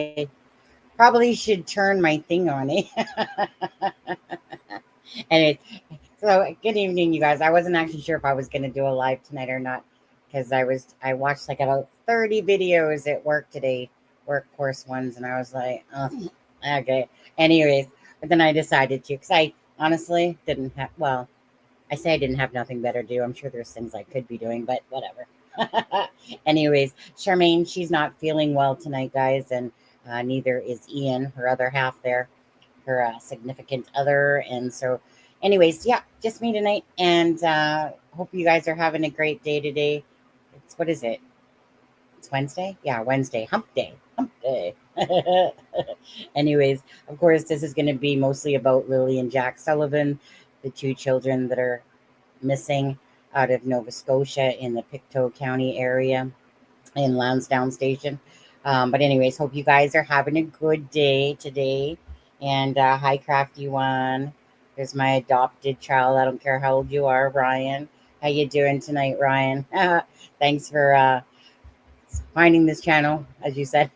I probably should turn my thing on, eh? And so good evening, you guys. I wasn't actually sure if I was going to do a live tonight or not because I watched like about 30 videos at work today, work course ones, and I was like, oh, okay. Anyways, but then I decided to because I honestly didn't have. Well, I say I didn't have nothing better to do. I'm sure there's things I could be doing, but whatever. Anyways, Charmaine, she's not feeling well tonight, guys, and neither is Ian, her other half there, her significant other. And so, anyways, yeah, just me tonight. And hope you guys are having a great day today. It's what is it? It's Wednesday? Yeah, Wednesday. Hump day. Hump day. Anyways, of course, this is going to be mostly about Lily and Jack Sullivan, the two children that are missing out of Nova Scotia in the Pictou County area in Lansdowne Station. But anyways, hope you guys are having a good day today. And hi, Crafty One. There's my adopted child. I don't care how old you are, Ryan. How you doing tonight, Ryan? Thanks for finding this channel, as you said,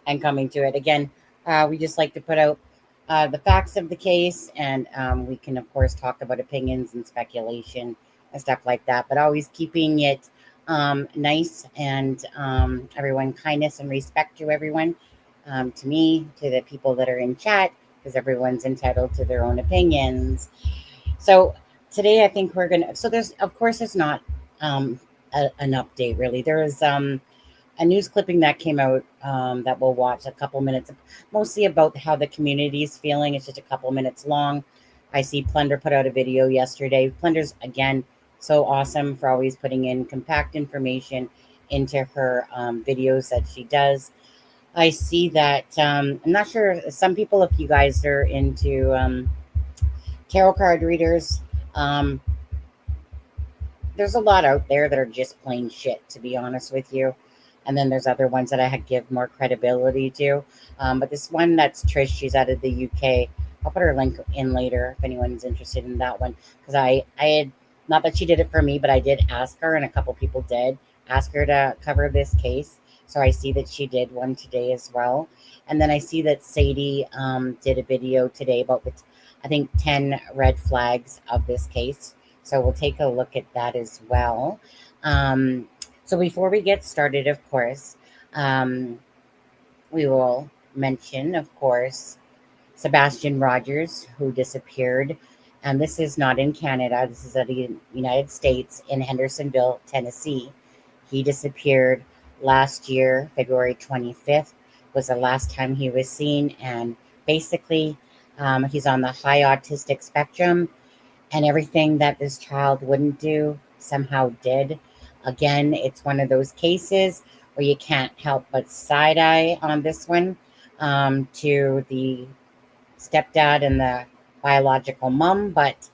and coming to it. Again, we just like to put out the facts of the case, and we can, of course, talk about opinions and speculation and stuff like that, but always keeping it nice and everyone, kindness and respect to everyone, to me, to the people that are in chat, because everyone's entitled to their own opinions. So today I think we're gonna, so there's, of course, it's not an update really. There is a news clipping that came out that we'll watch a couple minutes, mostly about how the community is feeling. It's just a couple minutes long. I see Plunder put out a video yesterday. Plunder's, again, so awesome for always putting in compact information into her videos that she does. I see that, I'm not sure, some people, if you guys are into tarot card readers, there's a lot out there that are just plain shit, to be honest with you. And then there's other ones that I give more credibility to. But this one that's Trish, she's out of the UK. I'll put her link in later if anyone's interested in that one. Because I had, not that she did it for me, but I did ask her, and a couple people did ask her to cover this case. So I see that she did one today as well. And then I see that Sadie did a video today about the, I think, 10 red flags of this case. So we'll take a look at that as well. So before we get started, of course, we will mention, of course, Sebastian Rogers, who disappeared. And this is not in Canada. This is in the United States, in Hendersonville, Tennessee. He disappeared last year, February 25th, was the last time he was seen. And basically, he's on the high autistic spectrum. And everything that this child wouldn't do somehow did. Again, it's one of those cases where you can't help but side eye on this one to the stepdad and the biological mom, but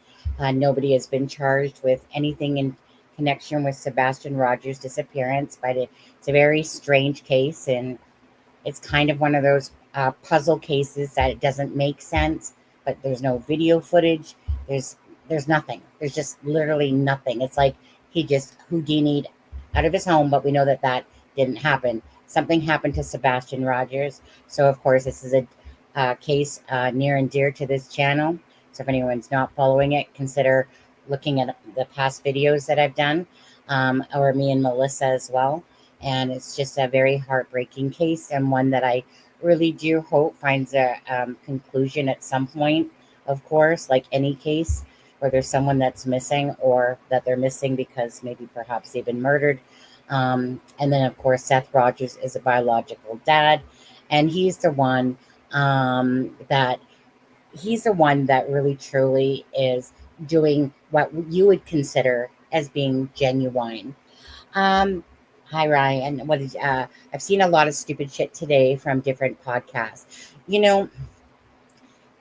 nobody has been charged with anything in connection with Sebastian Rogers' disappearance. But it's a very strange case, and it's kind of one of those puzzle cases that it doesn't make sense, but there's no video footage. There's nothing. There's just literally nothing. It's like he just Houdini'd out of his home, but we know that that didn't happen. Something happened to Sebastian Rogers. So, of course, this is a case near and dear to this channel. So if anyone's not following it, consider looking at the past videos that I've done, or me and Melissa as well. And it's just a very heartbreaking case, and one that I really do hope finds a conclusion at some point, of course, like any case where there's someone that's missing, or that they're missing because maybe perhaps they've been murdered. And then, of course, Seth Rogers is a biological dad, and he's the one that really truly is doing what you would consider as being genuine. Hi, Ryan. I've seen a lot of stupid shit today from different podcasts. You know,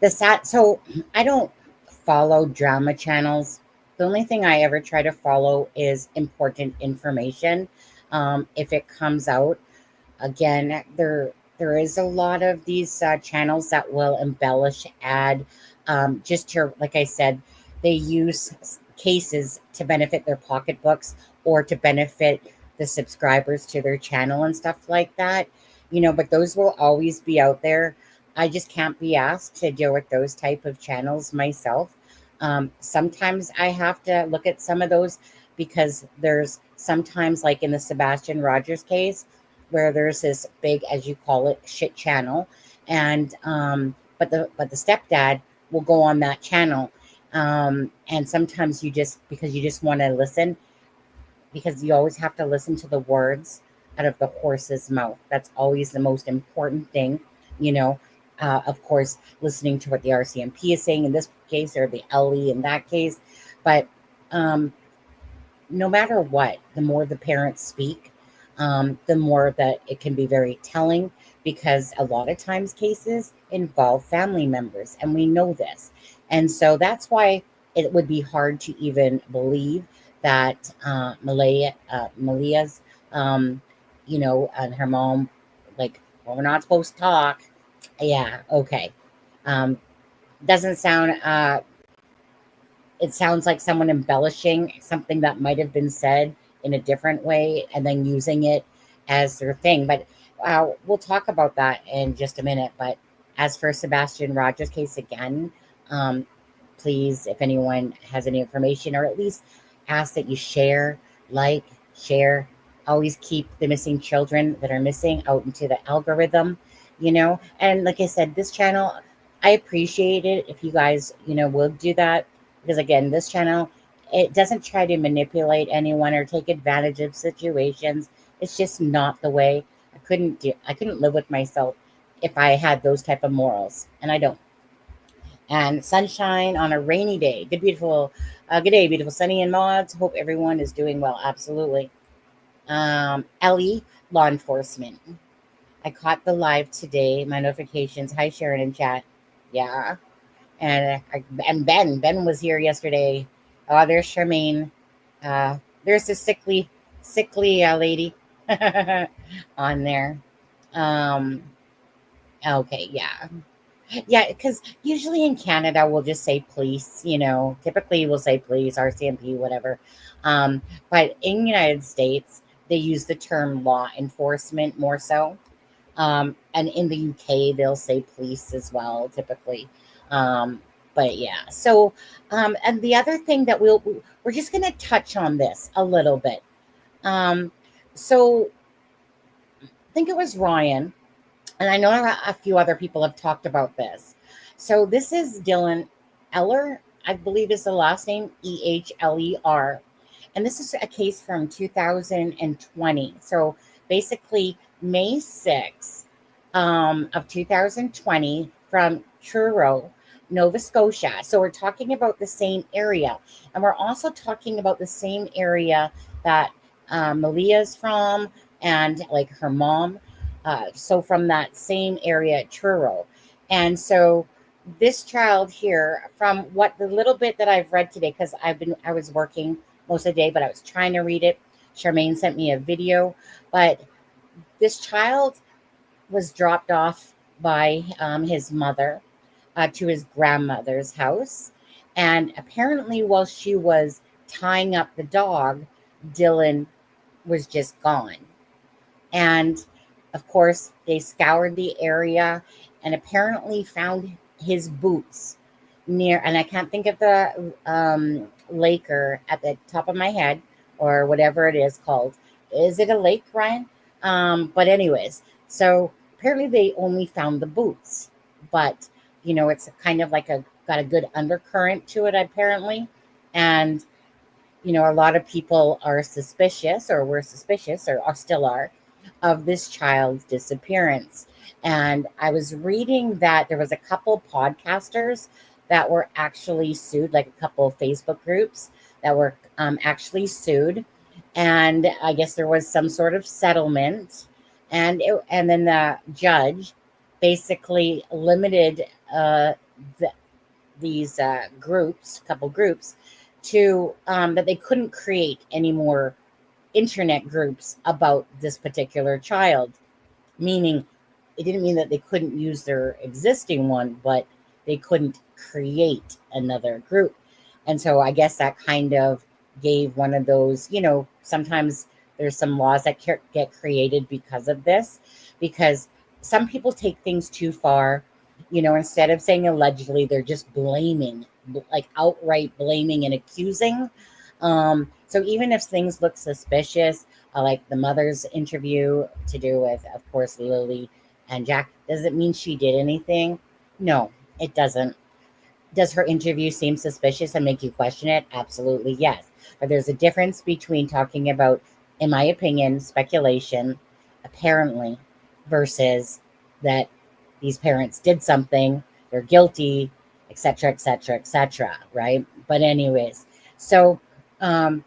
so I don't follow drama channels. The only thing I ever try to follow is important information. If it comes out, again, there is a lot of these channels that will embellish, add, just to, like I said, they use cases to benefit their pocketbooks or to benefit the subscribers to their channel and stuff like that. but those will always be out there. I just can't be asked to deal with those type of channels myself. Sometimes I have to look at some of those because there's sometimes, like in the Sebastian Rogers case, where there's this big, as you call it, shit channel, and but the stepdad will go on that channel, and sometimes you just because you just want to listen, because you always have to listen to the words out of the horse's mouth. That's always the most important thing, you know. Of course, listening to what the RCMP is saying in this case, or the LE in that case. But um, no matter what, the more the parents speak, the more that it can be very telling, because a lot of times cases involve family members, and we know this. And so that's why it would be hard to even believe that Malia's, and her mom, like, well, we're not supposed to talk. Yeah, okay. Um, doesn't sound It sounds like someone embellishing something that might have been said in a different way and then using it as their thing. But we'll talk about that in just a minute. But as for Sebastian Rogers' case again, um, please, if anyone has any information, or at least ask that you share. Always keep the missing children that are missing out into the algorithm. And like I said, this channel, I appreciate it if you guys, will do that, because again, this channel, it doesn't try to manipulate anyone or take advantage of situations. It's just not the way. I couldn't live with myself if I had those type of morals, and I don't. And sunshine on a rainy day. Good day, beautiful Sunny and mods. Hope everyone is doing well. Absolutely. Ellie, law enforcement. I caught the live today. My notifications. Hi, Sharon in chat. Yeah. And Ben was here yesterday. Oh, there's Charmaine. There's the sickly lady on there. Um, okay, yeah, because usually in Canada we'll just say police. Typically we'll say police, RCMP, whatever. But in the United States they use the term law enforcement more so. And in the UK, they'll say police as well, typically. But yeah, so and the other thing that we're just going to touch on this a little bit. So I think it was Ryan, and I know a few other people have talked about this. So this is Dylan Eller, I believe is the last name, Ehler. And this is a case from 2020. So basically, May 6th of 2020 from Truro, Nova Scotia. So we're talking about the same area. And we're also talking about the same area that Malia's from, and like her mom. So from that same area at Truro. And so this child here, from what the little bit that I've read today, because I was working most of the day, but I was trying to read it. Charmaine sent me a video, but this child was dropped off by his mother to his grandmother's house. And apparently, while she was tying up the dog, Dylan was just gone. And of course, they scoured the area and apparently found his boots near, and I can't think of the laker at the top of my head, or whatever it is called. Is it a lake, Ryan? But anyways, so apparently they only found the boots, but it's kind of like got a good undercurrent to it apparently. And a lot of people are suspicious, or were suspicious, or still are, of this child's disappearance. And I was reading that there was a couple podcasters that were actually sued, like a couple of Facebook groups that were actually sued. And I guess there was some sort of settlement. And then the judge basically limited these couple groups, to that they couldn't create any more internet groups about this particular child. Meaning, it didn't mean that they couldn't use their existing one, but they couldn't create another group. And so I guess that kind of gave one of those, sometimes there's some laws that get created because of this, because some people take things too far. Instead of saying allegedly, they're just blaming, like outright blaming and accusing. So even if things look suspicious, like the mother's interview to do with, of course, Lily and Jack, does it mean she did anything? No, it doesn't. Does her interview seem suspicious and make you question it? Absolutely, yes. But there's a difference between talking about, in my opinion, speculation, apparently, versus that these parents did something, they're guilty, etc., etc., etc., right? But anyways, so um,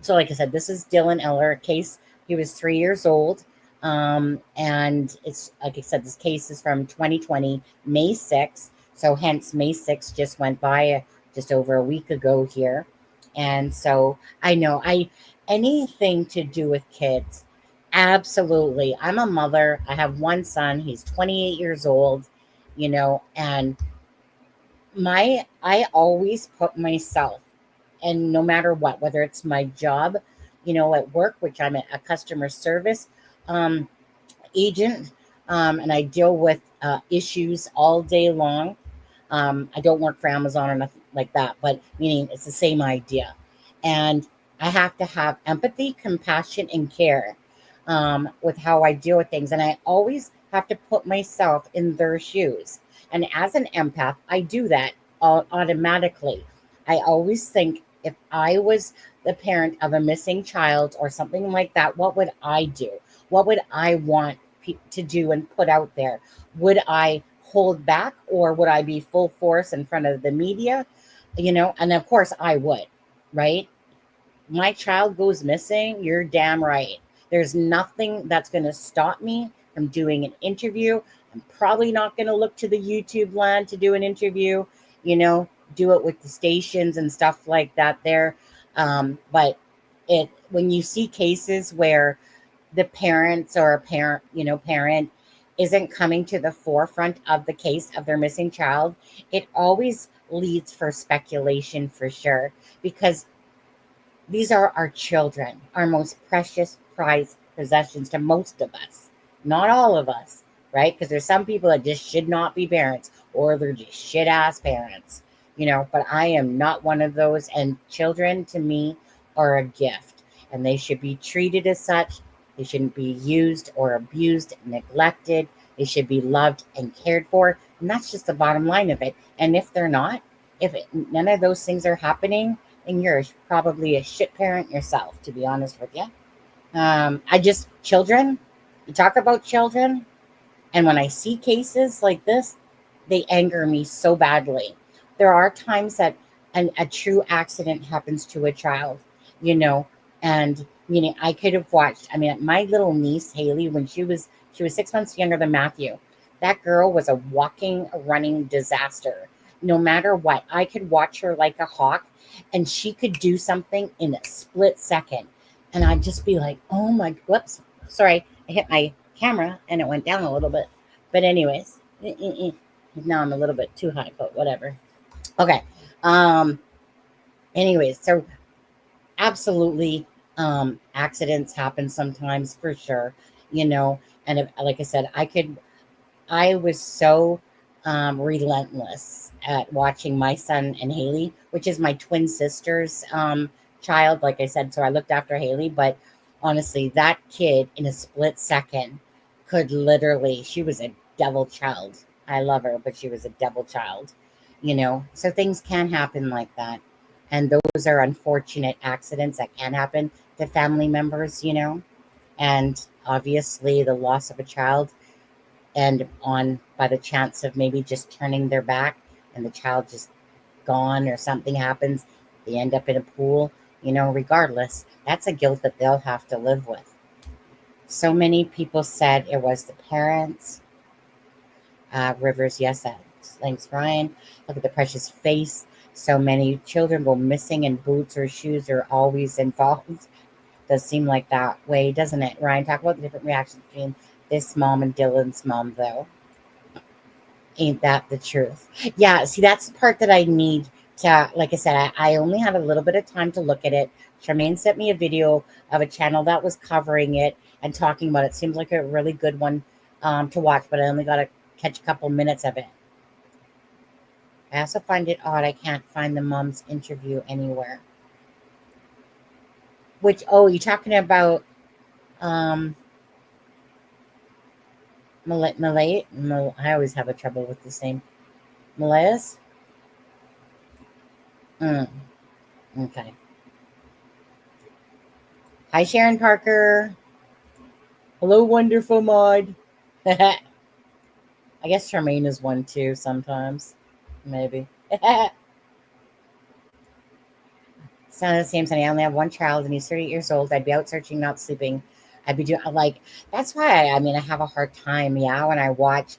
so like I said, this is Dylan Eller case. He was 3 years old. And it's, like I said, this case is from 2020, May 6th. So hence May 6th just went by just over a week ago here. And so I know anything to do with kids, absolutely. I'm a mother. I have one son. He's 28 years old, and I always put myself, and no matter what, whether it's my job, at work, which I'm a customer service um, agent, and I deal with issues all day long. I don't work for Amazon or nothing like that, but meaning it's the same idea. And I have to have empathy, compassion, and care with how I deal with things. And I always have to put myself in their shoes. And as an empath, I do that automatically. I always think, if I was the parent of a missing child or something like that, what would I do? What would I want to do and put out there? Would I hold back, or would I be full force in front of the media? And of course I would, right? My child goes missing, you're damn right. There's nothing that's going to stop me from doing an interview. I'm probably not going to look to the YouTube land to do an interview, do it with the stations and stuff like that there. But when you see cases where the parents or parent isn't coming to the forefront of the case of their missing child, it always leads for speculation for sure, because these are our children, our most precious prized possessions to most of us, not all of us, right? Because there's some people that just should not be parents, or they're just shit ass parents, but I am not one of those. And children to me are a gift, and they should be treated as such. They shouldn't be used or abused, neglected. They should be loved and cared for. And that's just the bottom line of it. And if they're not, none of those things are happening, then you're probably a shit parent yourself, to be honest with you. Children, you talk about children, and when I see cases like this, they anger me so badly. There are times that a true accident happens to a child, and I could have watched. I mean, my little niece Haley, when she was 6 months younger than Matthew, that girl was a walking, running disaster. No matter what, I could watch her like a hawk, and she could do something in a split second, and I'd just be like, "Oh my, whoops, sorry, I hit my camera and it went down a little bit." But anyways, now I'm a little bit too high, but whatever. Okay. Anyways, so absolutely, accidents happen sometimes for sure, and like I said, I was so relentless at watching my son and Haley, which is my twin sister's child, like I said. So I looked after Haley, but honestly, that kid in a split second could literally, she was a devil child. I love her, but she was a devil child, so things can happen like that. And those are unfortunate accidents that can happen to family members, and obviously the loss of a child, and on by the chance of maybe just turning their back and the child just gone, or something happens, they end up in a pool, regardless, that's a guilt that they'll have to live with. So many people said it was the parents. Rivers, yes, thanks, Ryan. Look at the precious face. So many children go missing, and boots or shoes are always involved. Does seem like that way, doesn't it, Ryan? Talk about the different reactions between this mom and Dylan's mom, though. Ain't that the truth? Yeah, see, that's the part that I need to, like I said, I only had a little bit of time to look at it Charmaine sent me a video of a channel that was covering it and talking about it. Seems like a really good one to watch, but I only got to catch a couple minutes of it. I also find it odd I can't find the mom's interview anywhere. Which, oh, you're talking about Malay? I always have a trouble with this name. Malayas? Okay. Hi, Sharon Parker. Hello, wonderful mod. I guess Charmaine is one too sometimes. Maybe. Son of the same Sunny. I only have one child and he's 38 years old. I'd be out searching, not sleeping. I'd be doing like, that's why I mean, I have a hard time. Yeah. When I watch,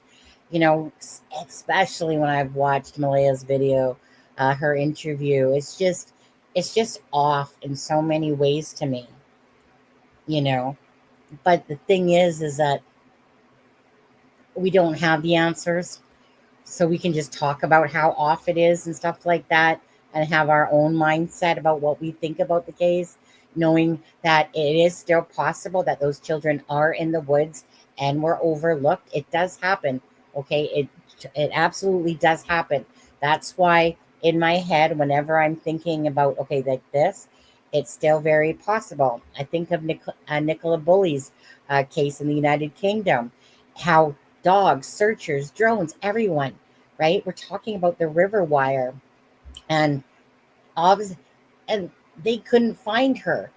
especially when I've watched Malaya's video, her interview, it's just off in so many ways to me, but the thing is that we don't have the answers. So we can just talk about how off it is and stuff like that and have our own mindset about what we think about the case, knowing that it is still possible that those children are in the woods and were overlooked. It does happen. Okay. It absolutely does happen. That's why in my head, whenever I'm thinking about, okay, like this, it's still very possible. I think of Nicola Bully's case in the United Kingdom, how dogs, searchers, drones, everyone, right? We're talking about the river wire and obviously, and they couldn't find her.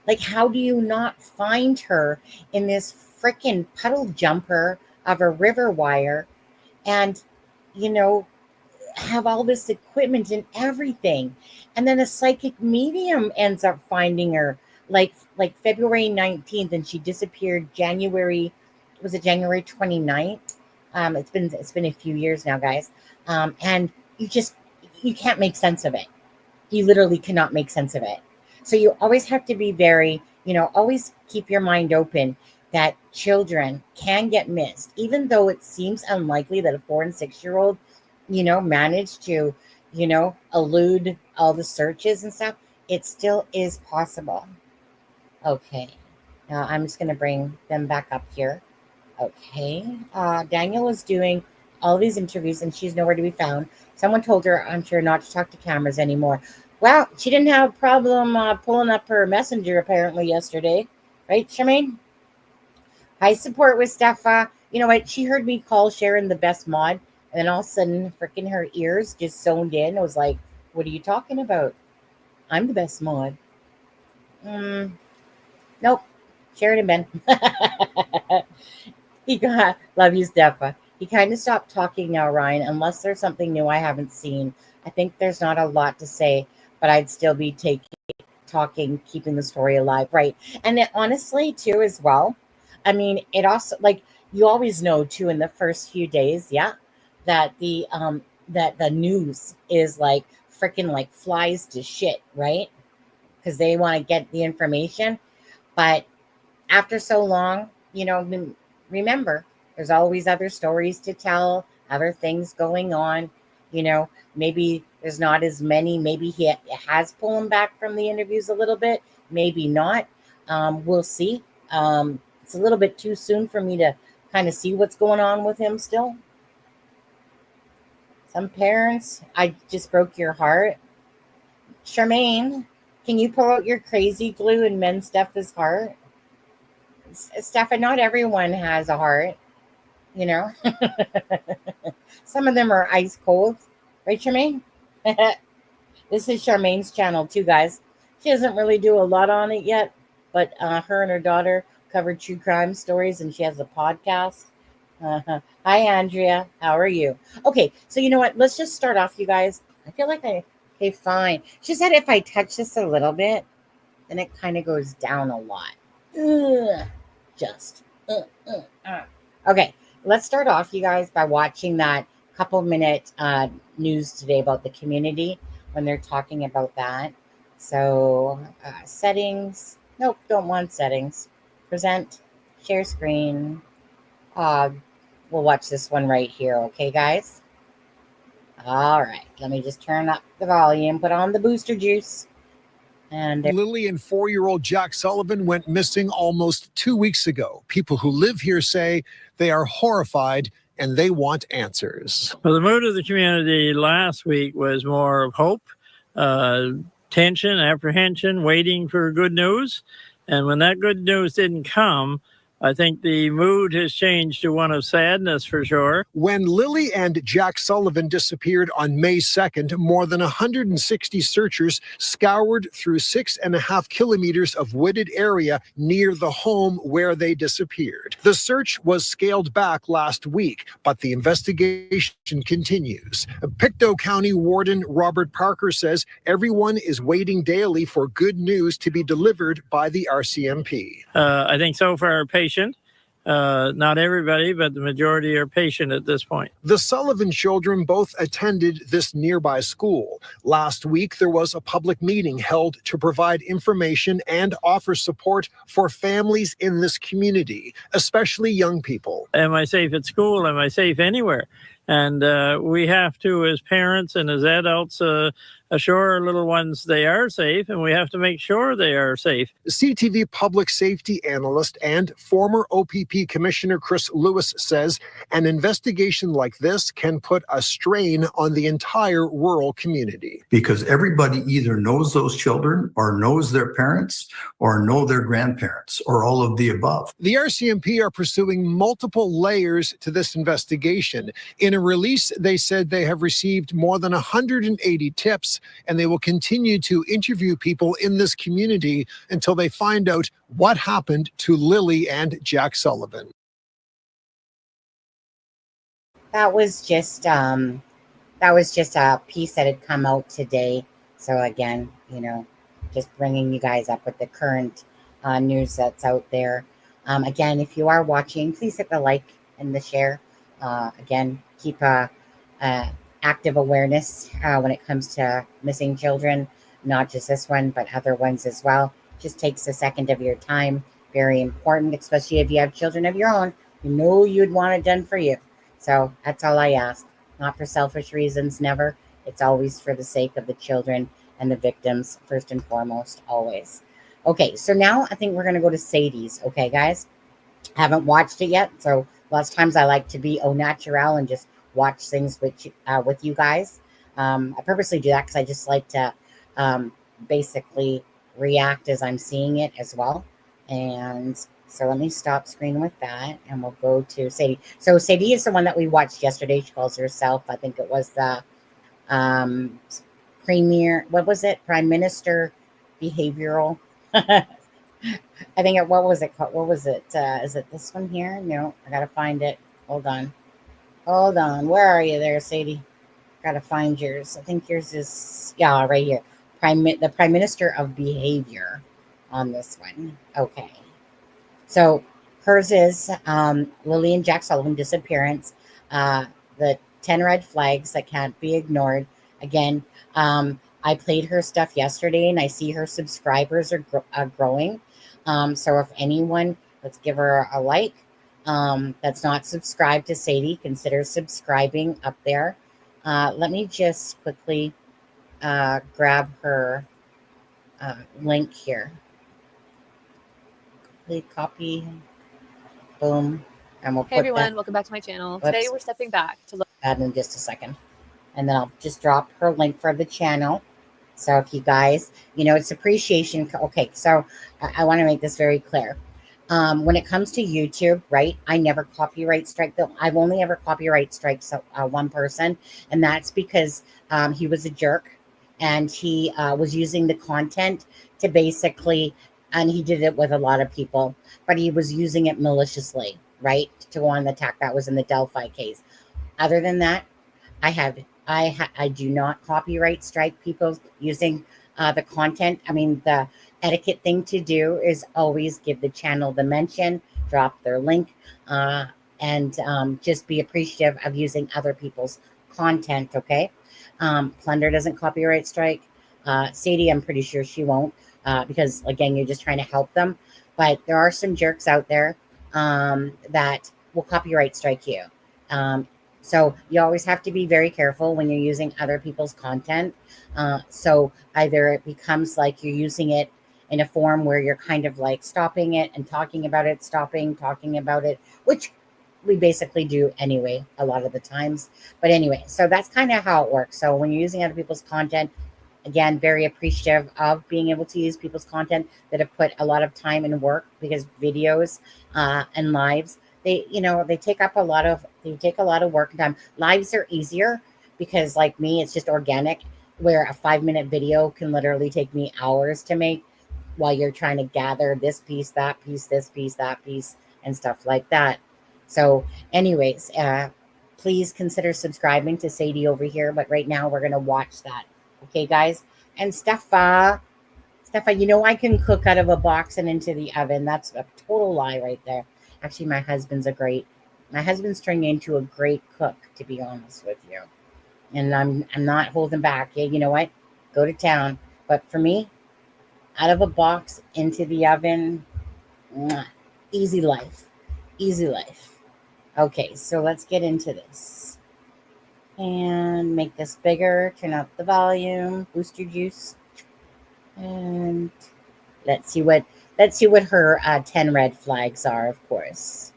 Like, how do you not find her in this freaking puddle jumper of a river wire and, you know, have all this equipment and everything? And then a psychic medium ends up finding her like February 19th and she disappeared was it January 29th? It's been a few years now, guys. And you can't make sense of it. You literally cannot make sense of it. So you always have to be very, always keep your mind open that children can get missed, even though it seems unlikely that a 4 and 6-year-old, managed to, elude all the searches and stuff. It still is possible. Okay. Now I'm just going to bring them back up here. Okay. Daniel is doing all these interviews and she's nowhere to be found. Someone told her, I'm sure, not to talk to cameras anymore. Well, she didn't have a problem pulling up her messenger apparently yesterday. Right, Charmaine? High support with Stepha. You know what? She heard me call Sharon the best mod. And then all of a sudden, freaking her ears just zoned in. I was like, what are you talking about? I'm the best mod. Nope. Sharon and Ben. Love you, Stepha. He kind of stopped talking now, Ryan, unless there's something new I haven't seen. I think there's not a lot to say, but I'd still be talking, keeping the story alive, right? And it, honestly, too, as well. I mean, it also like you always know too in the first few days, yeah, that the news is like freaking like flies to shit, right? Because they want to get the information, but after so long, remember, there's always other stories to tell, other things going on. Maybe there's not as many. Maybe he has pulled him back from the interviews a little bit. Maybe not. We'll see. It's a little bit too soon for me to kind of see what's going on with him still. Some parents, I just broke your heart. Charmaine, can you pull out your crazy glue and mend Stepha's heart? Stepha, not everyone has a heart, Some of them are ice cold. Right, Charmaine? This is Charmaine's channel too, guys. She doesn't really do a lot on it yet, but her and her daughter cover true crime stories, and she has a podcast. Hi, Andrea. How are you? Okay, so you know what? Let's just start off, you guys. I feel like okay, fine. She said if I touch this a little bit, then it kind of goes down a lot. Okay, let's start off, you guys, by watching that couple-minute news today about the community when they're talking about that. So settings. Nope, don't want settings. Present, share screen. We'll watch this one right here. Okay, guys? All right, let me just turn up the volume, put on the booster juice. And Lily and 4-year-old Jack Sullivan went missing almost 2 weeks ago. People who live here say they are horrified and they want answers. Well, the mood of the community last week was more of hope, tension, apprehension, waiting for good news. And when that good news didn't come, I think the mood has changed to one of sadness for sure. When Lily and Jack Sullivan disappeared on May 2nd, more than 160 searchers scoured through 6.5 kilometers of wooded area near the home where they disappeared. The search was scaled back last week, but the investigation continues. Pictou County Warden Robert Parker says everyone is waiting daily for good news to be delivered by the RCMP. I think so far patient. Not everybody, but the majority are patient at this point. The Sullivan children both attended this nearby school. Last week, there was a public meeting held to provide information and offer support for families in this community, especially young people. Am I safe at school? Am I safe anywhere? And we have to, as parents and as adults, assure our little ones they are safe, and we have to make sure they are safe. CTV public safety analyst and former OPP Commissioner Chris Lewis says an investigation like this can put a strain on the entire rural community. Because everybody either knows those children or knows their parents or know their grandparents or all of the above. The RCMP are pursuing multiple layers to this investigation. In a release, they said they have received more than 180 tips, and they will continue to interview people in this community until they find out what happened to Lily and Jack Sullivan. that was just a piece that had come out today. So again, just bringing you guys up with the current news that's out there. Again, if you are watching, please hit the like and the share. Again, keep active awareness when it comes to missing children, not just this one, but other ones as well. Just takes a second of your time. Very important, especially if you have children of your own. You'd want it done for you. So that's all I ask. Not for selfish reasons, never. It's always for the sake of the children and the victims, first and foremost, always. Okay, so now I think we're going to go to Sadie's. Okay, guys? Haven't watched it yet, so lots of times I like to be au naturel and just watch things with you guys. I purposely do that because I just like to basically react as I'm seeing it as well. And so let me stop screen with that, and we'll go to Sadie. So Sadie is the one that we watched yesterday. She calls herself, I think it was the premier, what was it? Prime Minister Behavioral. I think what was it called? What was it? Is it this one here? No, I got to find it. Hold on. Where are you there, Sadie? Got to find yours. I think yours is, yeah, right here. The Prime Minister of Behavior on this one. Okay. So hers is Lily and Jack Sullivan disappearance. The 10 red flags that can't be ignored. Again, I played her stuff yesterday, and I see her subscribers are growing. So if anyone, let's give her a like, that's not subscribed to Sadie, consider subscribing up there. Let me just quickly grab her link here. Copy, boom, and we'll Hey everyone, welcome back to my channel. Today we're stepping back to look at in just a second, and then I'll just drop her link for the channel. So if you guys, it's appreciation. Okay, so I want to make this very clear. When it comes to YouTube, right, I never copyright strike them. I've only ever copyright strike one person, and that's because he was a jerk, and he was using the content to basically, and he did it with a lot of people, but he was using it maliciously, right, to go on the attack. That was in the Delphi case. Other than that, I do not copyright strike people using the content. I mean, the etiquette thing to do is always give the channel the mention, drop their link, and just be appreciative of using other people's content, okay? Plunder doesn't copyright strike. Sadie, I'm pretty sure she won't, because, again, you're just trying to help them. But there are some jerks out there that will copyright strike you. So you always have to be very careful when you're using other people's content. So either it becomes like you're using it in a form where you're kind of like stopping it and talking about it, talking about it, which we basically do anyway, a lot of the times. But anyway, so that's kind of how it works. So when you're using other people's content, again, very appreciative of being able to use people's content that have put a lot of time and work, because videos and lives, they take a lot of work and time. Lives are easier because, like me, it's just organic, where a 5-minute video can literally take me hours to make, while you're trying to gather this piece, that piece, this piece, that piece, and stuff like that. So anyways, please consider subscribing to Sadie over here. But right now we're going to watch that. Okay, guys? And Steffa, I can cook out of a box and into the oven. That's a total lie right there. Actually, my husband's turning into a great cook, to be honest with you. And I'm not holding back. Yeah, you know what? Go to town. But for me, out of a box into the oven, easy life. Easy life. Okay, so let's get into this. And make this bigger. Turn up the volume. Boost your juice. And let's see what her 10 red flags are, of course.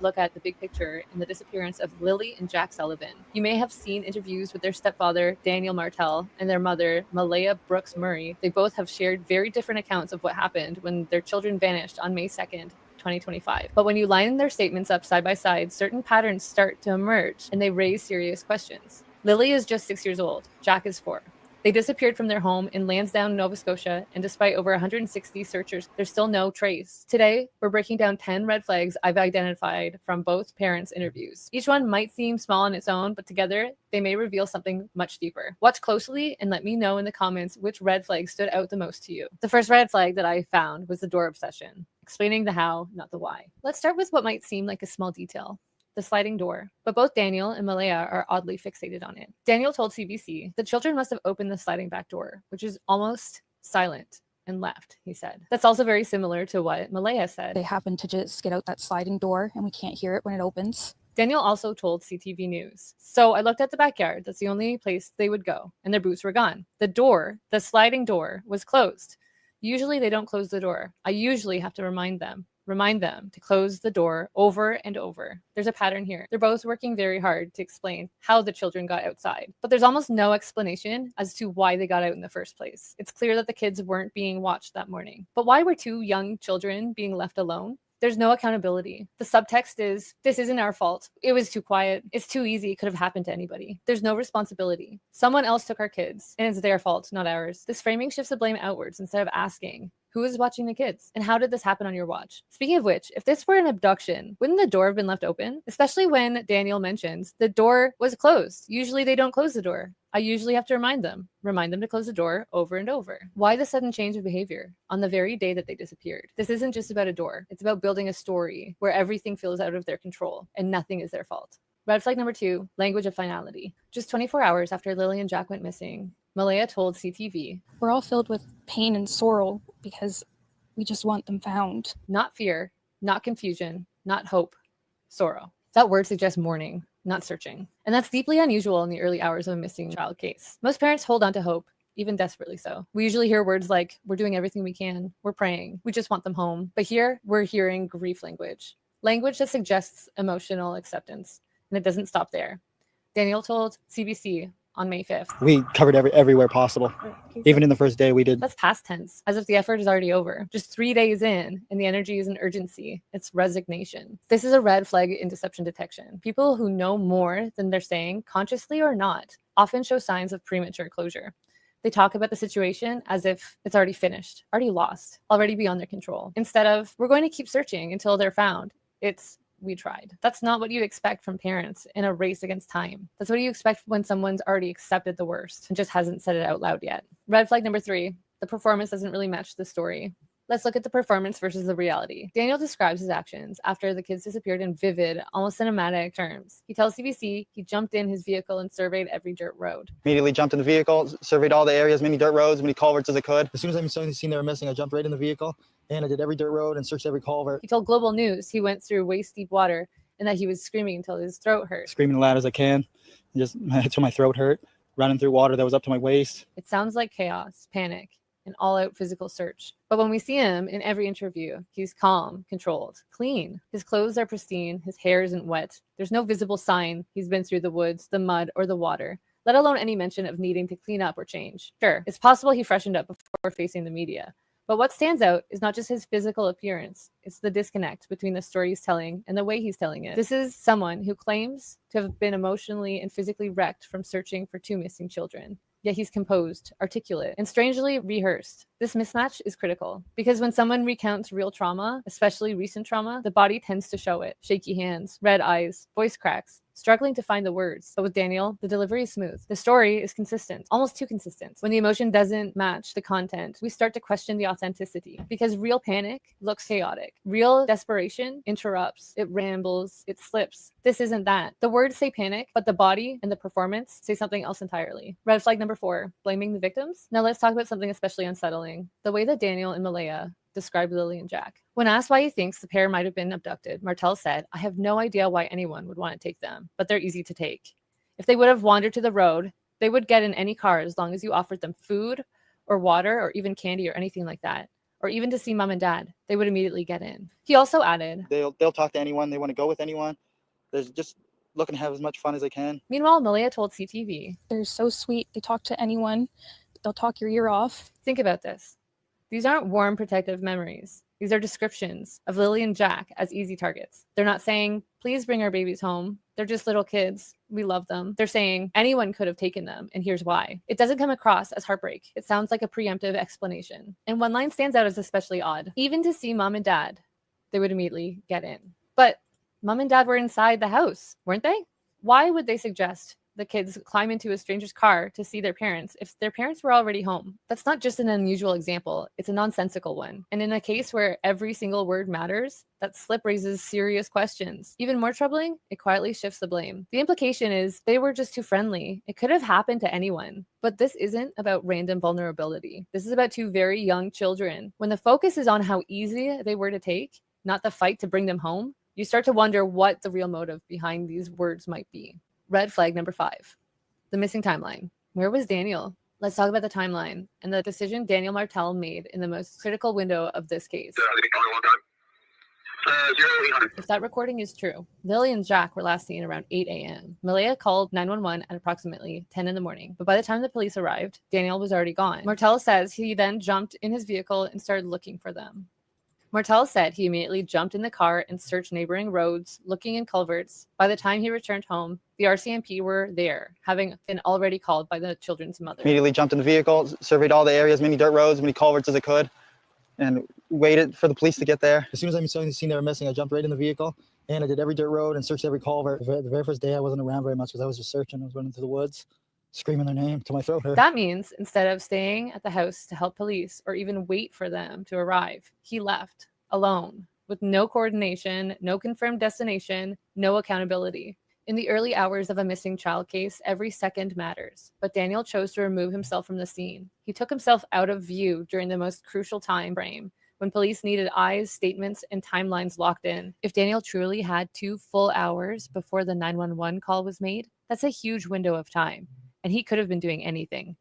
Look at the big picture in the disappearance of Lily and Jack Sullivan. You may have seen interviews with their stepfather, Daniel Martell, and their mother, Malaya Brooks Murray. They both have shared very different accounts of what happened when their children vanished on May 2nd, 2025. But when you line their statements up side by side, certain patterns start to emerge, and they raise serious questions. Lily is just 6 years old. Jack is 4. They disappeared from their home in Lansdowne, Nova Scotia, and despite over 160 searchers, there's still no trace. Today, we're breaking down 10 red flags I've identified from both parents' interviews. Each one might seem small on its own, but together, they may reveal something much deeper. Watch closely and let me know in the comments which red flag stood out the most to you. The first red flag that I found was the door obsession, explaining the how, not the why. Let's start with what might seem like a small detail: the sliding door, but both Daniel and Malaya are oddly fixated on it. Daniel told CBC the children must have opened the sliding back door, which is almost silent, and left, he said. That's also very similar to what Malaya said. They happen to just get out that sliding door and we can't hear it when it opens. Daniel also told CTV News, so I looked at the backyard. That's the only place they would go, and their boots were gone. The sliding door was closed. Usually they don't close the door. I usually have to remind them to close the door over and over. There's a pattern here. They're both working very hard to explain how the children got outside, but there's almost no explanation as to why they got out in the first place. It's clear that the kids weren't being watched that morning. But why were 2 young children being left alone? There's no accountability. The subtext is, this isn't our fault. It was too quiet. It's too easy. It could have happened to anybody. There's no responsibility. Someone else took our kids, and it's their fault, not ours. This framing shifts the blame outwards instead of asking, who is watching the kids? And how did this happen on your watch? Speaking of which, if this were an abduction, wouldn't the door have been left open? Especially when Daniel mentions the door was closed. Usually they don't close the door. I usually have to remind them to close the door over and over. Why the sudden change of behavior on the very day that they disappeared? This isn't just about a door. It's about building a story where everything feels out of their control and nothing is their fault. Red flag number 2, language of finality. Just 24 hours after Lily and Jack went missing, Malaya told CTV, we're all filled with pain and sorrow because we just want them found. Not fear, not confusion, not hope, sorrow. That word suggests mourning, not searching. And that's deeply unusual in the early hours of a missing child case. Most parents hold on to hope, even desperately so. We usually hear words like, we're doing everything we can, we're praying, we just want them home. But here, we're hearing grief language that suggests emotional acceptance, and it doesn't stop there. Daniel told CBC on May 5th. We covered everywhere possible. Even in the first day we did. That's past tense, as if the effort is already over. Just 3 days in, and the energy isn't urgency, it's resignation. This is a red flag in deception detection. People who know more than they're saying, consciously or not, often show signs of premature closure. They talk about the situation as if it's already finished, already lost, already beyond their control. Instead of, we're going to keep searching until they're found. It's, we tried. That's not what you expect from parents in a race against time. That's what you expect when someone's already accepted the worst and just hasn't said it out loud yet. Red flag number 3, the performance doesn't really match the story. Let's look at the performance versus the reality. Daniel describes his actions after the kids disappeared in vivid, almost cinematic terms. He tells CBC he jumped in his vehicle and surveyed every dirt road. Immediately jumped in the vehicle, surveyed all the areas, many dirt roads, many culverts as I could. As soon as I seen they were missing, I jumped right in the vehicle and I did every dirt road and searched every culvert. He told Global News he went through waist-deep water and that he was screaming until his throat hurt. Screaming as loud as I can, just until my throat hurt, running through water that was up to my waist. It sounds like chaos, panic, an all-out physical search. But when we see him in every interview, he's calm, controlled, clean. His clothes are pristine, his hair isn't wet. There's no visible sign he's been through the woods, the mud, or the water, let alone any mention of needing to clean up or change. Sure, it's possible he freshened up before facing the media. But what stands out is not just his physical appearance, it's the disconnect between the story he's telling and the way he's telling it. This is someone who claims to have been emotionally and physically wrecked from searching for 2 missing children. Yet he's composed, articulate, and strangely rehearsed. This mismatch is critical because when someone recounts real trauma, especially recent trauma, the body tends to show it. Shaky hands, red eyes, voice cracks, struggling to find the words. But with Daniel, the delivery is smooth. The story is consistent, almost too consistent. When the emotion doesn't match the content, we start to question the authenticity because real panic looks chaotic. Real desperation interrupts, it rambles, it slips. This isn't that. The words say panic, but the body and the performance say something else entirely. Red flag number 4, blaming the victims. Now let's talk about something especially unsettling. The way that Daniel and Malaya described Lily and Jack. When asked why he thinks the pair might have been abducted, Martell said, "I have no idea why anyone would want to take them, but they're easy to take. If they would have wandered to the road, they would get in any car as long as you offered them food or water or even candy or anything like that. Or even to see mom and dad, they would immediately get in." He also added, They'll talk to anyone. They want to go with anyone. They're just looking to have as much fun as they can. Meanwhile, Malaya told CTV, They're so sweet. They talk to anyone. They'll talk your ear off. think about this. These aren't warm, protective memories. These are descriptions of Lily and Jack as easy targets. They're not saying, please bring our babies home. They're just little kids. We love them. They're saying anyone could have taken them, and here's why. It doesn't come across as heartbreak. It sounds like a preemptive explanation. And one line stands out as especially odd. Even to see mom and dad, they would immediately get in. But mom and dad were inside the house, weren't they? Why would they suggest the kids climb into a stranger's car to see their parents if their parents were already home? That's not just an unusual example, it's a nonsensical one. And in a case where every single word matters, that slip raises serious questions. Even more troubling, it quietly shifts the blame. The implication is they were just too friendly. It could have happened to anyone. But this isn't about random vulnerability. This is about 2 very young children. When the focus is on how easy they were to take, not the fight to bring them home, you start to wonder what the real motive behind these words might be. Red flag number 5, the missing timeline. Where was Daniel? Let's talk about the timeline and the decision Daniel Martell made in the most critical window of this case. If that recording is true, Lily and Jack were last seen around 8 a.m. Malaya called 911 at approximately 10 in the morning, but by the time the police arrived, Daniel was already gone. Martell says he then jumped in his vehicle and started looking for them. Martell said he immediately jumped in the car and searched neighboring roads, looking in culverts. By the time he returned home, the RCMP were there, having been already called by the children's mother. Immediately jumped in the vehicle, surveyed all the areas, many dirt roads, many culverts as I could, and waited for the police to get there. As soon as I seen they were missing, I jumped right in the vehicle, and I did every dirt road and searched every culvert. The very first day I wasn't around very much because I was just searching. I was running through the woods, screaming their name till my throat hurt. That means instead of staying at the house to help police or even wait for them to arrive, he left alone with no coordination, no confirmed destination, no accountability. In the early hours of a missing child case, every second matters, but Daniel chose to remove himself from the scene. He took himself out of view during the most crucial time frame, when police needed eyes, statements, and timelines locked in. If Daniel truly had 2 full hours before the 911 call was made, that's a huge window of time, and he could have been doing anything.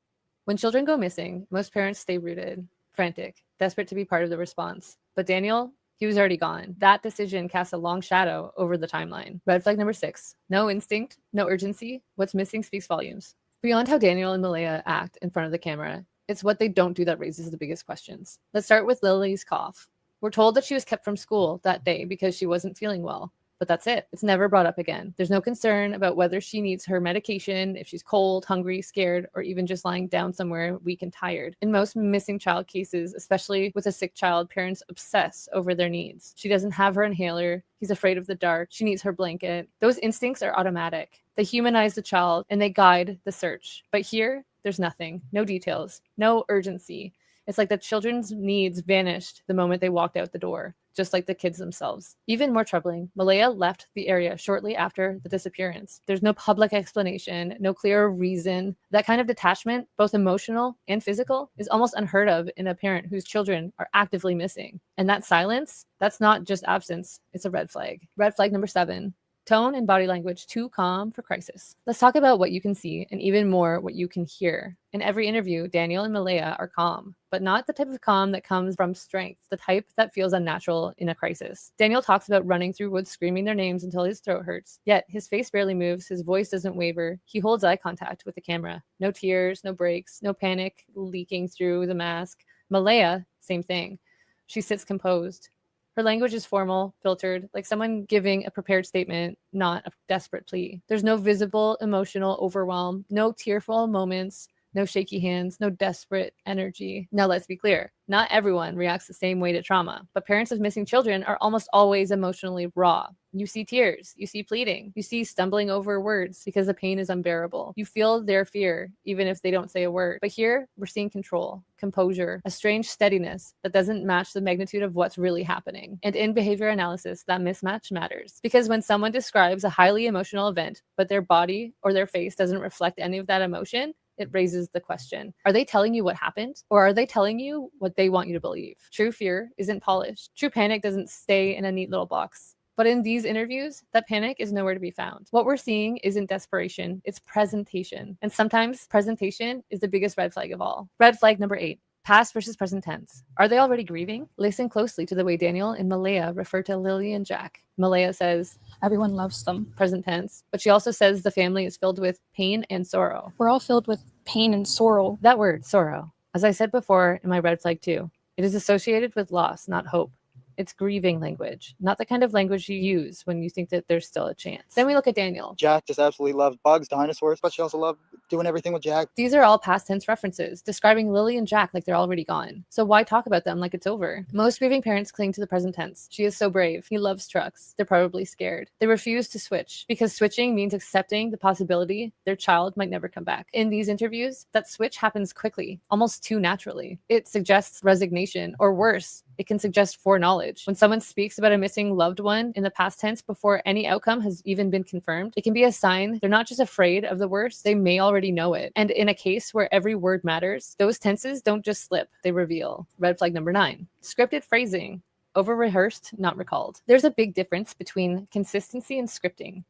When children go missing, most parents stay rooted, frantic, desperate to be part of the response. But Daniel, he was already gone. That decision casts a long shadow over the timeline. Red flag number 6, no instinct, no urgency. What's missing speaks volumes. Beyond how Daniel and Malaya act in front of the camera, it's what they don't do that raises the biggest questions. Let's start with Lily's cough. We're told that she was kept from school that day because she wasn't feeling well. But that's it. It's never brought up again. There's no concern about whether she needs her medication, if she's cold, hungry, scared, or even just lying down somewhere weak and tired. In most missing child cases, especially with a sick child, parents obsess over their needs. She doesn't have her inhaler. He's afraid of the dark. She needs her blanket. Those instincts are automatic. They humanize the child and they guide the search. But here, there's nothing. No details. No urgency. It's like the children's needs vanished the moment they walked out the door, just like the kids themselves. Even more troubling, Malaya left the area shortly after the disappearance. There's no public explanation, no clear reason. That kind of detachment, both emotional and physical, is almost unheard of in a parent whose children are actively missing. And that silence, that's not just absence, it's a red flag. Red flag number 7, Tone and body language too calm for crisis. Let's talk about what you can see and even more what you can hear. In every interview, Daniel and Malaya are calm, but not the type of calm that comes from strength, the type that feels unnatural in a crisis. Daniel talks about running through woods screaming their names until his throat hurts, yet his face barely moves, his voice doesn't waver, he holds eye contact with the camera. No tears, no breaks, no panic leaking through the mask. Malaya, same thing. She sits composed. Her language is formal, filtered, like someone giving a prepared statement, not a desperate plea. There's no visible emotional overwhelm, no tearful moments, no shaky hands, no desperate energy. Now, let's be clear. Not everyone reacts the same way to trauma, but parents of missing children are almost always emotionally raw. You see tears, you see pleading, you see stumbling over words because the pain is unbearable. You feel their fear, even if they don't say a word. But here, we're seeing control, composure, a strange steadiness that doesn't match the magnitude of what's really happening. And in behavior analysis, that mismatch matters. Because when someone describes a highly emotional event, but their body or their face doesn't reflect any of that emotion, it raises the question, are they telling you what happened? Or are they telling you what they want you to believe? True fear isn't polished. True panic doesn't stay in a neat little box. But in these interviews, that panic is nowhere to be found. What we're seeing isn't desperation, it's presentation. And sometimes presentation is the biggest red flag of all. Red flag number 8. Past versus present tense. Are they already grieving? Listen closely to the way Daniel and Malaya refer to Lily and Jack. Malaya says, Everyone loves them. present tense, but she also says the family is filled with pain and sorrow. We're all filled with pain and sorrow. That word, sorrow, as I said before in my red flag 2, it is associated with loss, not hope. It's grieving language, not the kind of language you use when you think that there's still a chance. Then we look at Daniel. Jack just absolutely loved bugs, dinosaurs, but she also loved doing everything with Jack. These are all past tense references, describing Lily and Jack like they're already gone. So why talk about them like it's over? Most grieving parents cling to the present tense. She is so brave. He loves trucks. They're probably scared. They refuse to switch because switching means accepting the possibility their child might never come back. In these interviews, that switch happens quickly, almost too naturally. It suggests resignation, or worse, it can suggest foreknowledge. When someone speaks about a missing loved one in the past tense before any outcome has even been confirmed, it can be a sign they're not just afraid of the worst, they may already know it. And in a case where every word matters, those tenses don't just slip, they reveal. Red flag number 9. Scripted phrasing. Over-rehearsed, not recalled. There's a big difference between consistency and scripting.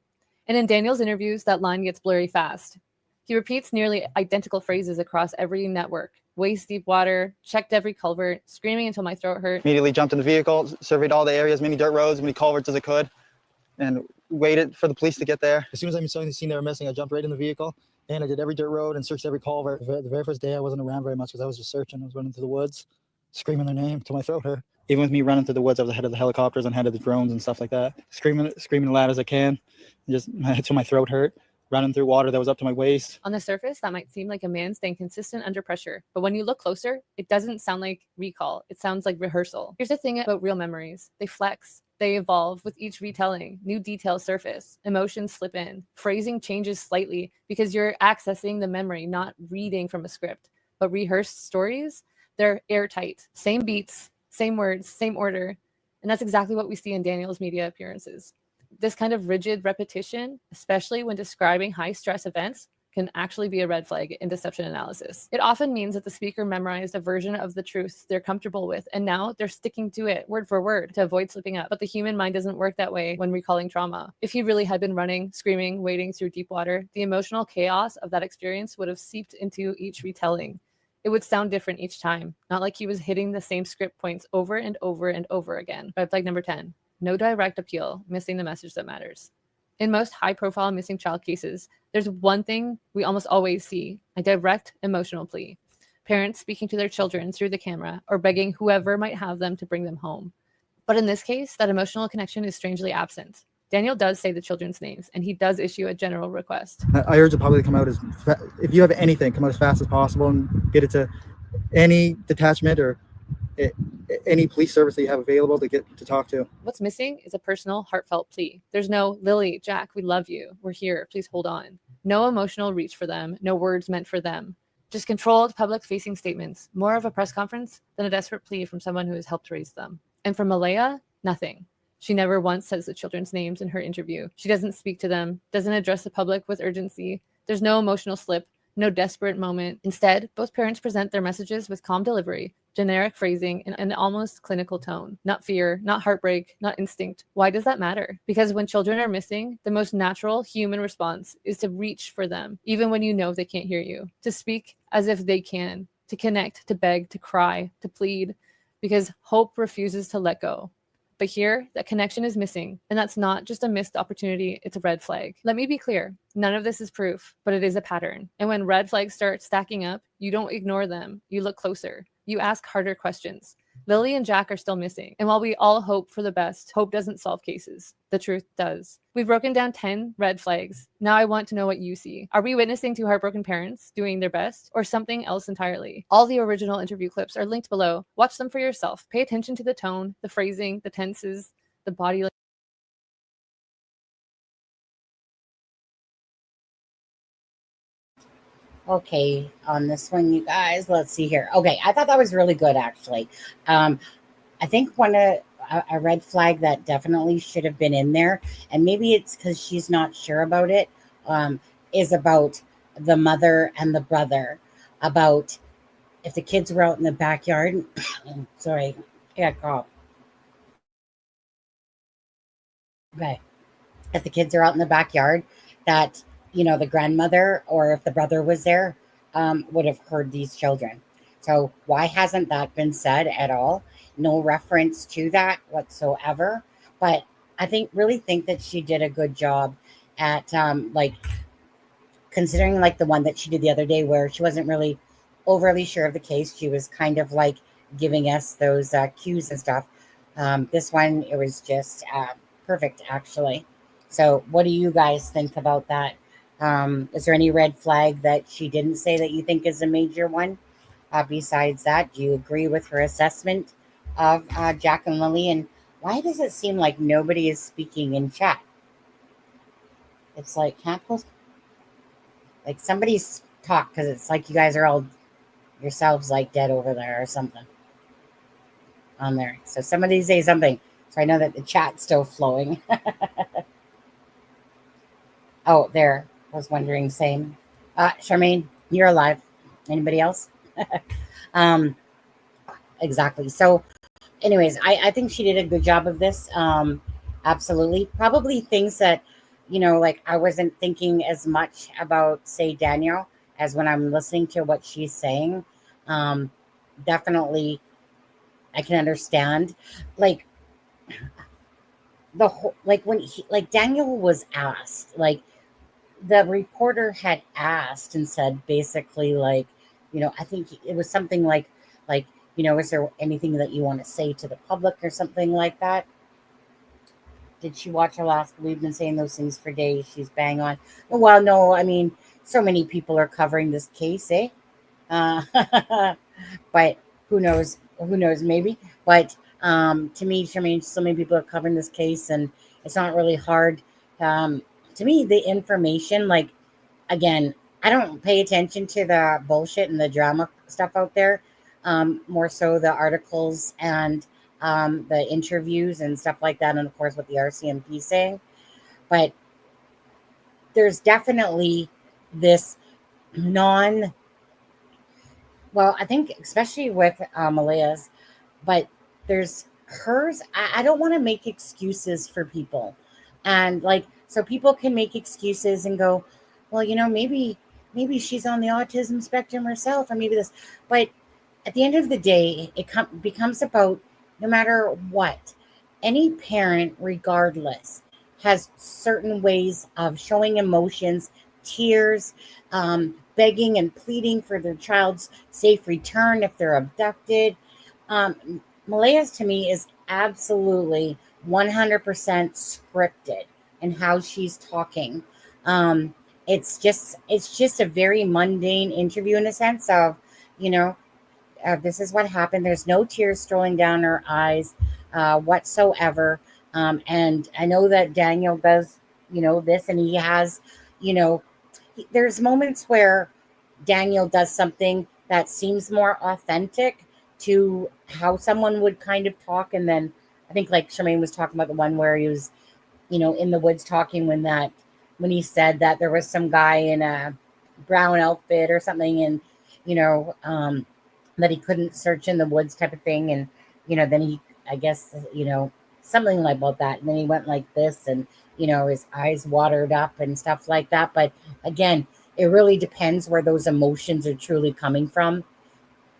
And in Daniel's interviews, that line gets blurry fast. He repeats nearly identical phrases across every network. Waist deep water, checked every culvert, screaming until my throat hurt. Immediately jumped in the vehicle, surveyed all the areas, many dirt roads, many culverts as I could, and waited for the police to get there. As soon as I seen they were missing, I jumped right in the vehicle, and I did every dirt road and searched every culvert. The very first day I wasn't around very much because I was just searching. I was running through the woods, screaming their name till my throat hurt. Even with me running through the woods, I was ahead of the helicopters and ahead of the drones and stuff like that. Screaming loud as I can, just till my throat hurt. Running through water that was up to my waist. On the surface, that might seem like a man staying consistent under pressure, but when you look closer, it doesn't sound like recall. It sounds like rehearsal. Here's the thing about real memories. They flex. They evolve with each retelling. New details surface. Emotions slip in. Phrasing changes slightly because you're accessing the memory, not reading from a script. But rehearsed stories, they're airtight. Same beats, same words, same order. And that's exactly what we see in Daniel's media appearances. This kind of rigid repetition, especially when describing high-stress events, can actually be a red flag in deception analysis. It often means that the speaker memorized a version of the truth they're comfortable with, and now they're sticking to it word for word to avoid slipping up. But the human mind doesn't work that way when recalling trauma. If he really had been running, screaming, wading through deep water, the emotional chaos of that experience would have seeped into each retelling. It would sound different each time, not like he was hitting the same script points over and over and over again. Red flag number 10. No direct appeal, missing the message that matters. In most high-profile missing child cases, there's one thing we almost always see, a direct emotional plea. Parents speaking to their children through the camera or begging whoever might have them to bring them home. But in this case, that emotional connection is strangely absent. Daniel does say the children's names, and he does issue a general request. I urge the public to come out if you have anything, come out as fast as possible and get it to any detachment or any police service that you have available to get to talk to. What's missing is a personal, heartfelt plea. There's no, Lily, Jack, we love you. We're here. Please hold on. No emotional reach for them. No words meant for them. Just controlled, public-facing statements. More of a press conference than a desperate plea from someone who has helped raise them. And for Malaya, nothing. She never once says the children's names in her interview. She doesn't speak to them, doesn't address the public with urgency. There's no emotional slip, no desperate moment. Instead, both parents present their messages with calm delivery, generic phrasing, and an almost clinical tone. Not fear, not heartbreak, not instinct. Why does that matter? Because when children are missing, the most natural human response is to reach for them, even when you know they can't hear you, to speak as if they can, to connect, to beg, to cry, to plead, because hope refuses to let go. But here, that connection is missing, and that's not just a missed opportunity, it's a red flag. Let me be clear, none of this is proof, but it is a pattern. And when red flags start stacking up, you don't ignore them, you look closer. You ask harder questions. Lily and Jack are still missing. And while we all hope for the best, hope doesn't solve cases. The truth does. We've broken down 10 red flags. Now I want to know what you see. Are we witnessing two heartbroken parents doing their best, or something else entirely? All the original interview clips are linked below. Watch them for yourself. Pay attention to the tone, the phrasing, the tenses, the body language. Okay, on this one, you guys, let's see here. Okay, I thought that was really good, actually. I think a red flag that definitely should have been in there, and maybe it's because she's not sure about it, is about the mother and the brother, about if the kids were out in the backyard. Sorry, yeah, cough. Okay, if the kids are out in the backyard, that the grandmother, or if the brother was there, would have heard these children. So why hasn't that been said at all? No reference to that whatsoever. But I really think that she did a good job at considering the one that she did the other day, where she wasn't really overly sure of the case. She was kind of giving us those cues and stuff. This one, it was just perfect, actually. So what do you guys think about that? Is there any red flag that she didn't say that you think is a major one? Besides that, do you agree with her assessment of Jack and Lily? And why does it seem like nobody is speaking in chat? It's can't post, somebody's talk, because it's you guys are all yourselves dead over there or something on there. So somebody say something, so I know that the chat's still flowing. Oh, there. I was wondering, same. Charmaine, you're alive. Anybody else? Exactly. So anyways, I think she did a good job of this. Absolutely. Probably things that, I wasn't thinking as much about, say, Danielle, as when I'm listening to what she's saying. Definitely, I can understand. The whole, when Daniel was asked, the reporter had asked and said basically I think it was something is there anything that you want to say to the public or something like that? Did she watch Alaska? We've been saying those things for days. She's bang on. Well, no, I mean, so many people are covering this case, eh? But who knows? Who knows? Maybe. But to me, Charmaine, so many people are covering this case, and it's not really hard. To me, the information, again, I don't pay attention to the bullshit and the drama stuff out there. More so the articles and the interviews and stuff like that, and of course what the RCMP is saying. But there's definitely this I think especially with Malaya's, but there's hers. I don't want to make excuses for people, and so people can make excuses and go, well, maybe she's on the autism spectrum herself, or maybe this. But at the end of the day, it becomes about, no matter what, any parent, regardless, has certain ways of showing emotions, tears, begging and pleading for their child's safe return if they're abducted. Malaya's, to me, is absolutely 100% scripted in how she's talking. It's just a very mundane interview, in a sense of, this is what happened. There's no tears strolling down her eyes whatsoever. And I know that Daniel does, this, and he has, there's moments where Daniel does something that seems more authentic to how someone would kind of talk. And then I think Charmaine was talking about the one where he was, in the woods talking when he said that there was some guy in a brown outfit or something, and that he couldn't search in the woods type of thing, and then he, I guess, something like about that, and then he went like this, and his eyes watered up and stuff like that. But again, it really depends where those emotions are truly coming from.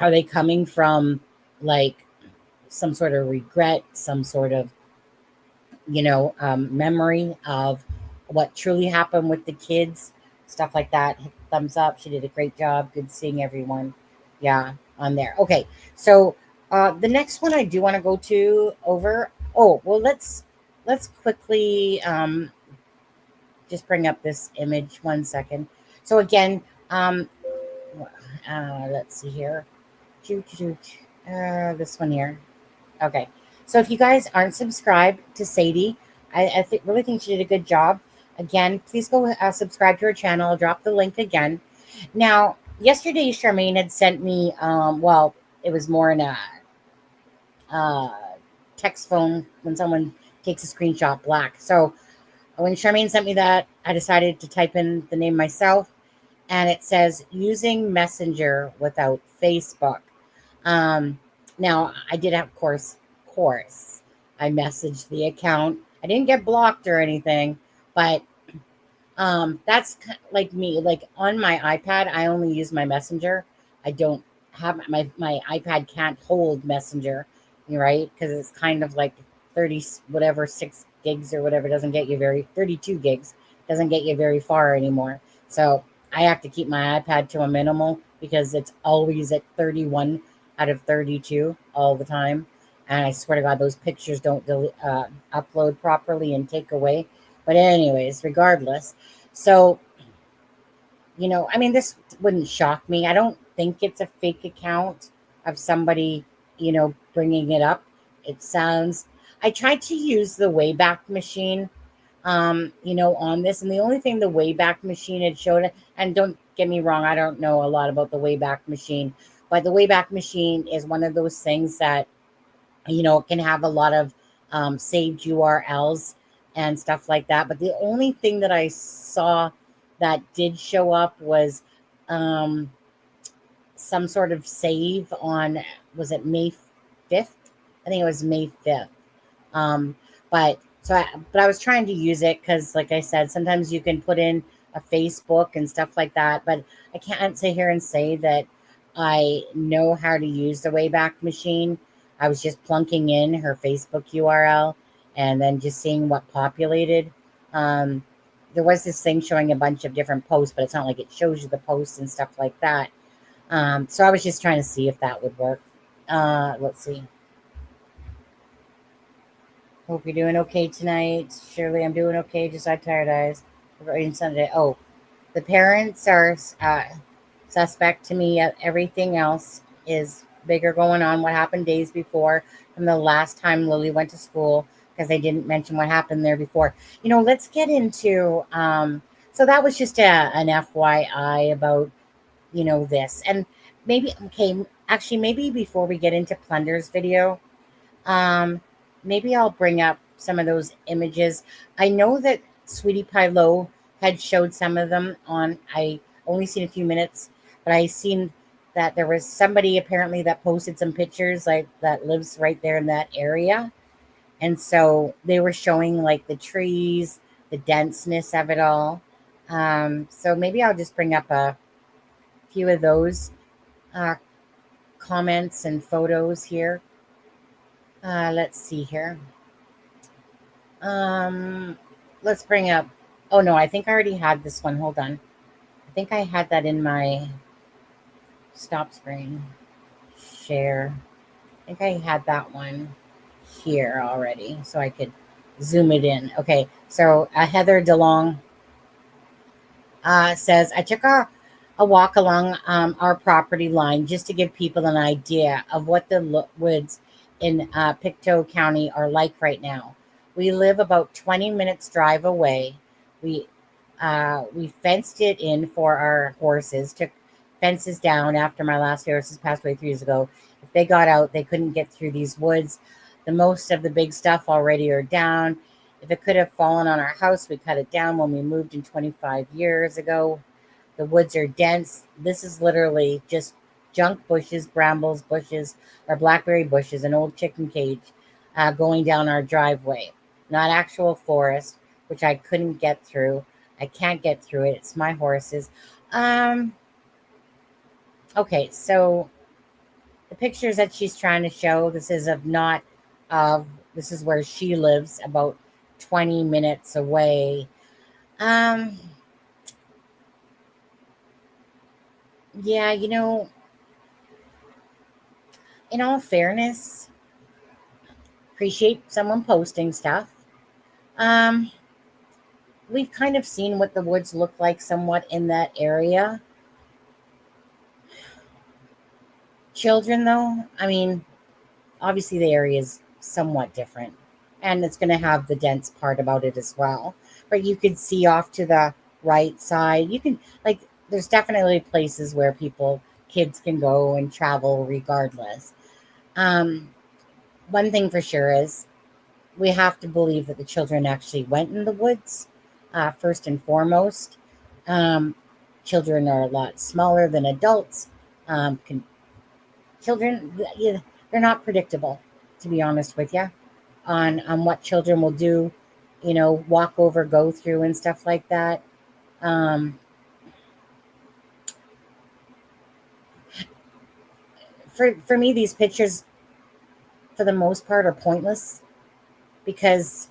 Are they coming from like some sort of regret, some sort of memory of what truly happened with the kids, stuff like that? Thumbs up. She did a great job. Good seeing everyone. Yeah, on there. Okay, so the next one I do want to go to over. Oh, well, let's quickly just bring up this image 1 second. So again, let's see here. This one here. Okay. So if you guys aren't subscribed to Sadie, I really think she did a good job. Again, please go subscribe to her channel. I'll drop the link again. Now, yesterday, Charmaine had sent me, well, it was more in a text phone when someone takes a screenshot black. So when Charmaine sent me that, I decided to type in the name myself, and it says using Messenger without Facebook. Now, I did, of course, I messaged the account. I didn't get blocked or anything, but that's like me. Like on my iPad, I only use my Messenger. I don't have my iPad can't hold Messenger, right? Because it's kind of like 30 whatever 6 gigs or whatever, doesn't get you 32 gigs doesn't get you very far anymore. So I have to keep my iPad to a minimal because it's always at 31 out of 32 all the time. And I swear to God, those pictures don't upload properly and take away. But anyways, regardless. So, I mean, this wouldn't shock me. I don't think it's a fake account of somebody, bringing it up. It sounds, I tried to use the Wayback Machine, on this. And the only thing the Wayback Machine had showed, and don't get me wrong, I don't know a lot about the Wayback Machine, but the Wayback Machine is one of those things that, can have a lot of saved URLs and stuff like that. But the only thing that I saw that did show up was some sort of save on, was it May 5th? I think it was May 5th. But I was trying to use it because, like I said, sometimes you can put in a Facebook and stuff like that. But I can't sit here and say that I know how to use the Wayback Machine. I was just plunking in her Facebook URL and then just seeing what populated. There was this thing showing a bunch of different posts, but it's not like it shows you the posts and stuff like that. So I was just trying to see if that would work. Let's see. Hope you're doing okay tonight. Surely I'm doing okay. Just like tired eyes. Sunday. Oh, the parents are suspect to me. Everything else is bigger going on. What happened days before from the last time Lily went to school, because they didn't mention what happened there before. Let's get into so that was just an FYI about this. And maybe actually maybe before we get into Plunder's video, maybe I'll bring up some of those images. I know that Sweetie Pie Low had showed some of them on, I only seen a few minutes, but I seen that there was somebody apparently that posted some pictures like that lives right there in that area. And so they were showing like the trees, the denseness of it all. So maybe I'll just bring up a few of those comments and photos here. Let's see here. Let's bring up, oh no, I think I already had this one. Hold on. I think I had that in my stop screen share. I think I had that one here already, so I could zoom it in. Okay, so Heather DeLong says, I took a walk along our property line just to give people an idea of what the woods in Pictou County are like right now. We live about 20 minutes drive away. We fenced it in for our horses, took fences down after my last horses passed away 3 years ago. If they got out, they couldn't get through these woods. The most of the big stuff already are down. If it could have fallen on our house, we cut it down when we moved in 25 years ago. The woods are dense. This is literally just junk bushes, brambles bushes, or blackberry bushes, an old chicken cage going down our driveway. Not actual forest, which I couldn't get through. I can't get through it. It's my horses. Okay, so the pictures that she's trying to show, this is this is where she lives, about 20 minutes away. Yeah, in all fairness, appreciate someone posting stuff. We've kind of seen what the woods look like somewhat in that area. Children, though, I mean, obviously the area is somewhat different, and it's going to have the dense part about it as well. But you could see off to the right side. You can, like, there's definitely places where kids can go and travel regardless. One thing for sure is we have to believe that the children actually went in the woods, first and foremost. Children are a lot smaller than adults. Children, they're not predictable, to be honest with you, on what children will do, walk over, go through, and stuff like that. For me, these pictures, for the most part, are pointless because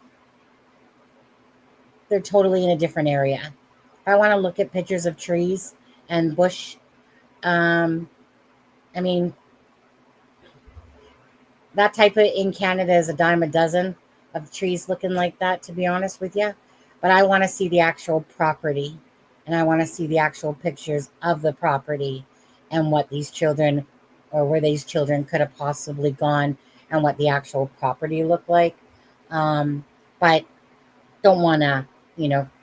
they're totally in a different area. If I want to look at pictures of trees and bush, I mean, that type of in Canada is a dime a dozen of trees looking like that, to be honest with you. But I want to see the actual property, and I want to see the actual pictures of the property and what these children, or where these children could have possibly gone, and what the actual property looked like. But don't want to,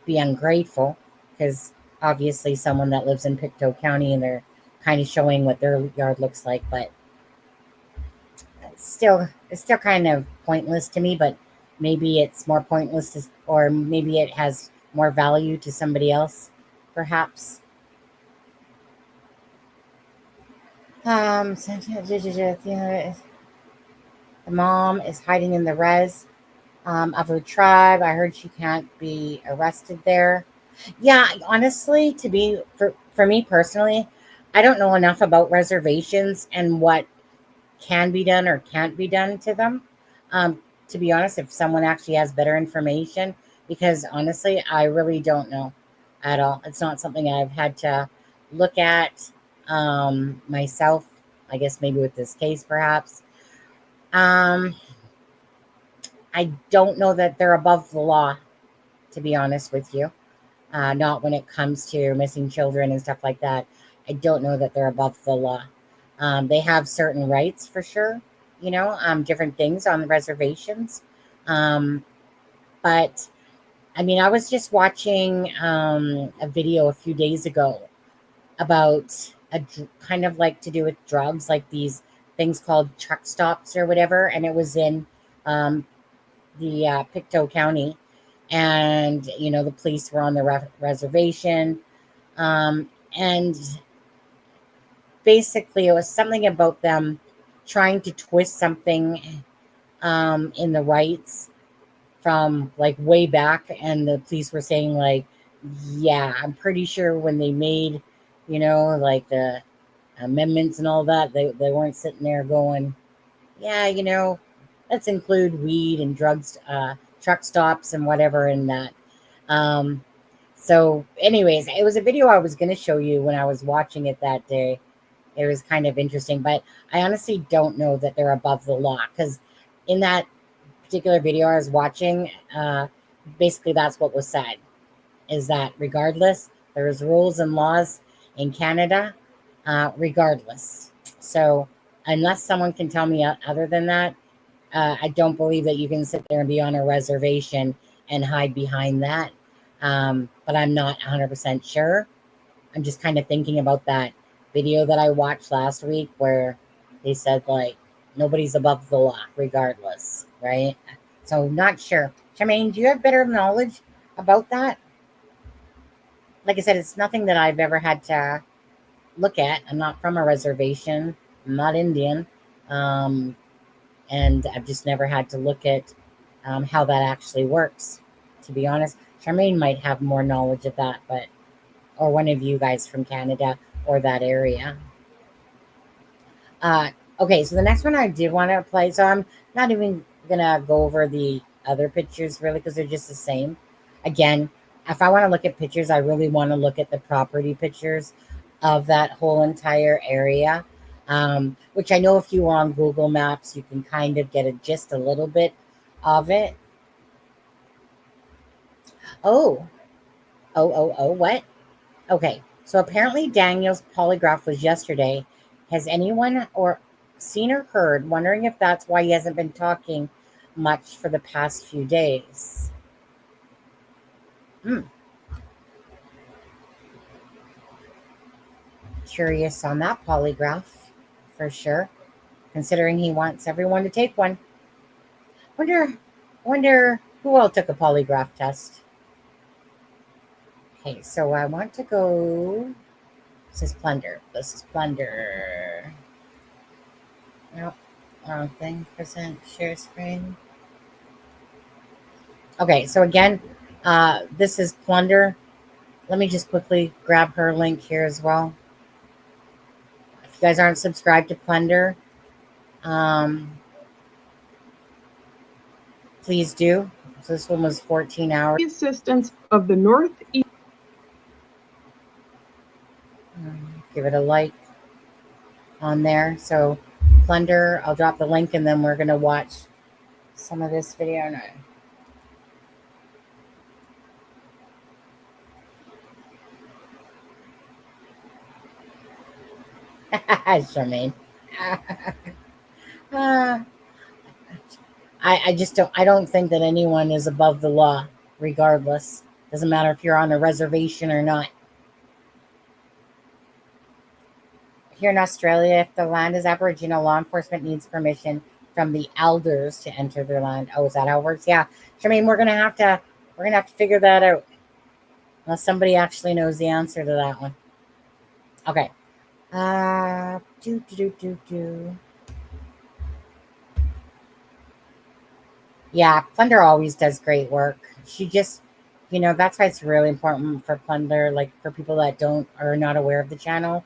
be ungrateful, because obviously someone that lives in Pictou County and they're kind of showing what their yard looks like, but it's still kind of pointless to me. But maybe it's more pointless or maybe it has more value to somebody else, perhaps. The mom is hiding in the res of her tribe. I heard she can't be arrested there. Yeah, honestly, for me personally, I don't know enough about reservations and what can be done or can't be done to them. To be honest, if someone actually has better information, because honestly, I really don't know at all. It's not something I've had to look at myself. I guess maybe with this case, perhaps. I don't know that they're above the law, to be honest with you. Not when it comes to missing children and stuff like that. I don't know that they're above the law. They have certain rights for sure, different things on the reservations. But I mean, I was just watching a video a few days ago about kind of like to do with drugs, like these things called truck stops or whatever. And it was in the Pictou County. And, the police were on the reservation. And basically, it was something about them trying to twist something in the rights from like way back. And the police were saying, like, yeah, I'm pretty sure when they made, like the amendments and all that, they weren't sitting there going, yeah, let's include weed and drugs, truck stops and whatever in that. So anyways, it was a video I was going to show you when I was watching it that day. It was kind of interesting, but I honestly don't know that they're above the law, because in that particular video I was watching, basically that's what was said, is that regardless, there's rules and laws in Canada, regardless. So unless someone can tell me other than that, I don't believe that you can sit there and be on a reservation and hide behind that. But I'm not 100% sure. I'm just kind of thinking about that video that I watched last week where they said, like, nobody's above the law regardless, right? So not sure. Charmaine, do you have better knowledge about that? like I said, it's nothing that I've ever had to look at. I'm not from a reservation. I'm not Indian. And I've just never had to look at how that actually works, to be honest. Charmaine might have more knowledge of that, but or one of you guys from Canada or that area. Okay, so the next one I did want to play. So I'm not even gonna go over the other pictures really because they're just the same. Again, if I want to look at pictures, I really want to look at the property pictures of that whole entire area. Which I know if you were on Google Maps, you can kind of get just a little bit of it. Oh, what? Okay, so apparently Daniel's polygraph was yesterday. Has anyone or seen or heard, wondering if that's why he hasn't been talking much for the past few days? Curious on that polygraph, for sure, considering he wants everyone to take one. Wonder who all took a polygraph test. Okay, so I want to go. This is plunder. Nope, wrong thing. Present share screen. Okay, so again, this is plunder. Let me just quickly grab her link here as well. If you guys aren't subscribed to plunder, please do. So this one was 14 hours. The assistance of the Northeast. Give it a like on there. So plunder, I'll drop the link and then we're going to watch some of this video now. Charmaine. I don't think that anyone is above the law, regardless. Doesn't matter if you're on a reservation or not. Here in Australia, if the land is Aboriginal, law enforcement needs permission from the elders to enter their land. Oh, is that how it works? Yeah. Charmaine, we're gonna have to figure that out. Unless somebody actually knows the answer to that one. Okay. Yeah, Plunder always does great work. She just, that's why it's really important for Plunder, like for people that are not aware of the channel.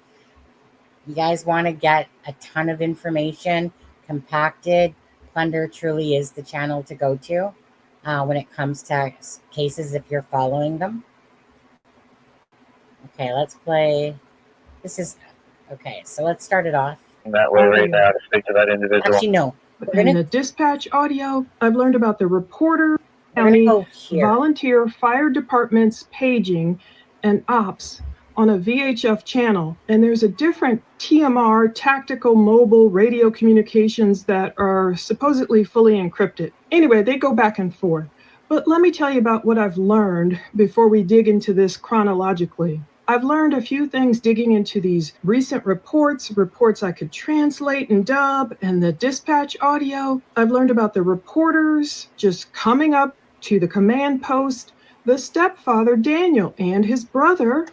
You guys want to get a ton of information compacted. Plunder truly is the channel to go to when it comes to cases if you're following them. Okay, let's play. Okay, so let's start it off. That way right now to speak to that individual. Actually, no. In the dispatch audio, I've learned about the reporter, county, volunteer fire departments paging and ops on a VHF channel. And there's a different TMR, tactical mobile radio communications, that are supposedly fully encrypted. Anyway, they go back and forth. But let me tell you about what I've learned before we dig into this chronologically. I've learned a few things digging into these recent reports I could translate and dub, and the dispatch audio. I've learned about the reporters just coming up to the command post, the stepfather, Daniel, and his brother.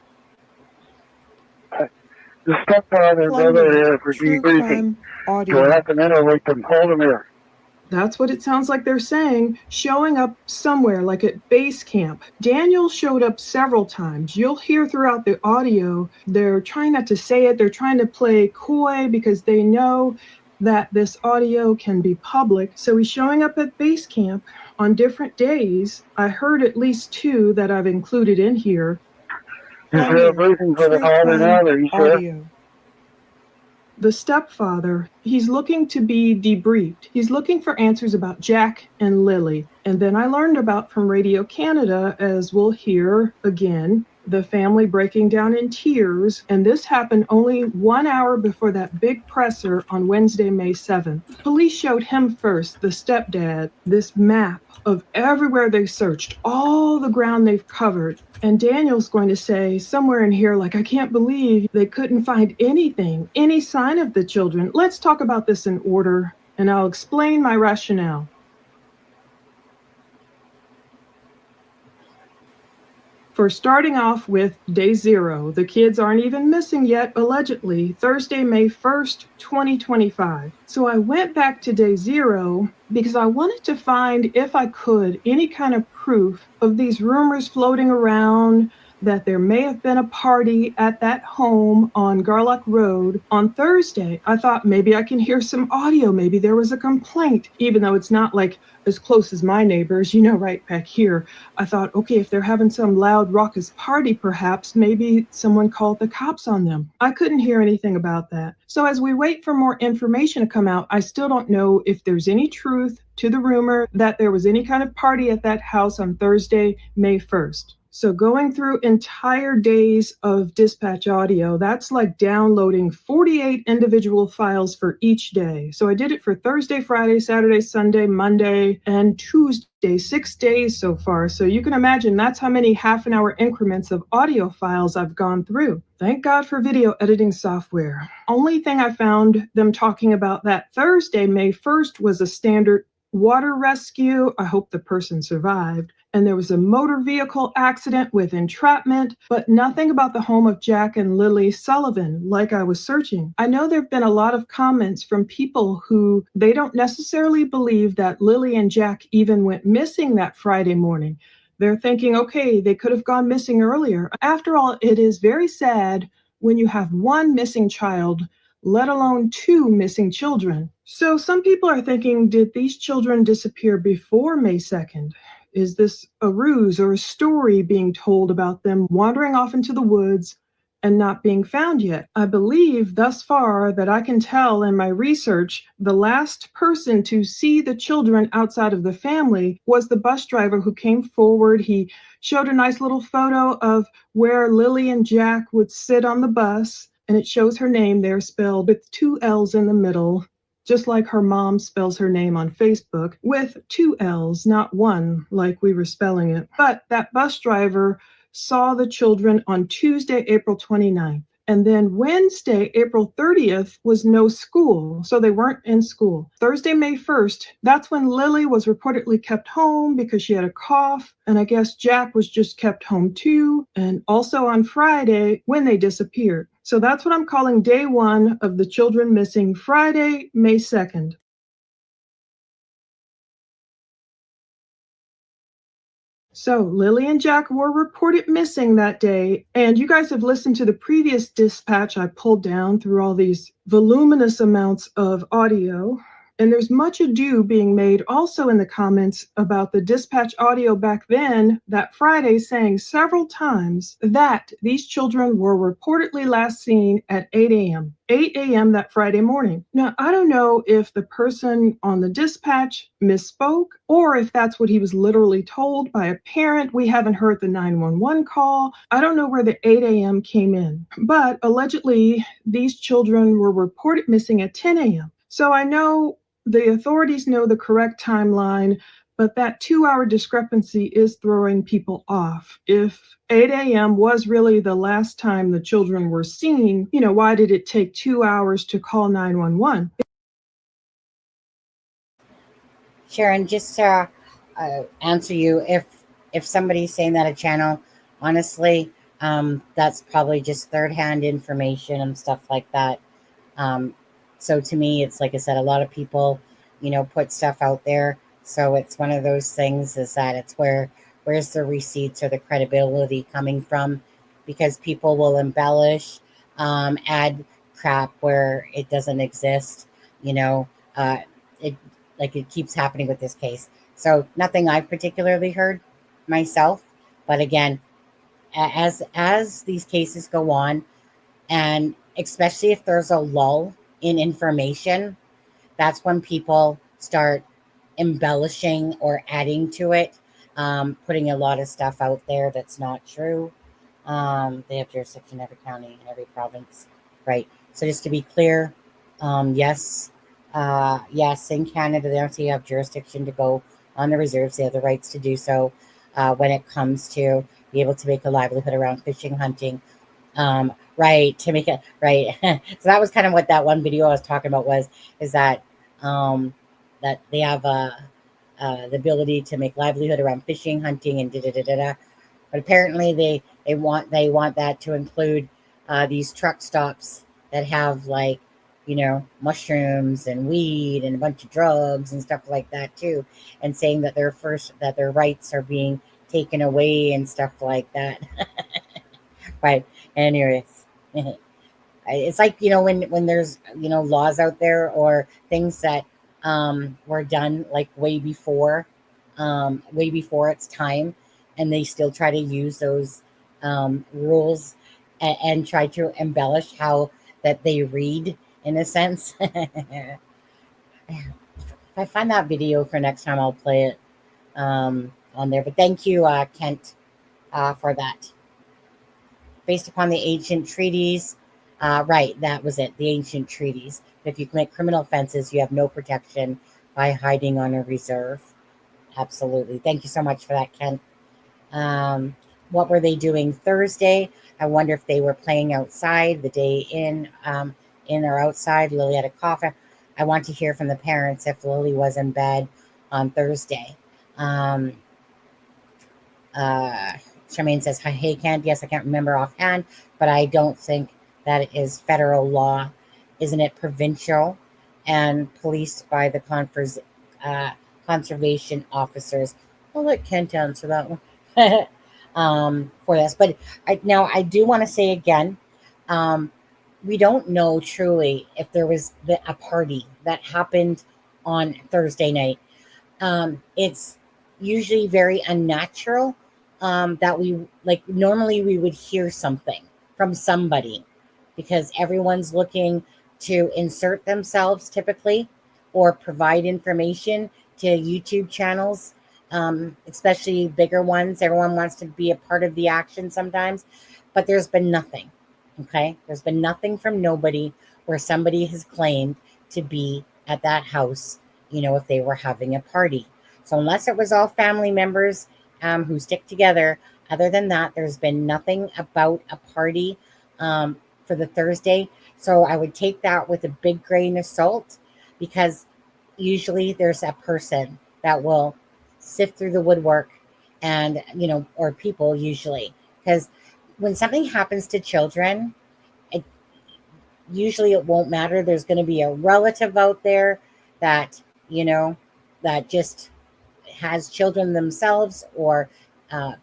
The stepfather and brother here for debriefing. Go up and then over to Poldermere. That's what it sounds like they're saying, showing up somewhere like at base camp. Daniel showed up several times. You'll hear throughout the audio, they're trying not to say it. They're trying to play coy because they know that this audio can be public. So he's showing up at base camp on different days. I heard at least 2 that I've included in here. Is there a briefing for the father now? Are you sure? The stepfather, he's looking to be debriefed. He's looking for answers about Jack and Lily. And then I learned about from Radio Canada, as we'll hear again, the family breaking down in tears. And this happened only 1 hour before that big presser on Wednesday, May 7th. Police showed him first, the stepdad, this map of everywhere they searched, all the ground they've covered. And Daniel's going to say somewhere in here, like, I can't believe they couldn't find anything, any sign of the children. Let's talk about this in order, and I'll explain my rationale. For starting off with day 0, the kids aren't even missing yet, allegedly, Thursday, May 1st, 2025. So I went back to day 0 because I wanted to find, if I could, any kind of proof of these rumors floating around that there may have been a party at that home on Gairloch Road on Thursday. I thought maybe I can hear some audio. Maybe there was a complaint, even though it's not like as close as my neighbors, you know, right back here. I thought, okay, if they're having some loud raucous party, perhaps maybe someone called the cops on them. I couldn't hear anything about that. So as we wait for more information to come out, I still don't know if there's any truth to the rumor that there was any kind of party at that house on Thursday, May 1st. So going through entire days of dispatch audio, that's like downloading 48 individual files for each day. So I did it for Thursday, Friday, Saturday, Sunday, Monday, and Tuesday, 6 days so far. So you can imagine that's how many half-an-hour increments of audio files I've gone through. Thank God for video editing software. Only thing I found them talking about that Thursday, May 1st, was a standard water rescue. I hope the person survived. And there was a motor vehicle accident with entrapment, but nothing about the home of Jack and Lily Sullivan, like I was searching. I know there have been a lot of comments from people who they don't necessarily believe that Lily and Jack even went missing that Friday morning. They're thinking, okay, they could have gone missing earlier. After all, it is very sad when you have one missing child, let alone 2 missing children. So some people are thinking, did these children disappear before May 2nd? Is this a ruse or a story being told about them wandering off into the woods and not being found yet? I believe thus far that I can tell in my research, the last person to see the children outside of the family was the bus driver who came forward. He showed a nice little photo of where Lily and Jack would sit on the bus, and it shows her name there spelled with 2 L's in the middle, just like her mom spells her name on Facebook with 2 L's, not 1, like we were spelling it. But that bus driver saw the children on Tuesday, April 29th. And then Wednesday, April 30th, was no school, so they weren't in school. Thursday, May 1st, that's when Lily was reportedly kept home because she had a cough, and I guess Jack was just kept home too, and also on Friday when they disappeared. So that's what I'm calling day 1 of the children missing, Friday, May 2nd. So Lily and Jack were reported missing that day, and you guys have listened to the previous dispatch I pulled down through all these voluminous amounts of audio. And there's much ado being made also in the comments about the dispatch audio back then, that Friday, saying several times that these children were reportedly last seen at 8 a.m. 8 a.m. that Friday morning. Now, I don't know if the person on the dispatch misspoke or if that's what he was literally told by a parent. We haven't heard the 911 call. I don't know where the 8 a.m. came in, but allegedly these children were reported missing at 10 a.m. So I know the authorities know the correct timeline, but that 2-hour discrepancy is throwing people off. If 8 a.m. was really the last time the children were seen, you know, why did it take 2 hours to call 911? Sharon, just to answer you, if somebody's saying that a channel, honestly, that's probably just third-hand information and stuff like that. So to me, it's like I said, a lot of people, you know, put stuff out there. So it's one of those things is that it's where's the receipts or the credibility coming from? Because people will embellish, add crap where it doesn't exist. You know, it keeps happening with this case. So nothing I've particularly heard myself, but again, as these cases go on, and especially if there's a lull in information, that's when people start embellishing or adding to it, putting a lot of stuff out there that's not true. They have jurisdiction in every county and every province, right? So just to be clear, yes, in Canada, they also have jurisdiction to go on the reserves. They have the rights to do so when it comes to be able to make a livelihood around fishing, hunting, right, to make it right. So that was kind of what that one video I was talking about is that that they have the ability to make livelihood around fishing, hunting, and But apparently they want that to include these truck stops that have like, you know, mushrooms and weed and a bunch of drugs and stuff like that too, and saying that their rights are being taken away and stuff like that. But anyways, it's like, you know, when there's, you know, laws out there or things that were done like way before its time, and they still try to use those rules and try to embellish how that they read in a sense. If I find that video for next time, I'll play it on there. But thank you, Kent, for that. Based upon the ancient treaties, right, that was it, the ancient treaties. If you commit criminal offenses, you have no protection by hiding on a reserve. Absolutely. Thank you so much for that, Kent. What were they doing Thursday? I wonder if they were playing outside the day in or outside. Lily had a cough. I want to hear from the parents if Lily was in bed on Thursday. Charmaine says, hey, Kent. Yes, I can't remember offhand, but I don't think that it is federal law. Isn't it provincial and policed by the conservation officers? I'll let Kent answer that one for this. But I do want to say again, we don't know truly if there was a party that happened on Thursday night. It's usually very unnatural that we, like, normally we would hear something from somebody because everyone's looking to insert themselves typically or provide information to YouTube channels, especially bigger ones. Everyone wants to be a part of the action sometimes, but there's been nothing. Okay, there's been nothing from nobody where somebody has claimed to be at that house, you know, if they were having a party. So unless it was all family members who stick together, other than that, there's been nothing about a party for the Thursday. So I would take that with a big grain of salt, because usually there's a person that will sift through the woodwork, and, you know, or people usually, because when something happens to children, usually it won't matter. There's going to be a relative out there that, you know, that just has children themselves, or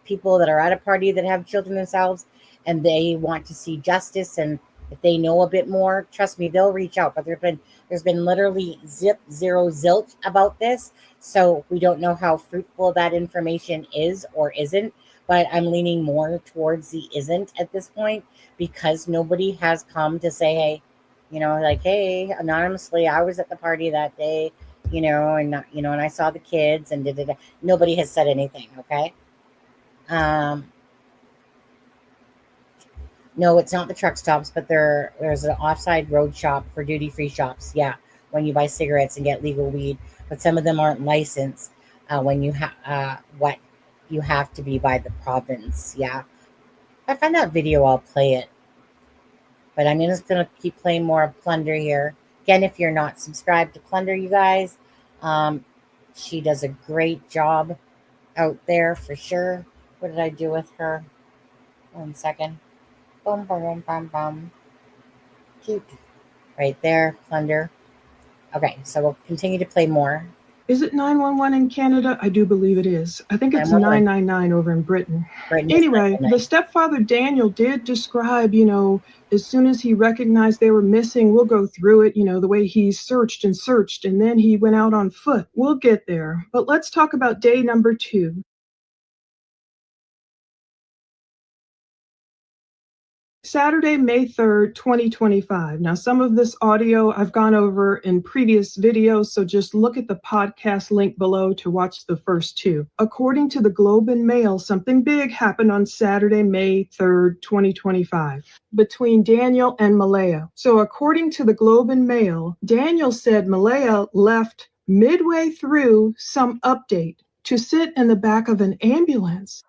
people that are at a party that have children themselves, and they want to see justice. And if they know a bit more, trust me, they'll reach out. But there's been literally zero zilch about this. So we don't know how fruitful that information is or isn't. But I'm leaning more towards the isn't at this point, because nobody has come to say, hey, you know, like, hey, anonymously, I was at the party that day, you know, and, you know, and I saw the kids and nobody has said anything. Okay. No, it's not the truck stops, but there's an offside road shop for duty-free shops. Yeah. When you buy cigarettes and get legal weed, but some of them aren't licensed when you you have to be by the province. Yeah. If I find that video, I'll play it. But I'm just going to keep playing more of Plunder here. Again, if you're not subscribed to Plunder, you guys, she does a great job out there for sure. What did I do with her? 1 second. Boom, boom, boom, boom, boom. Cute. Right there, Plunder. Okay, so we'll continue to play more. Is it 911 in Canada? I do believe it is. I think it's 999 over in Britain. Anyway, the stepfather Daniel did describe, you know, as soon as he recognized they were missing, we'll go through it, you know, the way he searched, and then he went out on foot. We'll get there. But let's talk about day number 2. Saturday, May 3rd, 2025. Now, some of this audio I've gone over in previous videos, so just look at the podcast link below to watch the first 2. According to the Globe and Mail, something big happened on Saturday, May 3rd, 2025, between Daniel and Malaya. So according to the Globe and Mail, Daniel said Malaya left midway through some update to sit in the back of an ambulance.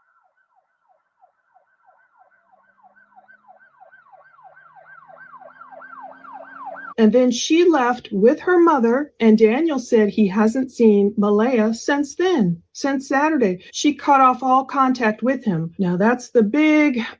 And then she left with her mother, and Daniel said he hasn't seen Malaya since then, since Saturday. She cut off all contact with him. Now that's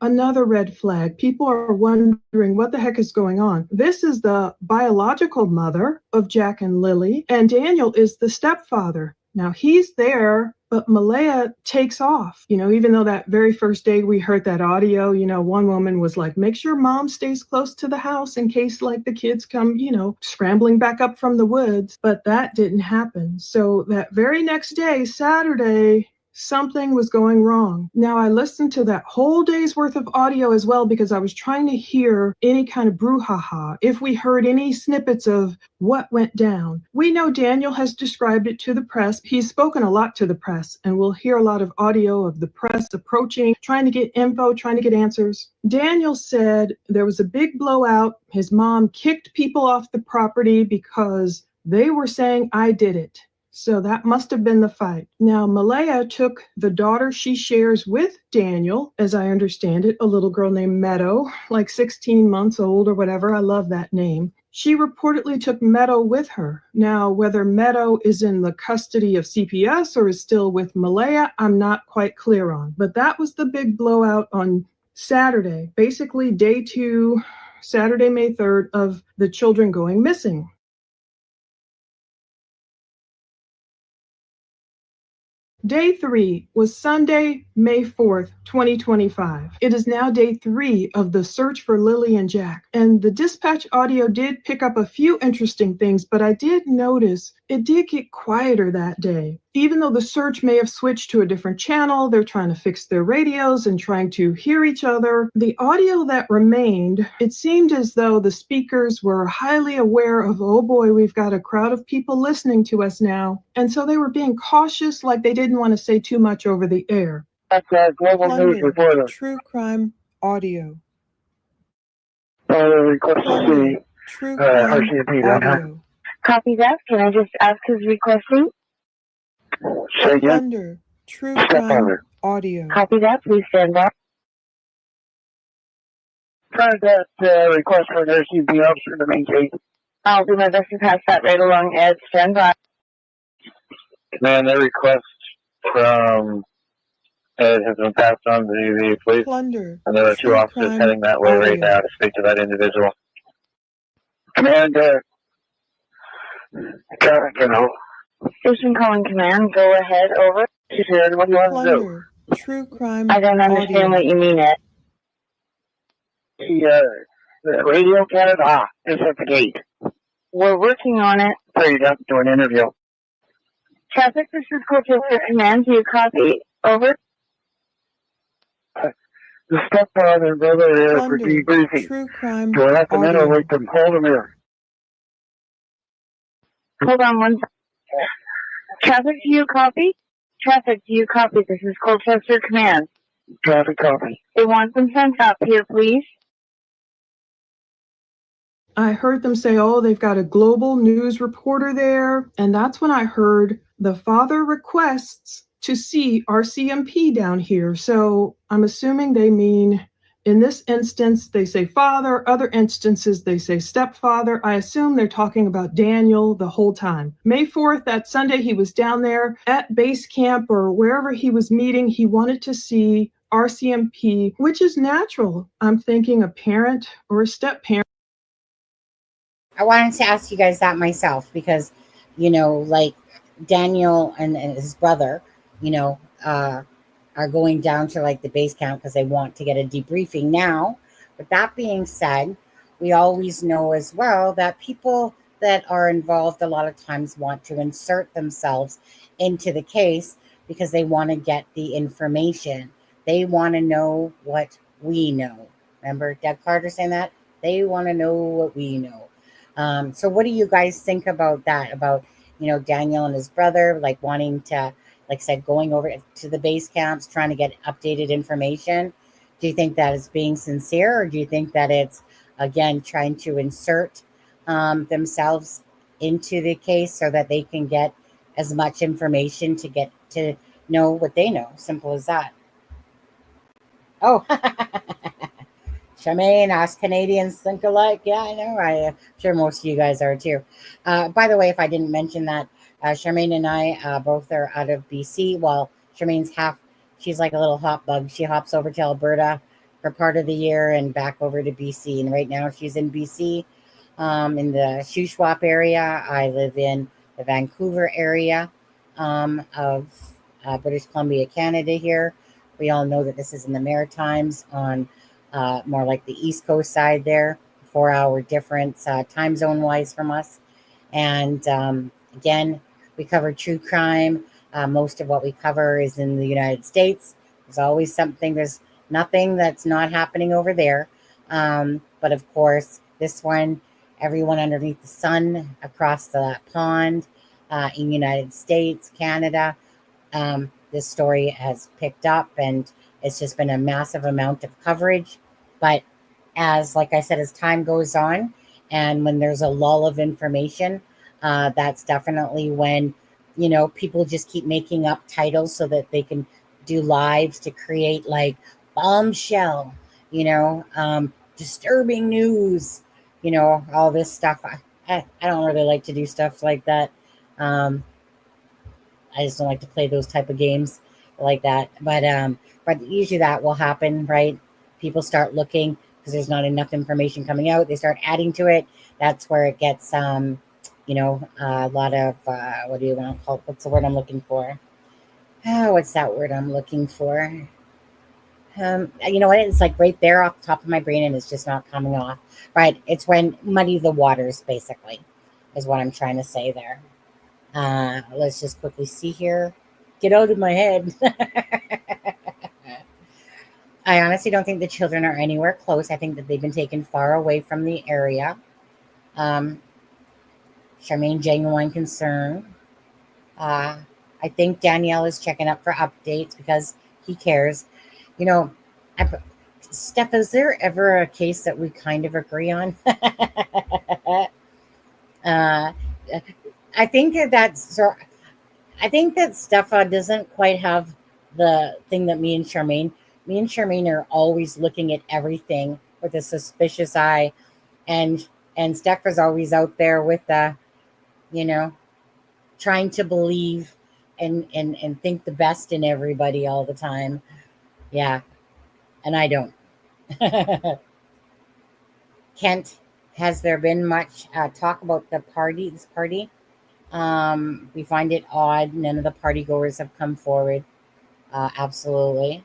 another red flag. People are wondering what the heck is going on. This is the biological mother of Jack and Lily, and Daniel is the stepfather. Now he's there, but Malaya takes off. Even though that very first day we heard that audio, one woman was like, make sure mom stays close to the house in case like the kids come, scrambling back up from the woods. But that didn't happen. So that very next day, Saturday, something was going wrong. Now, I listened to that whole day's worth of audio as well because I was trying to hear any kind of brouhaha, if we heard any snippets of what went down. We know Daniel has described it to the press. He's spoken a lot to the press, and we'll hear a lot of audio of the press approaching, trying to get info, trying to get answers. Daniel said there was a big blowout. His mom kicked people off the property because they were saying, I did it. So that must have been the fight. Now, Malaya took the daughter she shares with Daniel, as I understand it, a little girl named Meadow, like 16 months old or whatever. I love that name. She reportedly took Meadow with her. Now, whether Meadow is in the custody of CPS or is still with Malaya, I'm not quite clear on. But that was the big blowout on Saturday, basically day 2, Saturday, May 3rd, of the children going missing. Day 3 was Sunday, May 4th, 2025. It is now day 3 of the search for Lily and Jack. And the dispatch audio did pick up a few interesting things, but I did notice it did get quieter that day. Even though the search may have switched to a different channel, they're trying to fix their radios and trying to hear each other. The audio that remained, it seemed as though the speakers were highly aware of, oh boy, we've got a crowd of people listening to us now. And so they were being cautious, like they didn't want to say too much over the air. That's global news reporter. True crime audio. Request to see True crime RCMP. audio. Copy that. Can I just ask who's requesting? Say again. Thunder. True crime audio. Copy that. Please stand by. Trying to get request for an RCMP officer to main case. I'll do my best to pass that right along, Ed. Stand by. Man, the request from Ed has been passed on to the police. Plunder. And there are 2 officers heading that way right now to speak to that individual. Commander, Station calling command. Go ahead. Over. what do you want to do? True crime I don't understand what you mean, Ed. The radio cannon is at the gate. We're working on it. So you have to do an interview. Traffic, this is Colchester Command. Do you copy? Over. The stepfather and brother here for debriefing. True crime Do I have to audio. wait them? Hold them here. Hold on one second. Traffic, do you copy? Traffic, do you copy? This is Colchester Command. Traffic copy. They want them sent up here, please. I heard them say, oh, they've got a global news reporter there. And that's when I heard the father requests to see RCMP down here. So I'm assuming they mean, in this instance, they say father. Other instances, they say stepfather. I assume they're talking about Daniel the whole time. May 4th, that Sunday, he was down there at base camp or wherever he was meeting. He wanted to see RCMP, which is natural. I'm thinking a parent or a step-parent. I wanted to ask you guys that myself because, like Daniel and his brother, are going down to like the base camp because they want to get a debriefing now. But that being said, we always know as well that people that are involved a lot of times want to insert themselves into the case because they want to get the information. They want to know what we know. Remember Deb Carter saying that? They want to know what we know. So what do you guys think about that? About, Daniel and his brother, like wanting to, like I said, going over to the base camps, trying to get updated information. Do you think that is being sincere, or do you think that it's, again, trying to insert themselves into the case so that they can get as much information to get to know what they know? Simple as that. Oh, Charmaine, us Canadians think alike. Yeah, I know. I'm sure most of you guys are too. By the way, if I didn't mention that, Charmaine and I both are out of BC. Well, Charmaine's she's like a little hot bug. She hops over to Alberta for part of the year and back over to BC. And right now she's in BC, in the Shuswap area. I live in the Vancouver area of British Columbia, Canada here. We all know that this is in the Maritimes on more like the East Coast side there, 4-hour difference time zone wise from us. And again, we cover true crime. Most of what we cover is in the United States. There's always something, there's nothing that's not happening over there. But of course, this one, everyone underneath the sun across the pond in the United States, Canada, this story has picked up, and it's just been a massive amount of coverage. But like I said, as time goes on and when there's a lull of information, that's definitely when, people just keep making up titles so that they can do lives to create like bombshell, disturbing news, all this stuff. I don't really like to do stuff like that. I just don't like to play those type of games like that. But usually that will happen, right? People start looking because there's not enough information coming out. They start adding to it. That's where it gets, a lot of, what do you want to call it? What's the word I'm looking for? Oh, what's that word I'm looking for? You know what? It's like right there off the top of my brain and it's just not coming off. Right. It's when muddy the waters, basically, is what I'm trying to say there. Let's just quickly see here. Get out of my head. I honestly don't think the children are anywhere close. I think that they've been taken far away from the area. Charmaine, genuine concern. I think Danielle is checking up for updates because he cares. Steph, is there ever a case that we kind of agree on? I think that Steph doesn't quite have the thing that me and Charmaine are always looking at everything with a suspicious eye, and Steph is always out there with trying to believe and think the best in everybody all the time. Yeah, and I don't. Kent, has there been much talk about this party? We find it odd. None of the party goers have come forward. Absolutely.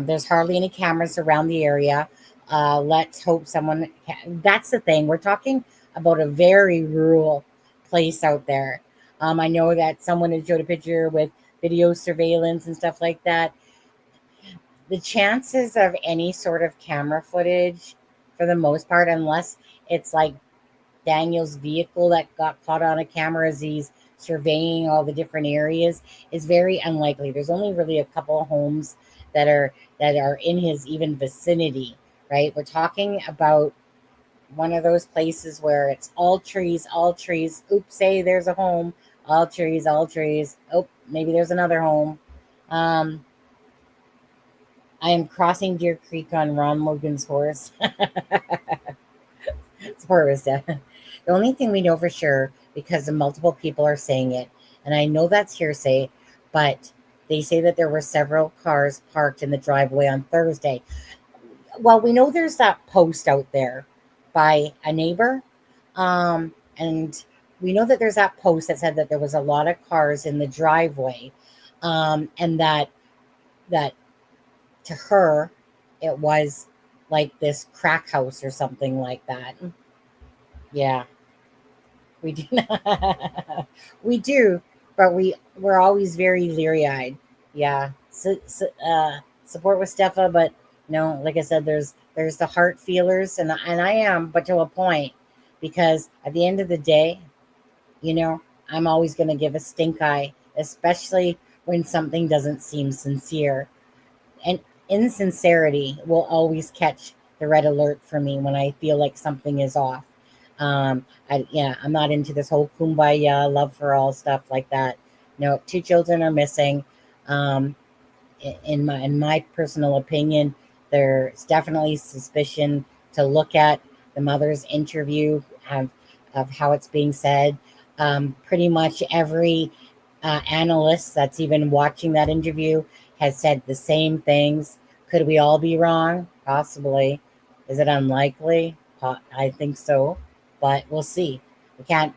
There's hardly any cameras around the area. Let's hope someone... That's the thing. We're talking about a very rural place out there. I know that someone had showed a picture with video surveillance and stuff like that. The chances of any sort of camera footage, for the most part, unless it's like Daniel's vehicle that got caught on a camera as he's surveying all the different areas, is very unlikely. There's only really a couple of homes that are in his even vicinity, right? We're talking about one of those places where it's all trees. Oops, say there's a home. All trees. Oh, maybe there's another home. I am crossing Deer Creek on Ron Logan's horse. It's poor Death. The only thing we know for sure, because multiple people are saying it, and I know that's hearsay, but they say that there were several cars parked in the driveway on Thursday. Well, we know there's that post out there by a neighbor, and we know that there's that post that said that there was a lot of cars in the driveway, and that to her, it was like this crack house or something like that. Yeah, we do. We do, but we're always very leery-eyed. Yeah, support with Steffa, but no, like I said, there's the heart feelers, and I am, but to a point, because at the end of the day, I'm always going to give a stink eye, especially when something doesn't seem sincere. And insincerity will always catch the red alert for me when I feel like something is off. I'm not into this whole kumbaya, love for all stuff like that. No, 2 children are missing. In my personal opinion, There's definitely suspicion to look at the mother's interview of how it's being said. Pretty much every analyst that's even watching that interview has said the same things. Could we all be wrong? Possibly. Is it unlikely? I think so, but we'll see. We can't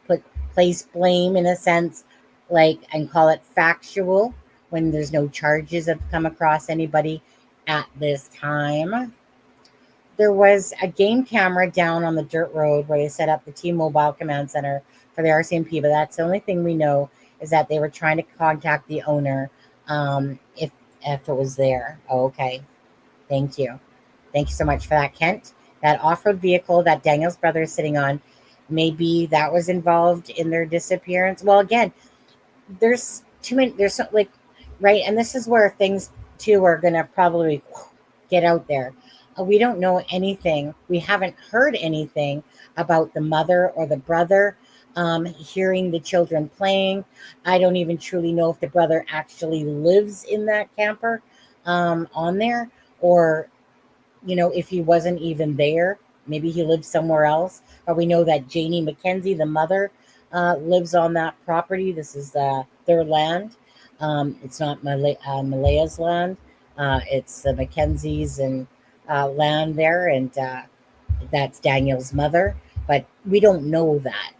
place blame in a sense, and call it factual when there's no charges that have come across anybody at this time. There was a game camera down on the dirt road where they set up the T-Mobile command center for the RCMP, but that's the only thing we know is that they were trying to contact the owner if it was there. Oh, okay. Thank you. Thank you so much for that, Kent. That off-road vehicle that Daniel's brother is sitting on, maybe that was involved in their disappearance. Well, again, there's too many, right? And this is where things too are going to probably get out there. We don't know anything. We haven't heard anything about the mother or the brother hearing the children playing. I don't even truly know if the brother actually lives in that camper on there, or, if he wasn't even there, maybe he lives somewhere else. But we know that Janie McKenzie, the mother, lives on that property. This is their land. It's not Malaya's land. It's the Mackenzies and land there, and that's Daniel's mother. But we don't know that.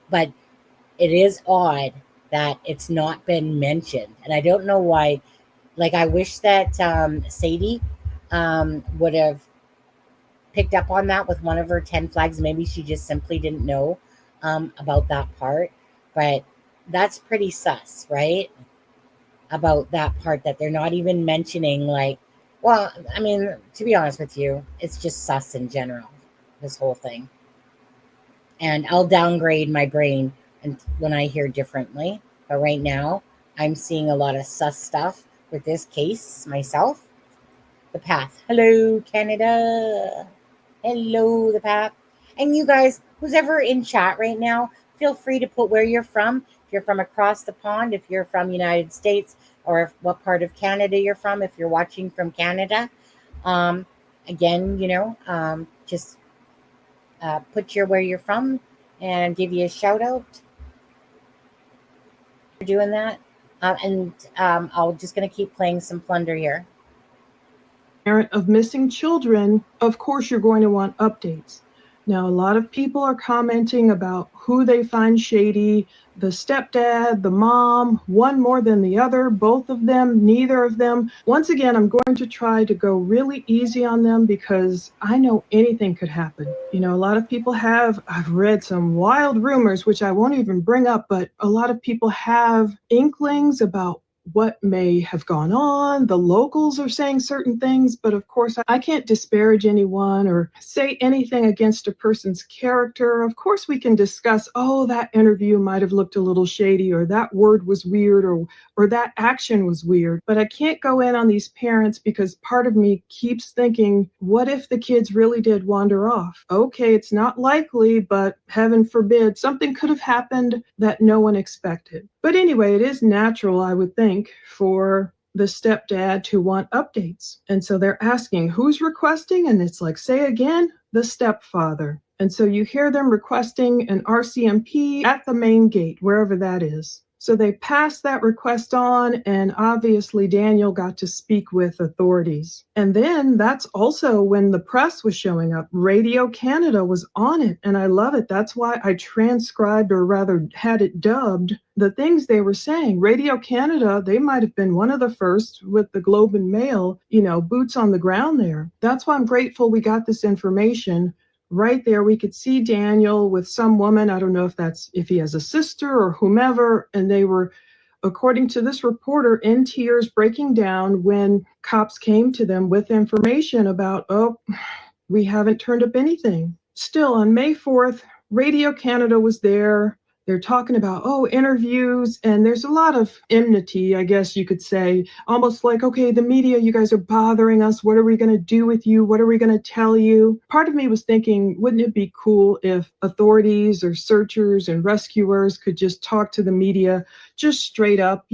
But it is odd that it's not been mentioned, and I don't know why. I wish that Sadie would have picked up on that with one of her 10 flags. Maybe she just simply didn't know about that part, but that's pretty sus, right? About that part that they're not even mentioning. Well, I mean, to be honest with you, it's just sus in general, this whole thing. And I'll downgrade my brain when I hear differently. But right now, I'm seeing a lot of sus stuff with this case myself. The Path. Hello, Canada. Hello, The Path. And you guys, who's ever in chat right now, feel free to put where you're from. If you're from across the pond, if you're from United States, or what part of Canada you're from, if you're watching from Canada. Again, just put where you're from and give you a shout out for doing that. I'm just going to keep playing some Plunder here. Parent of missing children, of course you're going to want updates. Now, a lot of people are commenting about who they find shady, the stepdad, the mom, one more than the other, both of them, neither of them. Once again, I'm going to try to go really easy on them because I know anything could happen. A lot of people I've read some wild rumors, which I won't even bring up, but a lot of people have inklings about what may have gone on. The locals are saying certain things, but of course I can't disparage anyone or say anything against a person's character. Of course we can discuss, that interview might have looked a little shady, or that word was weird, or that action was weird. But I can't go in on these parents because part of me keeps thinking, what if the kids really did wander off? Okay, it's not likely, but heaven forbid, something could have happened that no one expected. But anyway, it is natural, I would think, for the stepdad to want updates. And so they're asking, who's requesting? And it's say again, the stepfather. And so you hear them requesting an RCMP at the main gate, wherever that is. So they passed that request on, and obviously Daniel got to speak with authorities. And then that's also when the press was showing up. Radio Canada was on it, and I love it. That's why I transcribed, or rather had it dubbed, the things they were saying. Radio Canada, they might have been one of the first with the Globe and Mail, boots on the ground there. That's why I'm grateful we got this information. Right there, we could see Daniel with some woman. I don't know if he has a sister or whomever. And they were, according to this reporter, in tears, breaking down when cops came to them with information about, we haven't turned up anything. Still, on May 4th, Radio Canada was there. They're talking about, interviews, and there's a lot of enmity, I guess you could say, almost okay, the media, you guys are bothering us. What are we going to do with you? What are we going to tell you? Part of me was thinking, wouldn't it be cool if authorities or searchers and rescuers could just talk to the media just straight up,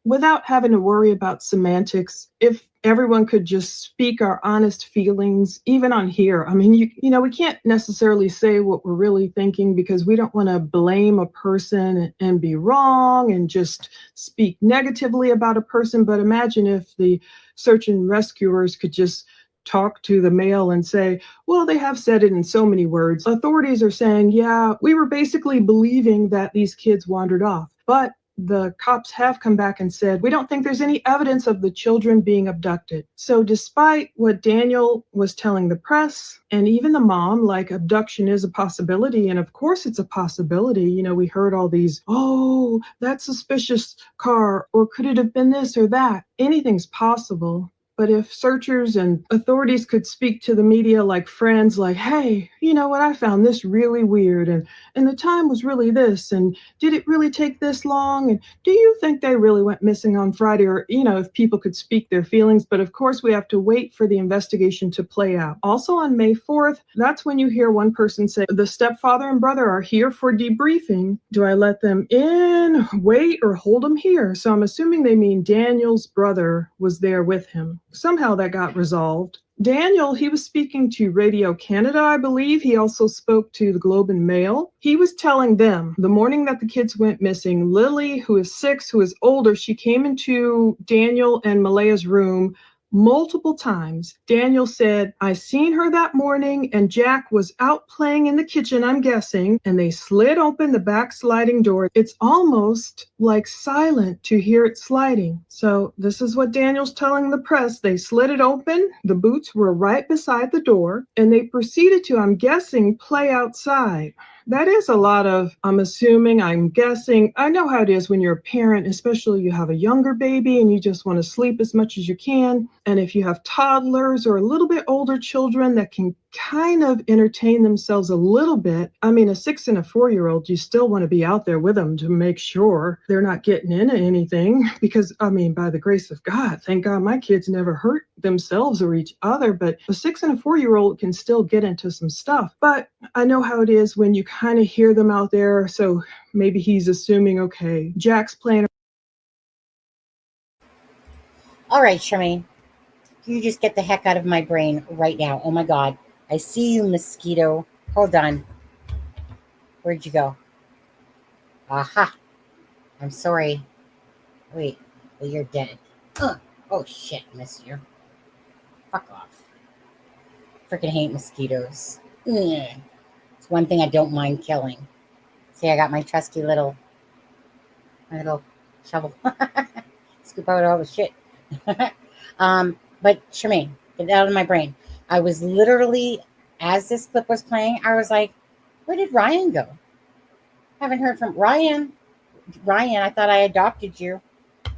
without having to worry about semantics? If everyone could just speak our honest feelings, even on here. I mean, we can't necessarily say what we're really thinking because we don't want to blame a person and be wrong and just speak negatively about a person. But imagine if the search and rescuers could just talk to the male and say, well, they have said it in so many words. Authorities are saying, yeah, we were basically believing that these kids wandered off. But the cops have come back and said, we don't think there's any evidence of the children being abducted. So despite what Daniel was telling the press and even the mom, like abduction is a possibility. And of course it's a possibility. We heard all these, oh, that suspicious car, or could it have been this or that? Anything's possible. But if searchers and authorities could speak to the media like friends, like, hey, you know what, I found this really weird, and the time was really this, and did it really take this long? And do you think they really went missing on Friday? Or, if people could speak their feelings. But of course, we have to wait for the investigation to play out. Also on May 4th, that's when you hear one person say, the stepfather and brother are here for debriefing. Do I let them in, wait, or hold them here? So I'm assuming they mean Daniel's brother was there with him. Somehow that got resolved. Daniel, he was speaking to Radio Canada, I believe. He also spoke to the Globe and Mail. He was telling them the morning that the kids went missing, Lily, who is 6, who is older, she came into Daniel and Malaya's room multiple times. Daniel said, I seen her that morning and Jack was out playing in the kitchen, I'm guessing, and they slid open the back sliding door. It's almost like silent to hear it sliding. So this is what Daniel's telling the press. They slid it open. The boots were right beside the door and they proceeded to, I'm guessing, play outside. That is a lot of, I'm assuming, I'm guessing. I know how it is when you're a parent, especially you have a younger baby and you just want to sleep as much as you can. And if you have toddlers or a little bit older children that can kind of entertain themselves a little bit. I mean, a 6 and a 4-year-old, you still want to be out there with them to make sure they're not getting into anything because, I mean, by the grace of God, thank God my kids never hurt themselves or each other, but a 6 and a 4-year-old can still get into some stuff. But I know how it is when you kind of hear them out there. So maybe he's assuming, okay, Jack's playing. All right, Charmaine, you just get the heck out of my brain right now. Oh my God. I see you, mosquito. Hold on. Where'd you go? Aha. I'm sorry. Wait. Well, you're dead. Oh, shit, miss you. Fuck off. Freaking hate mosquitoes. Ugh. It's one thing I don't mind killing. See, I got my trusty little shovel. Scoop out all the shit. But Charmaine, get out of my brain. I was literally, as this clip was playing, I was like, where did Ryan go? Haven't heard from Ryan. Ryan, I thought I adopted you.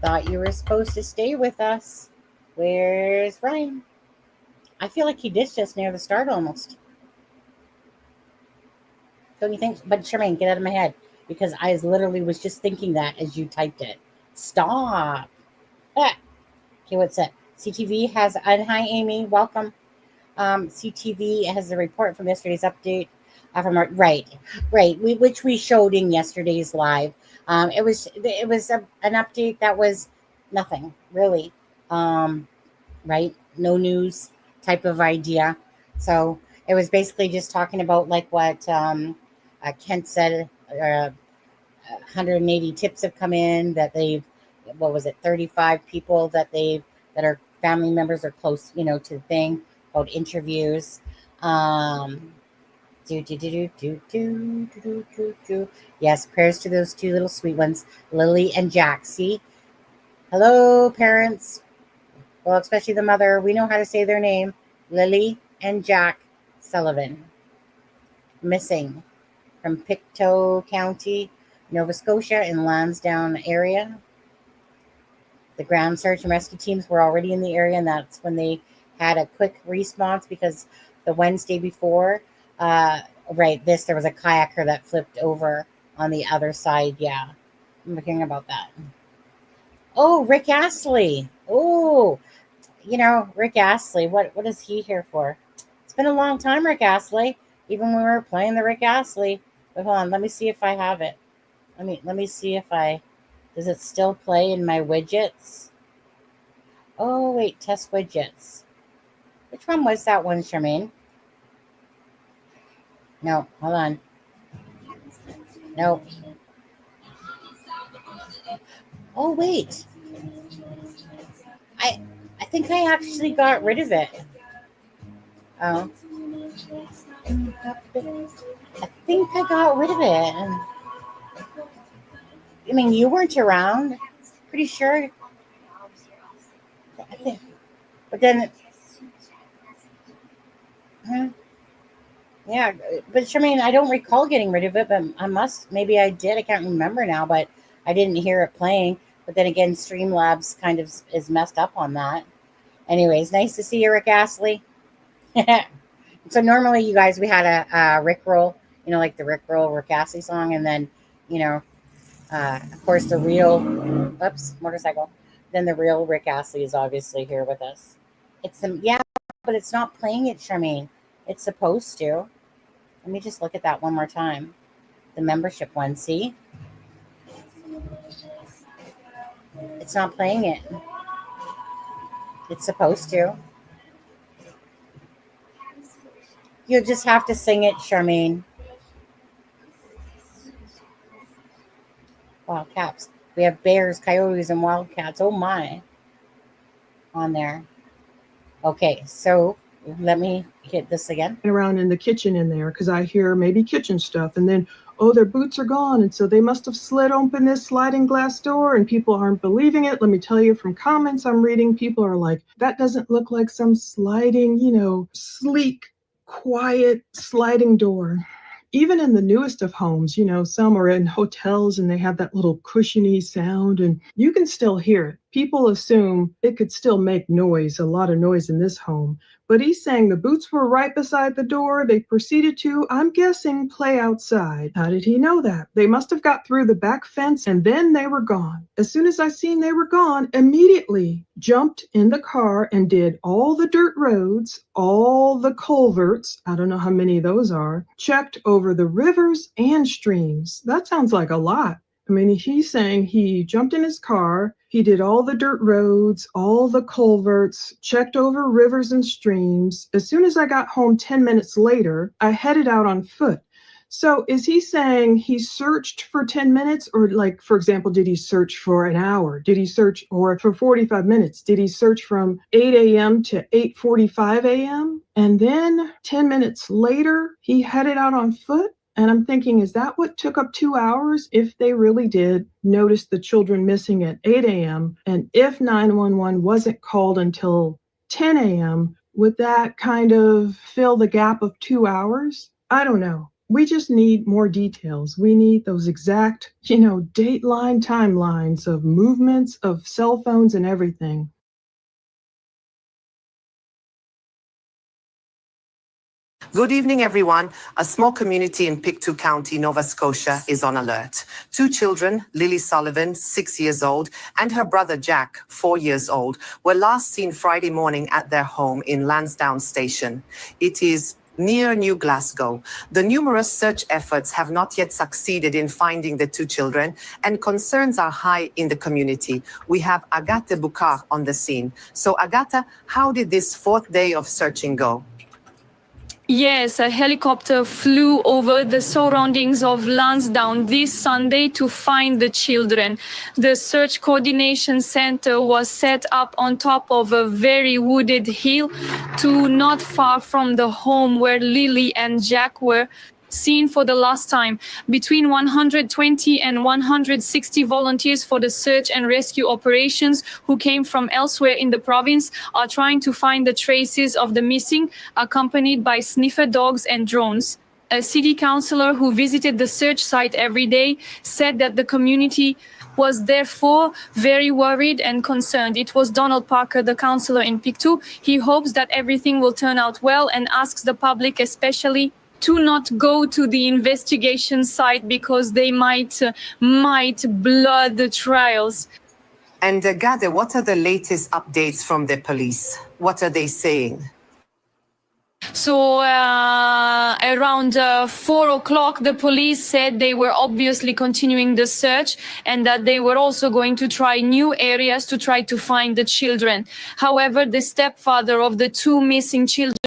Thought you were supposed to stay with us. Where's Ryan? I feel like he ditched us near the start almost. Don't you think? But Charmaine, get out of my head. Because I literally was just thinking that as you typed it. Stop. Ah. Okay, what's that? CTV has, and hi Amy, welcome. CTV has a report from yesterday's update from our, right, which we showed in yesterday's live. It was an update that was nothing really, right? No news type of idea. So it was basically just talking about like what Kent said. 180 tips have come in that they've, 35 people that are family members or close, to the thing about interviews. Yes, prayers to those two little sweet ones, Lily and Jack. See, hello, parents. Well, especially the mother. We know how to say their name, Lily and Jack Sullivan. Missing from Pictou County, Nova Scotia, in Lansdowne area. The ground search and rescue teams were already in the area, and that's when they had a quick response because the Wednesday before, there was a kayaker that flipped over on the other side. Yeah, I'm hearing about that. Oh, Rick Astley. Oh, Rick Astley. What is he here for? It's been a long time, Rick Astley. Even when we were playing the Rick Astley. But hold on, let me see if I have it. Let me see if does it still play in my widgets? Oh, wait, test widgets. Which one was that one, Charmaine? No, hold on. No. Oh, wait. I think I actually got rid of it. Oh. I think I got rid of it. I mean, you weren't around. Pretty sure. I think. But then. Yeah, but Charmaine, I don't recall getting rid of it, but maybe I did. I can't remember now, but I didn't hear it playing. But then again, Streamlabs kind of is messed up on that. Anyways, nice to see you, Rick Astley. So normally, you guys, we had a Rickroll, like the Rickroll Rick Astley song, and then, of course, the real, motorcycle. Then the real Rick Astley is obviously here with us. Yeah, but it's not playing it, Charmaine. It's supposed to. Let me just look at that one more time. The membership one, see? It's not playing it. It's supposed to. You just have to sing it, Charmaine. Wildcats. We have bears, coyotes, and wildcats. Oh my. On there. Okay, so let me hit this again. Around in the kitchen in there because I hear maybe kitchen stuff, and then their boots are gone, and so they must have slid open this sliding glass door, and people aren't believing it. Let me tell you, from comments I'm reading, people are like, that doesn't look like some sliding, sleek, quiet sliding door. Even in the newest of homes, some are in hotels and they have that little cushiony sound, and you can still hear it. People assume it could still make noise, a lot of noise in this home. But he's saying the boots were right beside the door. They proceeded to, I'm guessing, play outside. How did he know that? They must have got through the back fence and then they were gone. As soon as I seen they were gone, immediately jumped in the car and did all the dirt roads, all the culverts, I don't know how many those are, checked over the rivers and streams. That sounds like a lot. I mean, he's saying he jumped in his car, he did all the dirt roads, all the culverts, checked over rivers and streams. As soon as I got home 10 minutes later, I headed out on foot. So is he saying he searched for 10 minutes? Or like, for example, did he search for an hour? Did he search for 45 minutes? Did he search from 8 a.m. to 8:45 a.m.? And then 10 minutes later, he headed out on foot? And I'm thinking, is that what took up 2 hours? If they really did notice the children missing at 8 a.m., and if 911 wasn't called until 10 a.m., would that kind of fill the gap of 2 hours? I don't know. We just need more details. We need those exact, dateline timelines of movements of cell phones and everything. Good evening, everyone. A small community in Pictou County, Nova Scotia, is on alert. 2 children, Lily Sullivan, 6 years old, and her brother Jack, 4 years old, were last seen Friday morning at their home in Lansdowne Station. It is near New Glasgow. The numerous search efforts have not yet succeeded in finding the 2 children, and concerns are high in the community. We have Agatha Boucard on the scene. So, Agatha, how did this 4th day of searching go? Yes, a helicopter flew over the surroundings of Lansdowne this Sunday to find the children. The Search Coordination Center was set up on top of a very wooded hill not far from the home where Lily and Jack were seen for the last time. Between 120 and 160 volunteers for the search and rescue operations who came from elsewhere in the province are trying to find the traces of the missing, accompanied by sniffer dogs and drones. A city councillor who visited the search site every day said that the community was therefore very worried and concerned. It was Donald Parker, the councillor in Pictou. He hopes that everything will turn out well and asks the public especially to not go to the investigation site because they might blood the trials. And Gather, what are the latest updates from the police? What are they saying? So around 4 o'clock, the police said they were obviously continuing the search and that they were also going to try new areas to try to find the children. However, the stepfather of the two missing children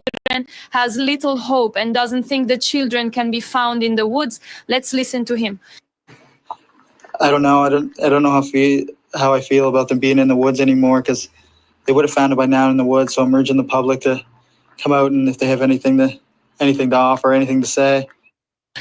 has little hope and doesn't think the children can be found in the woods. Let's listen to him. I don't know. I don't know how I feel about them being in the woods anymore, because they would have found it by now in the woods. So I'm urging the public to come out, and if they have anything to offer, anything to say.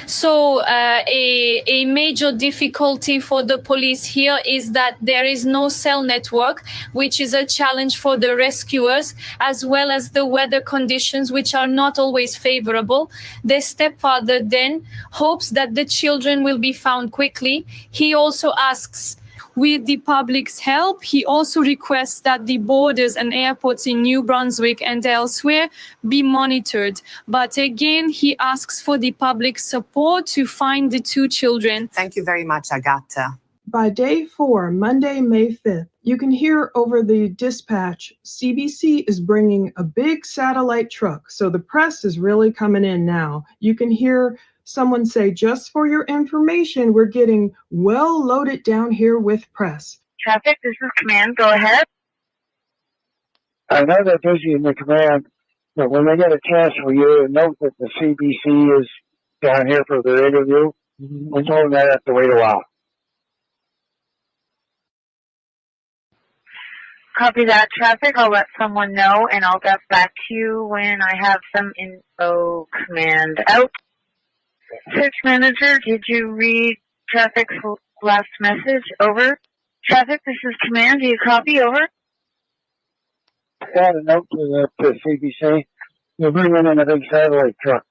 So a major difficulty for the police here is that there is no cell network, which is a challenge for the rescuers, as well as the weather conditions, which are not always favorable. The stepfather then hopes that the children will be found quickly. He also asks, with the public's help, he also requests that the borders and airports in New Brunswick and elsewhere be monitored. But again, he asks for the public support to find the two children. Thank you very much, Agatha. By day 4, Monday, May 5th, you can hear over the dispatch, CBC is bringing a big satellite truck. So the press is really coming in now. You can hear someone say, just for your information, we're getting well loaded down here with press. Traffic, this is command. Go ahead. I know they're busy in the command, but when they get a chance for you to note that the CBC is down here for their interview, we told them they have to wait a while. Copy that, traffic. I'll let someone know, and I'll get back to you when I have some info. Command out. Search manager, did you read traffic's last message? Over. Traffic, this is command. Do you copy? Over. Got a note to the CBC. You're bringing in a big satellite truck.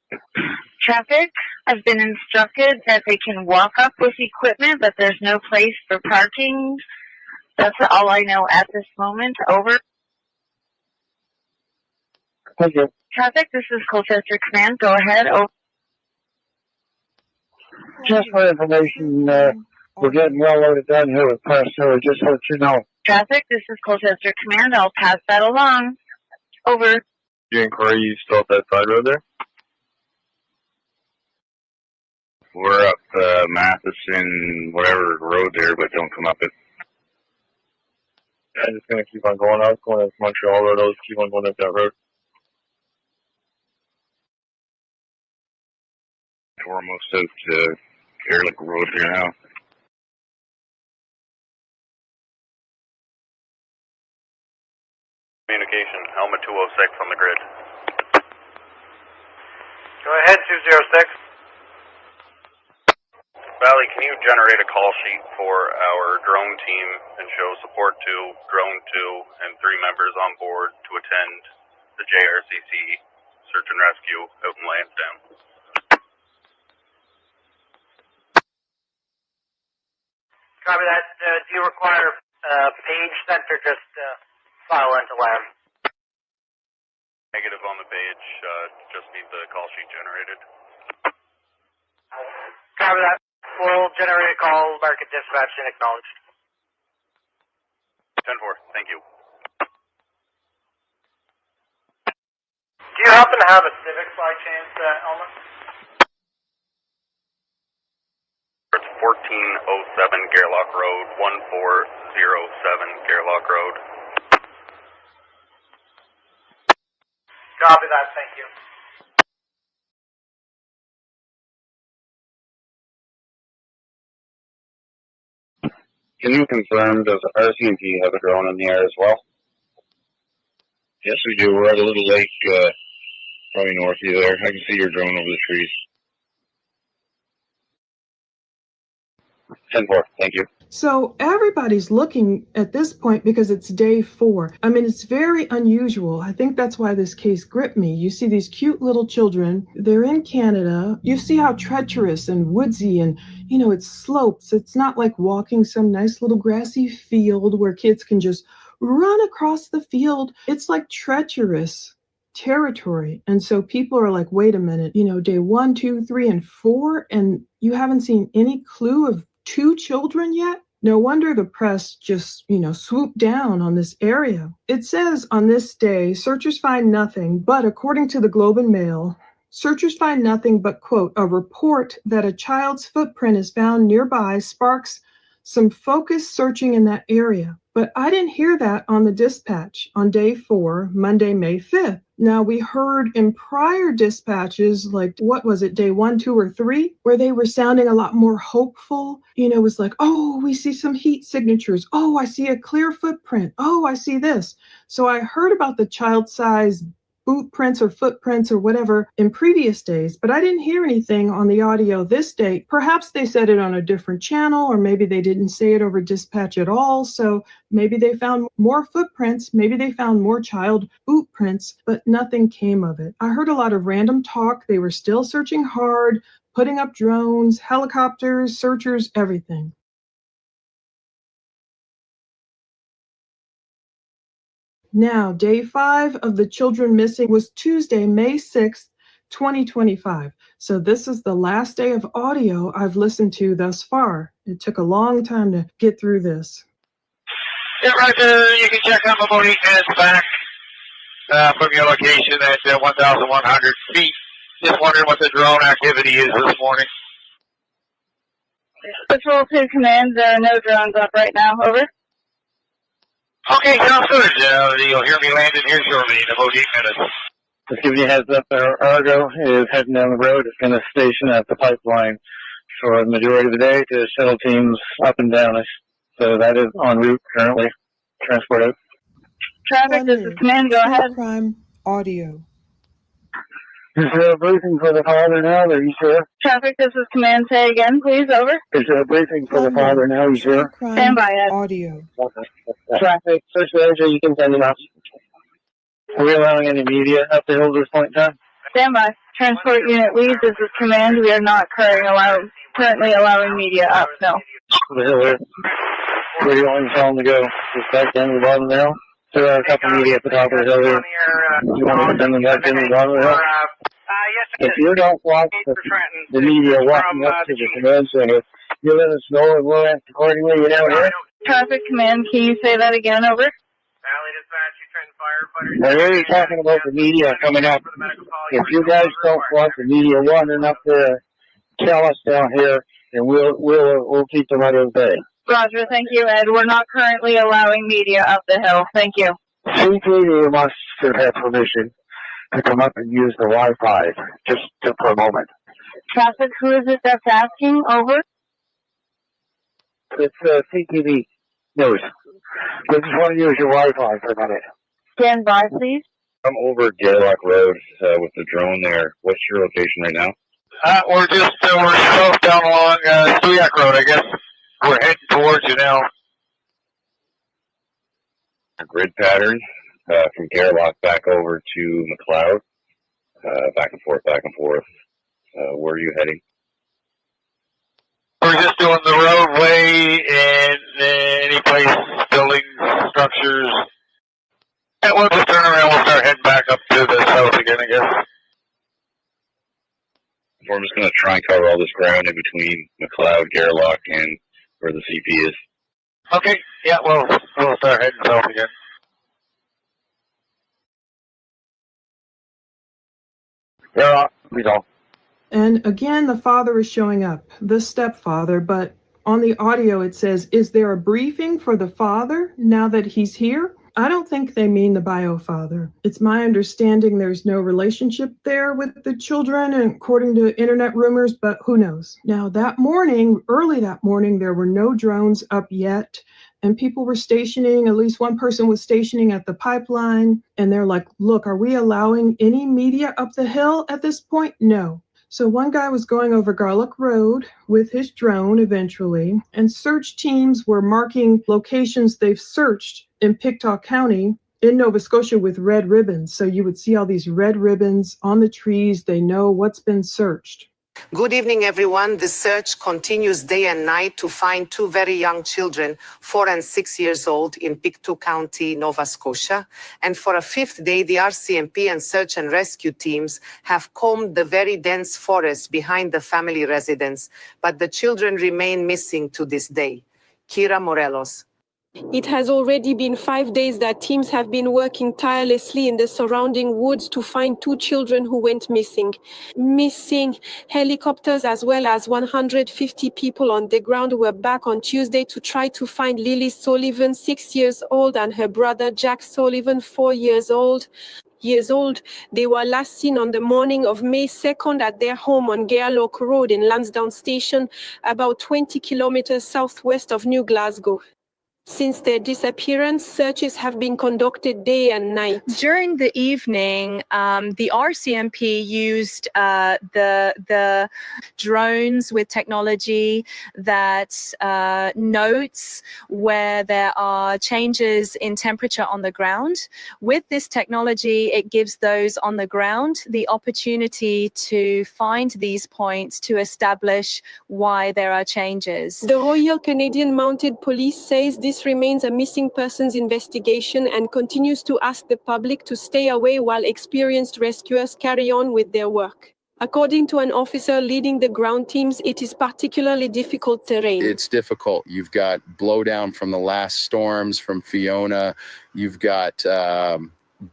Traffic, I've been instructed that they can walk up with equipment, but there's no place for parking. That's all I know at this moment. Over. Thank you. Traffic, this is Colchester Command. Go ahead. Over. Just for information, we're getting well loaded down here with press, so just let you know. Traffic, this is Colchester Command. I'll pass that along. Over. Your inquiry, you still at that side road there? We're up Matheson, whatever road there, but don't come up it. I'm just going to keep on going out, going up Montreal Road. I'll just keep on going up that road. We're almost out to Gairloch Road here now. Communication, Helmet 206 on the grid. Go ahead, 206. Valley, can you generate a call sheet for our drone team and show support to drone 2 and 3 members on board to attend the JRCC search and rescue out in Lansdowne? Copy that. Do you require page sent or just file into LAN? Negative on the page, just need the call sheet generated. Copy that. We'll generate a call, mark it dispatched and acknowledged. 10-4, thank you. Do you happen to have a Civic by chance, Elmer? It's 1407 Gairloch Road, 1407 Gairloch Road. Copy that, thank you. Can you confirm, does RCMP have a drone in the air as well? Yes, we do. We're at a little lake, probably north of you there. I can see your drone over the trees. 10-4, thank you. So everybody's looking at this point because it's day 4. I mean, it's very unusual. I think that's why this case gripped me. You see these cute little children. They're in Canada. You see how treacherous and woodsy and, you know, it's slopes. It's not like walking some nice little grassy field where kids can just run across the field. It's like treacherous territory. And so people are like, wait a minute, you know, day 1, 2, 3, and 4, and you haven't seen any clue of 2 children yet? No wonder the press just, swooped down on this area. It says on this day, searchers find nothing, but according to the Globe and Mail, searchers find nothing but, quote, a report that a child's footprint is found nearby sparks some focused searching in that area. But I didn't hear that on the dispatch on day 4, Monday, May 5th. Now, we heard in prior dispatches, like, what was it, day 1, 2, or 3, where they were sounding a lot more hopeful. It was like, oh, we see some heat signatures. Oh, I see a clear footprint. Oh, I see this. So I heard about the child-sized boot prints or footprints or whatever in previous days, but I didn't hear anything on the audio this day. Perhaps they said it on a different channel, or maybe they didn't say it over dispatch at all. So maybe they found more footprints, maybe they found more child boot prints, but nothing came of it. I heard a lot of random talk. They were still searching hard, putting up drones, helicopters, searchers, everything. Now, day 5 of the children missing was Tuesday, May 6th, 2025. So this is the last day of audio I've listened to thus far. It took a long time to get through this. Yeah, Roger, you can check out about 8 minutes back from your location at 1,100 feet. Just wondering what the drone activity is this morning. Patrol 2 Command, there are no drones up right now, over. Okay, sounds good. You'll hear me landing here shortly in about 8 minutes. Just giving you a heads up, our Argo is heading down the road. It's going to station at the pipeline for the majority of the day to shuttle teams up and down it. So that is en route currently. Transport out. Traffic, this is Command, go ahead. Crime audio. Is there a briefing for the father now? Are you sure? Traffic, this is Command, say again, please, over. Is there a briefing for the father now? Are you sure? Stand by, Ed. Audio. Traffic, search manager, you can send him out. Are we allowing any media up the hill at this point in time? Stand by. Transport unit lead, this is Command. We are not currently allowing media up, no. The hill there. Where do you want to tell them to go? Just back down to the bottom there? There are a couple media at the top of the hill there. You want me to send them back in the bottom of the hill? If you don't want the media walking up to the command center, you let us know and we'll act accordingly. You know here? Traffic Command, can you say that again, over? I hear you talking about the media coming up. If you guys don't want the media running up there, tell us down here, and we'll keep them out of the way. Roger, thank you, Ed. We're not currently allowing media up the hill. Thank you. CPD must have permission to come up and use the Wi-Fi just for a moment. Traffic, who is it that's asking? Over. It's CTV News. I just want to use your Wi-Fi for a minute. Stand by, please. I'm over Gairloch Road with the drone there. What's your location right now? We're south down along Jack Road, I guess. We're heading towards you now. A grid pattern from Gairloch back over to McLeod. Back and forth, back and forth. Where are you heading? We're just doing the roadway and any place, buildings, structures. And we'll just turn around, we'll start heading back up to the south again, I guess. We're just going to try and cover all this ground in between McLeod, Gairloch, and where the CP is. Okay, yeah, we'll start heading south again. Yeah, we don't. And again, the father is showing up, the stepfather, but on the audio it says, is there a briefing for the father now that he's here? I don't think they mean the bio father. It's my understanding there's no relationship there with the children, and according to internet rumors, but who knows? Now that morning, early that morning, there were no drones up yet. And people were stationing, at least one person was stationing at the pipeline. And they're like, look, are we allowing any media up the hill at this point? No. So one guy was going over Gairloch Road with his drone eventually, and search teams were marking locations they've searched in Pictou County in Nova Scotia with red ribbons. So you would see all these red ribbons on the trees. They know what's been searched. Good evening, everyone. The search continues day and night to find two very young children, 4 and 6 years old, in Pictou County, Nova Scotia. And for a fifth day, the RCMP and search and rescue teams have combed the very dense forest behind the family residence, but the children remain missing to this day. Kira Morelos. It has already been 5 days that teams have been working tirelessly in the surrounding woods to find 2 children who went missing. Helicopters as well as 150 people on the ground were back on Tuesday to try to find Lily Sullivan, 6 years old, and her brother Jack Sullivan, 4 years old. They were last seen on the morning of May 2nd at their home on Gairloch Road in Lansdowne Station, about 20 kilometers southwest of New Glasgow. Since their disappearance, searches have been conducted day and night. During the evening, the RCMP used the drones with technology that notes where there are changes in temperature on the ground. With this technology, it gives those on the ground the opportunity to find these points to establish why there are changes. The Royal Canadian Mounted Police says this remains a missing persons investigation and continues to ask the public to stay away while experienced rescuers carry on with their work. According to an officer leading the ground teams, it is particularly difficult terrain. It's difficult. You've got blowdown from the last storms, from Fiona. You've got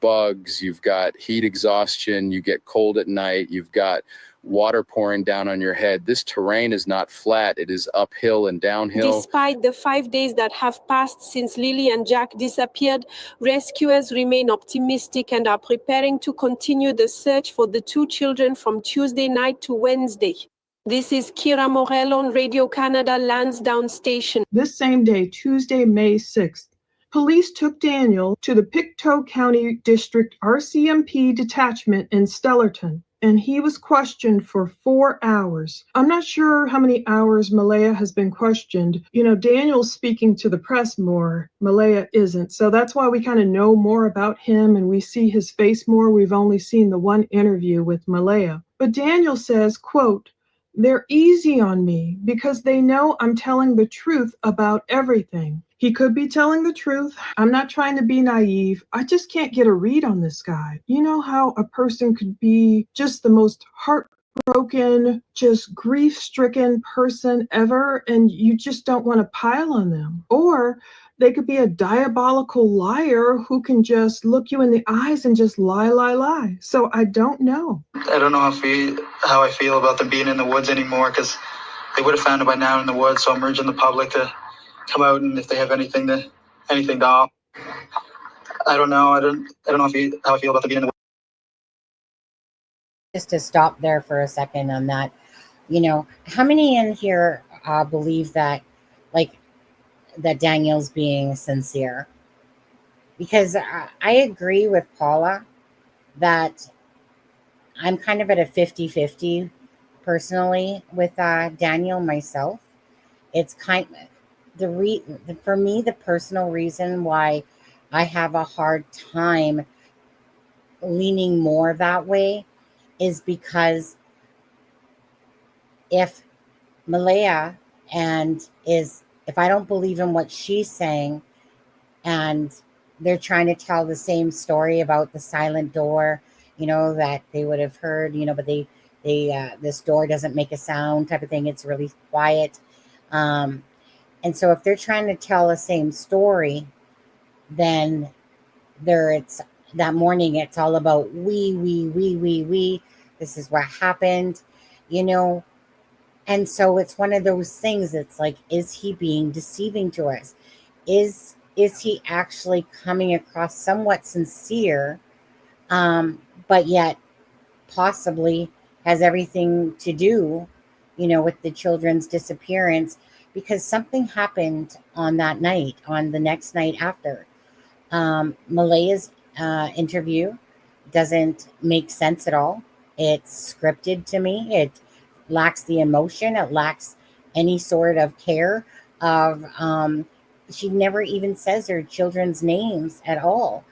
bugs. You've got heat exhaustion. You get cold at night. You've got water pouring down on your head. This terrain is not flat. It is uphill and downhill. Despite the 5 days that have passed since Lily and Jack disappeared, rescuers remain optimistic and are preparing to continue the search for the 2 children from Tuesday night to Wednesday. This is Kira Morel on Radio Canada Lansdowne Station. This same day, Tuesday, May 6th, police took Daniel to the Pictou County District RCMP detachment in Stellarton, and he was questioned for 4 hours. I'm not sure how many hours Malaya has been questioned. You know, Daniel's speaking to the press more. Malaya isn't. So that's why we kind of know more about him and we see his face more. We've only seen the one interview with Malaya. But Daniel says, quote, "They're easy on me because they know I'm telling the truth about everything." He could be telling the truth. I'm not trying to be naive. I just can't get a read on this guy. You know how a person could be just the most heartbroken, just grief-stricken person ever, and you just don't want to pile on them? Or they could be a diabolical liar who can just look you in the eyes and just lie. So I don't know. I don't know how I feel about them being in the woods anymore, because they would have found it by now in the woods. So I'm urging the public to come out, and if they have anything to offer. I don't know. I don't know how I feel about them being in the woods. Just to stop there for a second on that, you know, how many in here believe that, like, that Daniel's being sincere? Because I agree with Paula that I'm kind of at a 50-50 personally with Daniel myself. It's kind of for me, the personal reason why I have a hard time leaning more that way is because if Malaya if I don't believe in what she's saying and they're trying to tell the same story about the silent door, you know, that they would have heard, you know, but this door doesn't make a sound type of thing. It's really quiet. And so if they're trying to tell the same story, then that morning, it's all about we, this is what happened, you know. And so it's one of those things. It's like, is he being deceiving to us? Is he actually coming across somewhat sincere, but yet possibly has everything to do, you know, with the children's disappearance, because something happened on that night, on the next night after. Malaya's interview doesn't make sense at all. It's scripted to me. It lacks the emotion. It lacks any sort of care of, she never even says her children's names at all.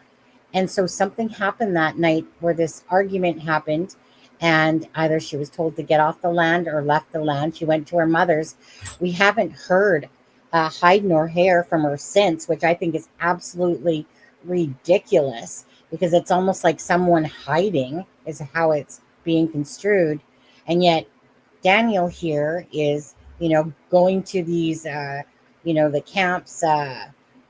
And so something happened that night where this argument happened, and either she was told to get off the land or left the land. She went to her mother's. We haven't heard hide nor hair from her since, which I think is absolutely ridiculous, because it's almost like someone hiding is how it's being construed. And yet Daniel here is, you know, going to these the camps,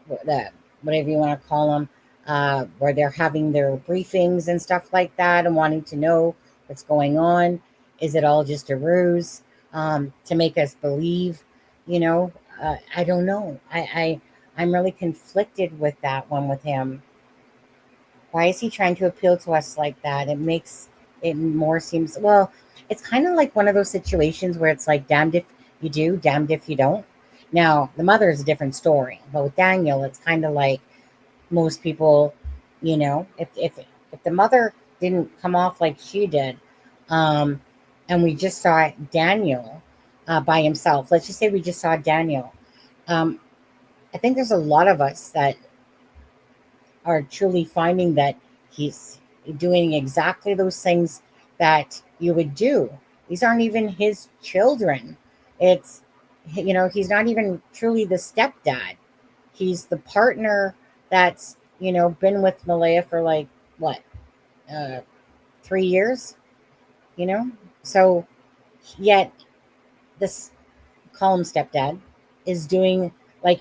whatever you want to call them, where they're having their briefings and stuff like that and wanting to know what's going on. Is it all just a ruse to make us believe? I don't know. I'm really conflicted with that one with him. Why is he trying to appeal to us like that? It makes it more seems, well, it's kind of like one of those situations where it's like damned if you do, damned if you don't. Now, the mother is a different story, but with Daniel, it's kind of like most people, if the mother didn't come off like she did, and we just saw Daniel by himself. Let's just say we just saw Daniel. I think there's a lot of us that are truly finding that he's doing exactly those things that you would do. These aren't even his children. It's, he's not even truly the stepdad. He's the partner that's, been with Malaya for like, what, 3 years, So yet this, call him stepdad, is doing like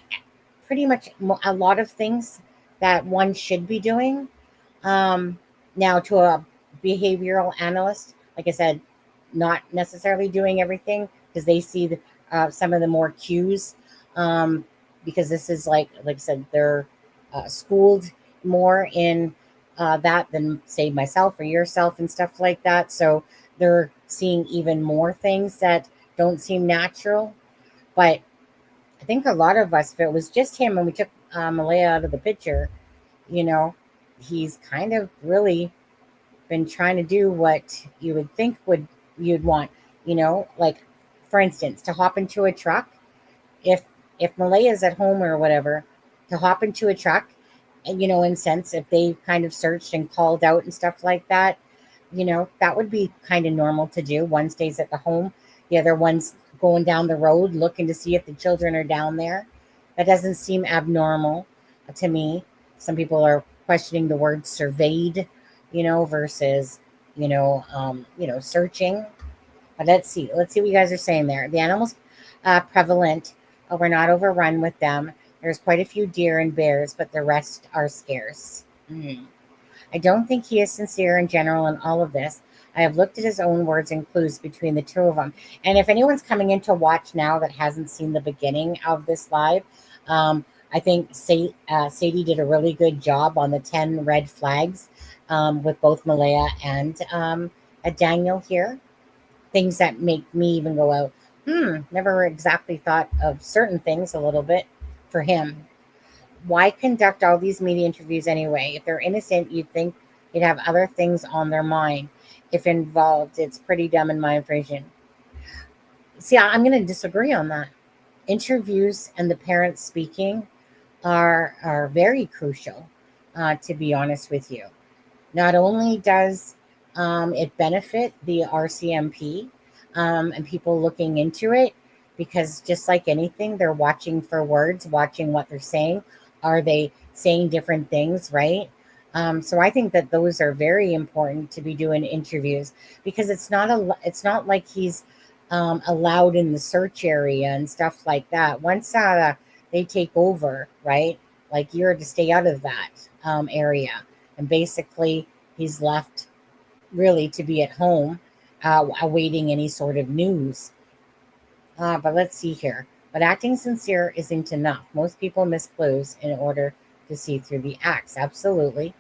pretty much a lot of things that one should be doing. Now, to a behavioral analyst, like I said, not necessarily doing everything because they see some of the more cues, because this is like I said, they're schooled more in that than say myself or yourself and stuff like that. So they're seeing even more things that don't seem natural. But I think a lot of us, if it was just him and we took Malaya out of the picture, he's kind of really been trying to do what you would think you'd want, like, for instance, to hop into a truck. If Malaya's at home or whatever, to hop into a truck, and in sense, if they've kind of searched and called out and stuff like that, that would be kind of normal to do. One stays at the home, the other one's going down the road looking to see if the children are down there. That doesn't seem abnormal to me. Some people are questioning the word surveyed, versus, searching. But let's see what you guys are saying there. The animals prevalent. We're not overrun with them. There's quite a few deer and bears, but the rest are scarce. I don't think he is sincere in general in all of this. I have looked at his own words and clues between the two of them. And if anyone's coming in to watch now that hasn't seen the beginning of this live, I think Sadie did a really good job on the 10 red flags with both Malaya and Daniel here. Things that make me even go out, never exactly thought of certain things a little bit for him. Why conduct all these media interviews anyway? If they're innocent, you'd think they'd have other things on their mind. If involved, it's pretty dumb in my opinion. See, I'm going to disagree on that. Interviews and the parents speaking are very crucial, to be honest with you. Not only does it benefit the RCMP and people looking into it, because just like anything, they're watching for words, watching what they're saying. Are they saying different things, right? So I think that those are very important to be doing interviews, because it's not like he's allowed in the search area and stuff like that. Once they take over, right? Like, you're to stay out of that area, and basically he's left really to be at home awaiting any sort of news. But let's see here. But acting sincere isn't enough. Most people miss clues in order to see through the acts. Absolutely.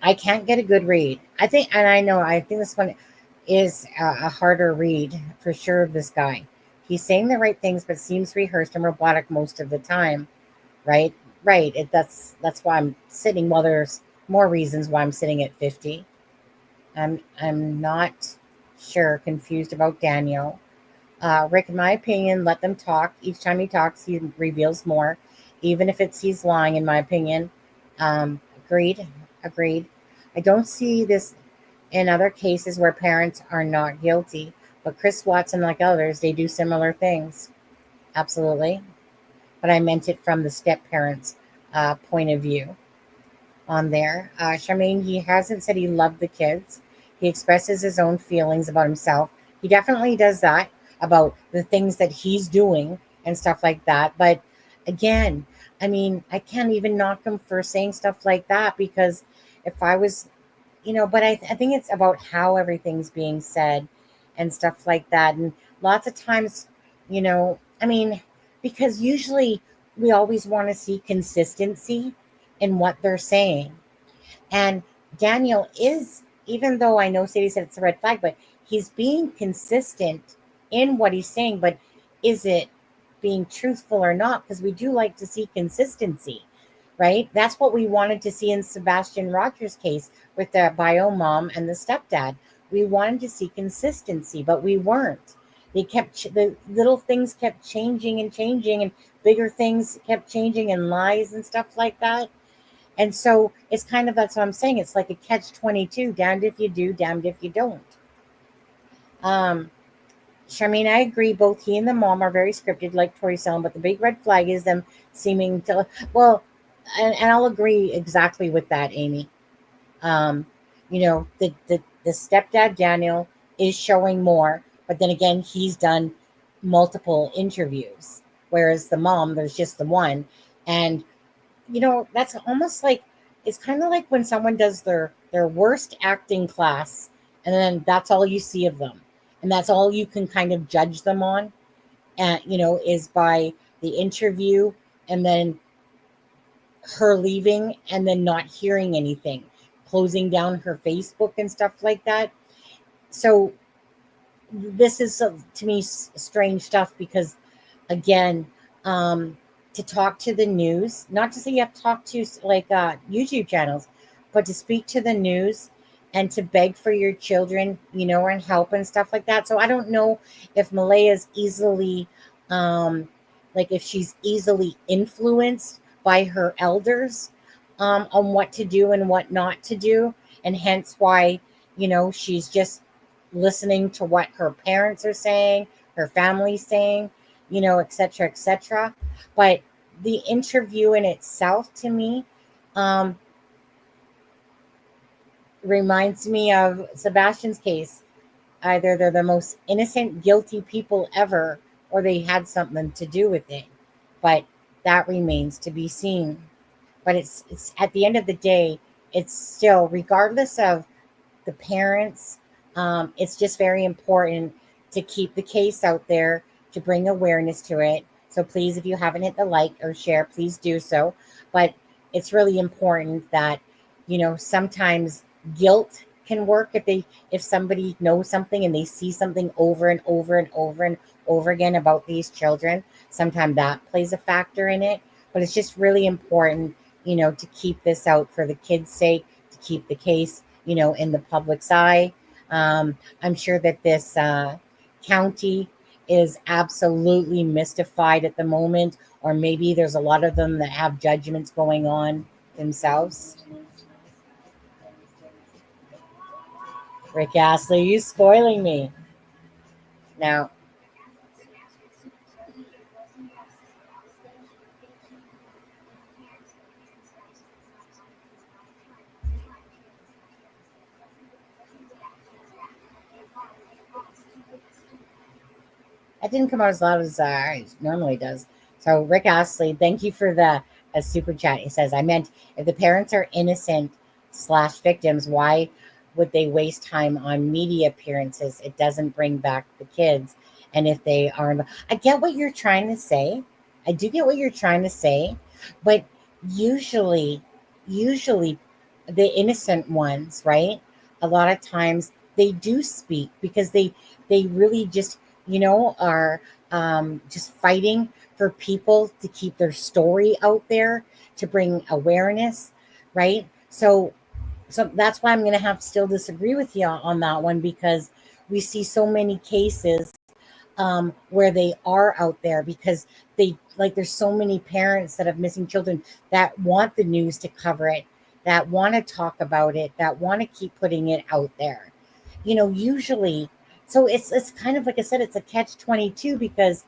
I can't get a good read. I think this one is a harder read for sure of this guy. He's saying the right things, but seems rehearsed and robotic most of the time. Right. That's why I'm sitting. Well, there's more reasons why I'm sitting at 50. I'm not sure. Confused about Daniel. Rick, in my opinion, let them talk. Each time he talks, he reveals more, even if he's lying, in my opinion. Agreed. I don't see this in other cases where parents are not guilty, but Chris Watson, like others, they do similar things. Absolutely. But I meant it from the step-parents' point of view on there. Charmaine, he hasn't said he loved the kids. He expresses his own feelings about himself. He definitely does that, about the things that he's doing and stuff like that. But again, I mean, I can't even knock him for saying stuff like that, because if I was, but I think it's about how everything's being said and stuff like that. And lots of times, I mean, because usually we always want to see consistency in what they're saying. And Daniel is, even though I know Sadie said it's a red flag, but he's being consistent in what he's saying. But is it being truthful or not? Because we do like to see consistency, right? That's what we wanted to see in Sebastian Rogers' case with the bio mom and the stepdad. We wanted to see consistency, but we weren't. The little things kept changing and changing, and bigger things kept changing, and lies and stuff like that. And so it's kind of, that's what I'm saying. It's like a catch-22, damned if you do, damned if you don't. Charmaine, I agree. Both he and the mom are very scripted, like Tori Selm, but the big red flag is them seeming to, well, and I'll agree exactly with that, Amy. The stepdad, Daniel, is showing more, but then again, he's done multiple interviews, whereas the mom, there's just the one. And that's almost like, it's kind of like when someone does their worst acting class, and then that's all you see of them, and that's all you can kind of judge them on, and is by the interview, and then her leaving, and then not hearing anything, closing down her Facebook and stuff like that. So this is, to me, strange stuff, because again, to talk to the news, not to say you have to talk to like YouTube channels, but to speak to the news and to beg for your children, and help and stuff like that. So I don't know if Malaya's easily, like if she's easily influenced by her elders on what to do and what not to do. And hence why, she's just listening to what her parents are saying, her family's saying, et cetera, et cetera. But the interview in itself, to me, reminds me of Sebastian's case. Either they're the most innocent, guilty people ever, or they had something to do with it. But that remains to be seen. But it's at the end of the day, it's still, regardless of the parents, it's just very important to keep the case out there, to bring awareness to it. So please, if you haven't hit the like or share, please do so. But it's really important that, sometimes guilt can work if somebody knows something and they see something over and over and over and over again about these children. Sometimes that plays a factor in it. But it's just really important, to keep this out for the kids' sake, to keep the case, in the public's eye. I'm sure that this county is absolutely mystified at the moment, or maybe there's a lot of them that have judgments going on themselves. Rick Astley, you spoiling me. Now, that didn't come out as loud as it normally does. So Rick Astley, thank you for the super chat. He says, I meant if the parents are innocent / victims, why would they waste time on media appearances? It doesn't bring back the kids. And if they are, I get what you're trying to say. I do get what you're trying to say. But usually the innocent ones, right? A lot of times they do speak because they really just, are just fighting for people to keep their story out there, to bring awareness, right? So that's why I'm going to have to still disagree with you on that one, because we see so many cases where they are out there because there's so many parents that have missing children that want the news to cover it, that want to talk about it, that want to keep putting it out there, usually. So it's kind of, like I said, it's a catch-22, because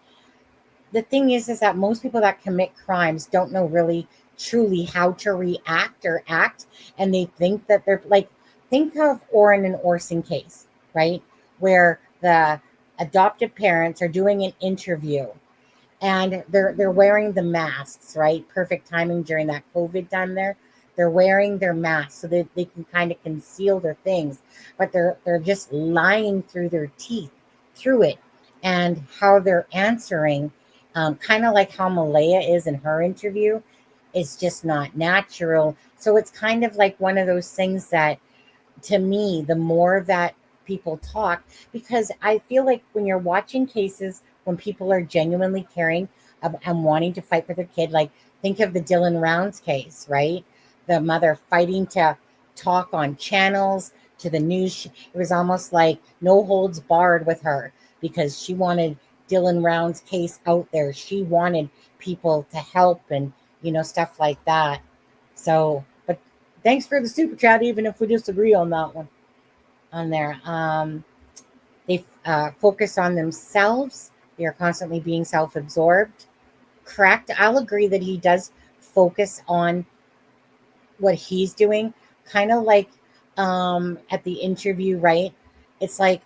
the thing is that most people that commit crimes don't know really truly how to react or act, and they think that they're like, think of Orrin and Orson case, right, where the adoptive parents are doing an interview, and they're wearing the masks, right? Perfect timing during that COVID time there. They're wearing their masks so that they can kind of conceal their things, but they're just lying through their teeth through it. And how they're answering, kind of like how Malaya is in her interview, is just not natural. So it's kind of like one of those things that, to me, the more that people talk, because I feel like when you're watching cases, when people are genuinely caring and wanting to fight for their kid, like think of the Dylan Rounds case, right? The mother fighting to talk on channels, to the news. It was almost like no holds barred with her because she wanted Dylan Rounds' case out there. She wanted people to help and, stuff like that. So, but thanks for the super chat, even if we disagree on that one on there. They focus on themselves. They are constantly being self-absorbed. Correct. I'll agree that he does focus on what he's doing. Kind of like at the interview, right? It's like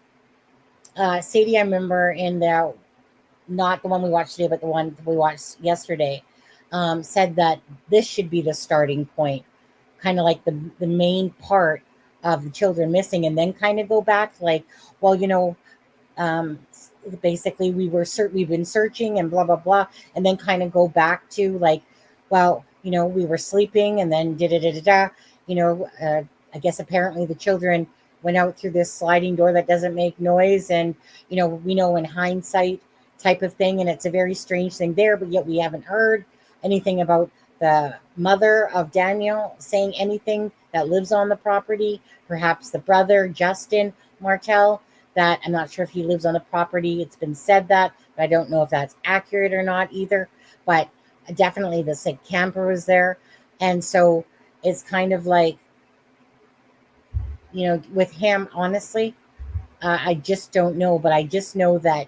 Sadie, I remember in the, not the one we watched today, but the one we watched yesterday, said that this should be the starting point, kind of like the main part of the children missing, and then kind of go back like, well, basically we've been searching and blah blah blah, and then kind of go back to like, well, we were sleeping and then I guess apparently the children went out through this sliding door that doesn't make noise, and we know in hindsight type of thing, and it's a very strange thing there, but yet we haven't heard anything about the mother of Daniel saying anything that lives on the property. Perhaps the brother, Justin Martell, that I'm not sure if he lives on the property. It's been said that, but I don't know if that's accurate or not either. But definitely the sick camper was there. And so it's kind of like, with him, honestly, I just don't know. But I just know that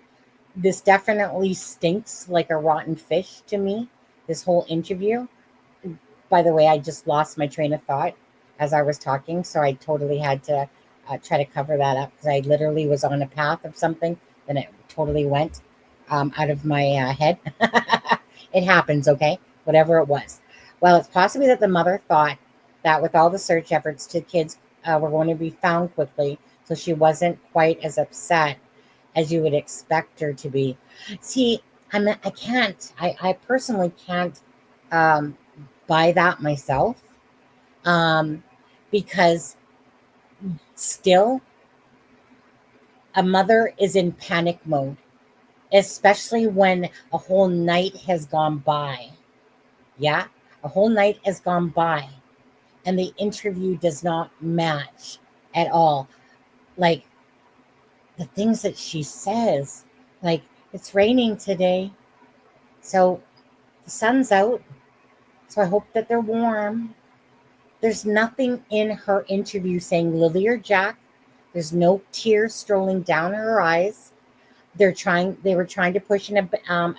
this definitely stinks like a rotten fish to me, this whole interview. By the way, I just lost my train of thought as I was talking, so I totally had to try to cover that up because I literally was on a path of something, then it totally went out of my head. It happens, okay? Whatever it was. Well, it's possibly that the mother thought that with all the search efforts to kids were going to be found quickly, so she wasn't quite as upset as you would expect her to be. See, I personally can't buy that myself, because still a mother is in panic mode, especially when a whole night has gone by. Yeah, a whole night has gone by and the interview does not match at all. Like the things that she says, like, it's raining today, so the sun's out, so I hope that they're warm. There's nothing in her interview saying Lily or Jack. There's no tears strolling down her eyes. They were trying to push an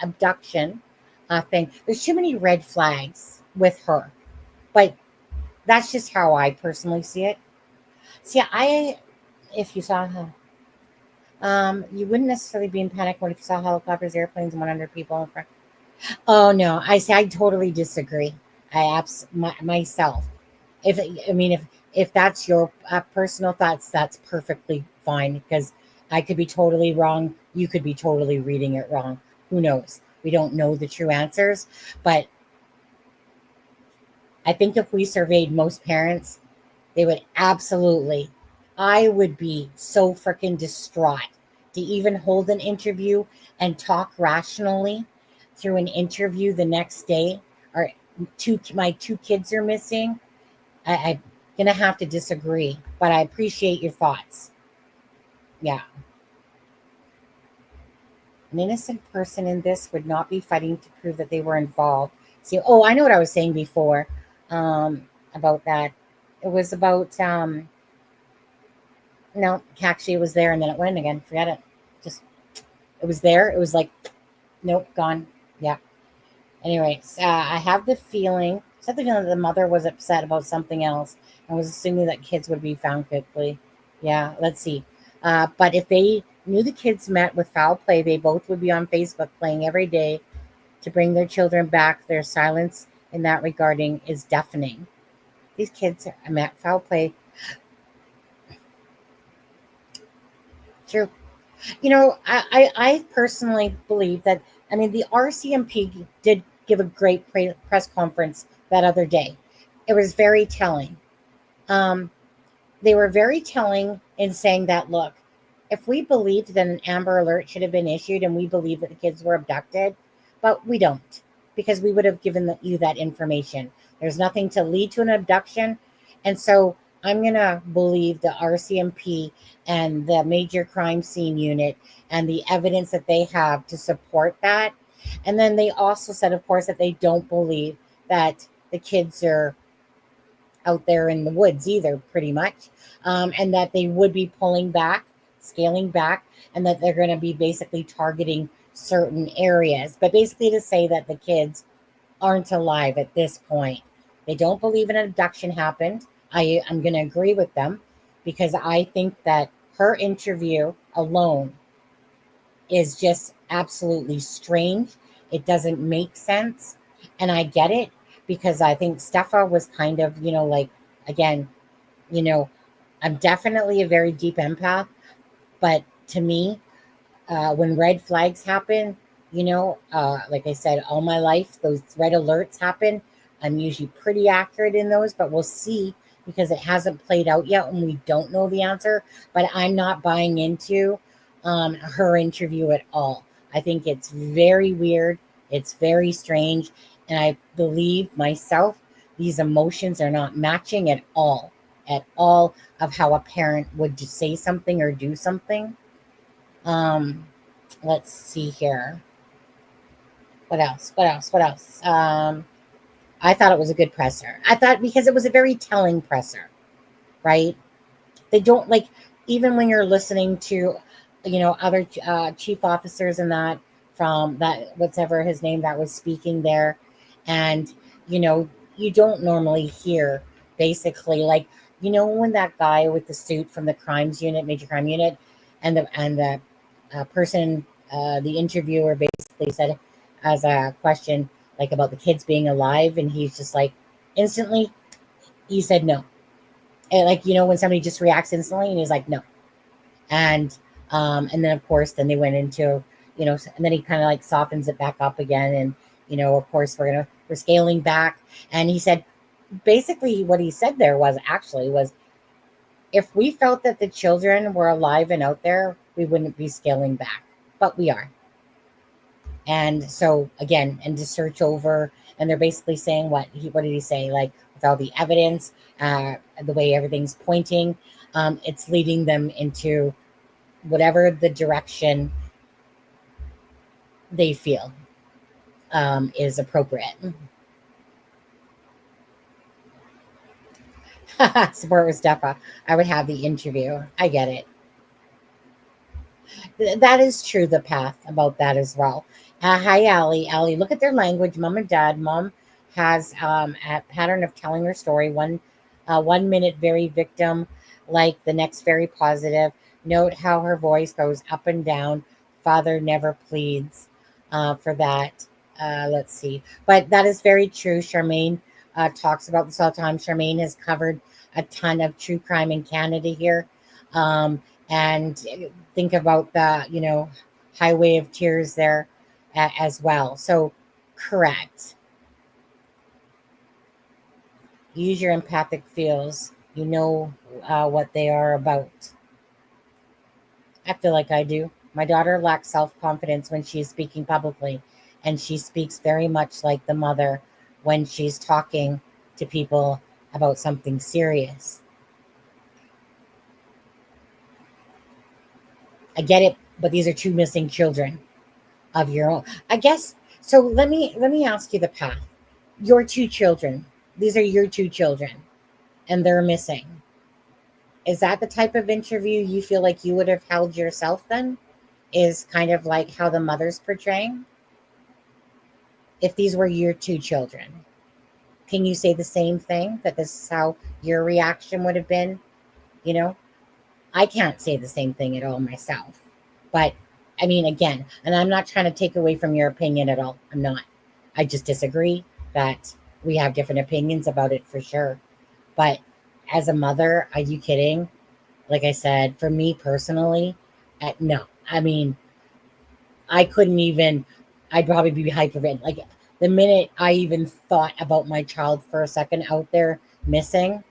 abduction thing. There's too many red flags with her, but that's just how I personally see it. See, if you saw her, you wouldn't necessarily be in panic mode if you saw helicopters, airplanes, and 100 people in front. Oh no, I totally disagree. Myself. If that's your personal thoughts, that's perfectly fine, because I could be totally wrong. You could be totally reading it wrong. Who knows? We don't know the true answers, but I think if we surveyed most parents, they would absolutely. I would be so freaking distraught to even hold an interview and talk rationally through an interview the next day. Or my two kids are missing. I'm gonna have to disagree, but I appreciate your thoughts. Yeah. An innocent person in this would not be fighting to prove that they were involved. See, I know what I was saying before about that. It was about no, actually it was there and then it went again. Forget it. It was there. It was like, nope, gone. Yeah. Anyways, I have the feeling that the mother was upset about something else and was assuming that kids would be found quickly. Yeah, let's see. But if they knew the kids met with foul play, they both would be on Facebook playing every day to bring their children back. Their silence in that regarding is deafening. These kids are at foul play. True. I personally believe that, the RCMP did give a great press conference that other day. It was very telling. They were very telling in saying that, look, if we believed that an Amber Alert should have been issued and we believe that the kids were abducted, but we don't, because we would have given you that information. There's nothing to lead to an abduction. And so I'm going to believe the RCMP and the Major Crime Scene Unit and the evidence that they have to support that. And then they also said, of course, that they don't believe that the kids are out there in the woods either, pretty much, and that they would be pulling back, scaling back, and that they're going to be basically targeting certain areas. But basically to say that the kids aren't alive at this point. They don't believe an abduction happened. I'm going to agree with them, because I think that her interview alone is just absolutely strange. It doesn't make sense. And I get it, because I think Stepha was kind of, again, I'm definitely a very deep empath. But to me, when red flags happen, like I said, all my life, those red alerts happen. I'm usually pretty accurate in those, but we'll see, because it hasn't played out yet and we don't know the answer. But I'm not buying into her interview at all. I think it's very weird. It's very strange. And I believe myself, these emotions are not matching at all of how a parent would just say something or do something. Let's see here. What else? I thought it was a good presser. I thought, because it was a very telling presser, right? They don't, like, even when you're listening to, other chief officers and that, from that, whatever his name that was speaking there. And, you don't normally hear basically, like, when that guy with the suit from the crimes unit, major crime unit, and the person, the interviewer basically said as a question, like, about the kids being alive, and he's just like, instantly, he said no. And, like, when somebody just reacts instantly, and he's like, no. And then of course, then they went into, and then he kind of like softens it back up again, and of course we're scaling back. And he said, basically what he said there was if we felt that the children were alive and out there, we wouldn't be scaling back, but we are. And so again, and to search over, and they're basically saying what did he say? Like, with all the evidence, the way everything's pointing, it's leading them into whatever the direction they feel is appropriate. Support with Stepha. I would have the interview. I get it. That is true, the path about that as well. Hi, Allie. Allie, look at their language. Mom and dad. Mom has a pattern of telling her story. 1 minute very victim, like the next very positive. Note how her voice goes up and down. Father never pleads for that. Let's see. But that is very true. Charmaine talks about this all the time. Charmaine has covered a ton of true crime in Canada here. And think about the, Highway of Tears there as well. So, correct. Use your empathic feels. You know what they are about. I feel like I do. My daughter lacks self-confidence when she's speaking publicly, and she speaks very much like the mother when she's talking to people about something serious. I get it, but these are 2 missing children of your own. I guess so. Let me ask you the path. Your 2 children. These are your 2 children, and they're missing. Is that the type of interview you feel like you would have held yourself then? Is kind of like how the mother's portraying? If these were your 2 children, can you say the same thing, that this is how your reaction would have been? I can't say the same thing at all myself. But, again, and I'm not trying to take away from your opinion at all. I'm not. I just disagree that we have different opinions about it for sure. But as a mother, are you kidding? Like I said, for me personally, no. I mean, I couldn't even, I'd probably be hyperventilating. Like the minute I even thought about my child for a second out there missing,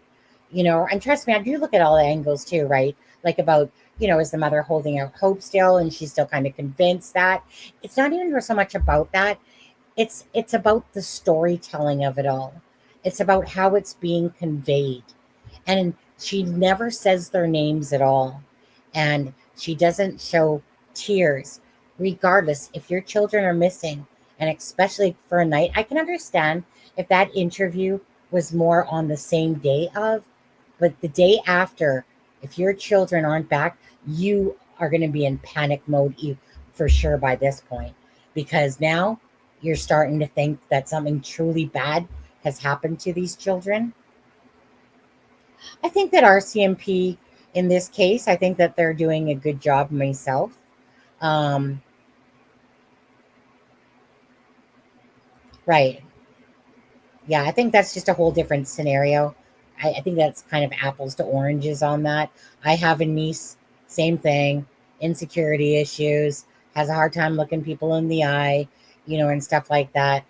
and trust me, I do look at all the angles too, right? Like about, is the mother holding out hope still and she's still kind of convinced that it's not even so much about that. It's about the storytelling of it all. It's about how it's being conveyed. And she never says their names at all. And she doesn't show tears, regardless if your children are missing. And especially for a night, I can understand if that interview was more on the same day of, but the day after, if your children aren't back, you are going to be in panic mode for sure by this point, because now you're starting to think that something truly bad has happened to these children. I think that RCMP, in this case, I think that they're doing a good job myself. Right. Yeah, I think that's just a whole different scenario. I think that's kind of apples to oranges on that. I have a niece, same thing, insecurity issues, has a hard time looking people in the eye, and stuff like that.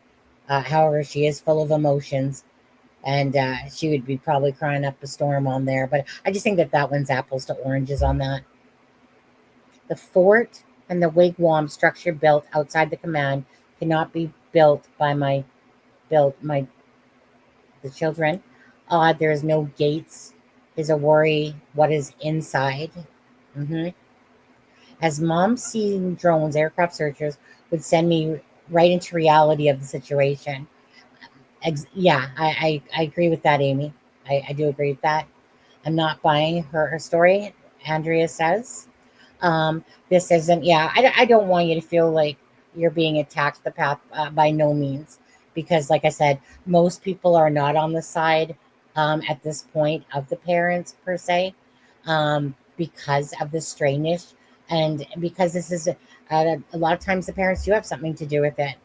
However, she is full of emotions, and she would be probably crying up a storm on there. But I just think that one's apples to oranges on that. The fort and the wigwam structure built outside the command cannot be built by the children. There is no gates. Is a worry what is inside. As mom seeing drones, aircraft searchers would send me right into reality of the situation. Yeah, I agree with that, Amy. I do agree with that. I'm not buying her story, Andrea says. This isn't, yeah, I don't want you to feel like you're being attacked the path by no means. Because, like I said, most people are not on the side at this point of the parents, per se, because of the strangeness. And because this is a lot of times the parents do have something to do with it.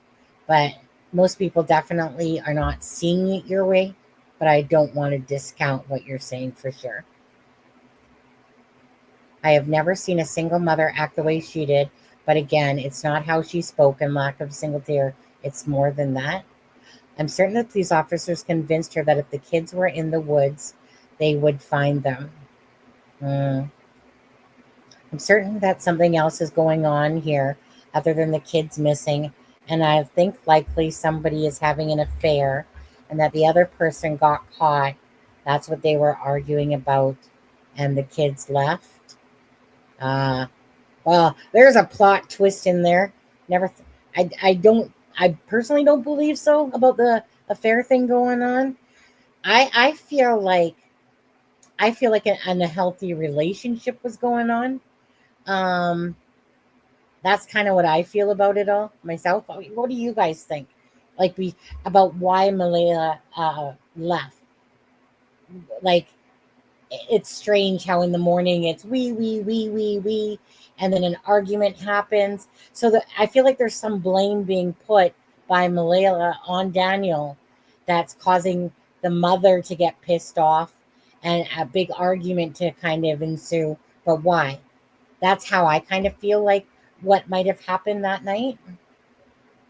But most people definitely are not seeing it your way. But I don't want to discount what you're saying for sure. I have never seen a single mother act the way she did. But again, it's not how she spoke and lack of a single tear. It's more than that. I'm certain that these officers convinced her that if the kids were in the woods, they would find them. I'm certain that something else is going on here other than the kids missing, and I think likely somebody is having an affair and that the other person got caught. That's what they were arguing about, and the kids left. Well, there's a plot twist in there. I personally don't believe so about the affair thing going on. I feel like an unhealthy relationship was going on. That's kind of what I feel about it all myself. What do you guys think? About why Malaya left? Like, it's strange how in the morning it's we, and then an argument happens. So that I feel like there's some blame being put by Malala on Daniel that's causing the mother to get pissed off and a big argument to kind of ensue. But why? That's how I kind of feel like what might have happened that night.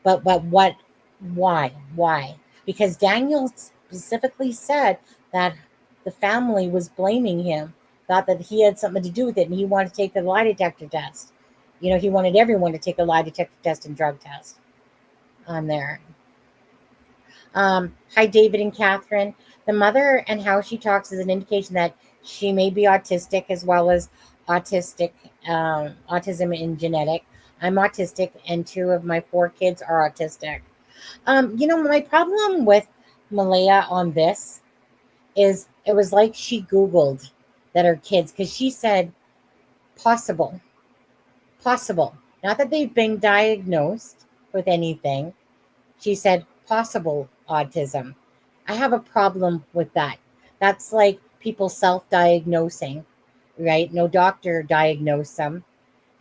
But why? Because Daniel specifically said that the family was blaming him, thought that he had something to do with it, and he wanted to take the lie detector test. He wanted everyone to take a lie detector test and drug test on there. Hi, David and Catherine. The mother and how she talks is an indication that she may be autistic as well as autism in genetic. I'm autistic, and 2 of my 4 kids are autistic. My problem with Malaya on this is it was like she Googled that her kids, because she said possible. Not that they've been diagnosed with anything. She said possible autism. I have a problem with that. That's like people self-diagnosing, right? No doctor diagnosed them.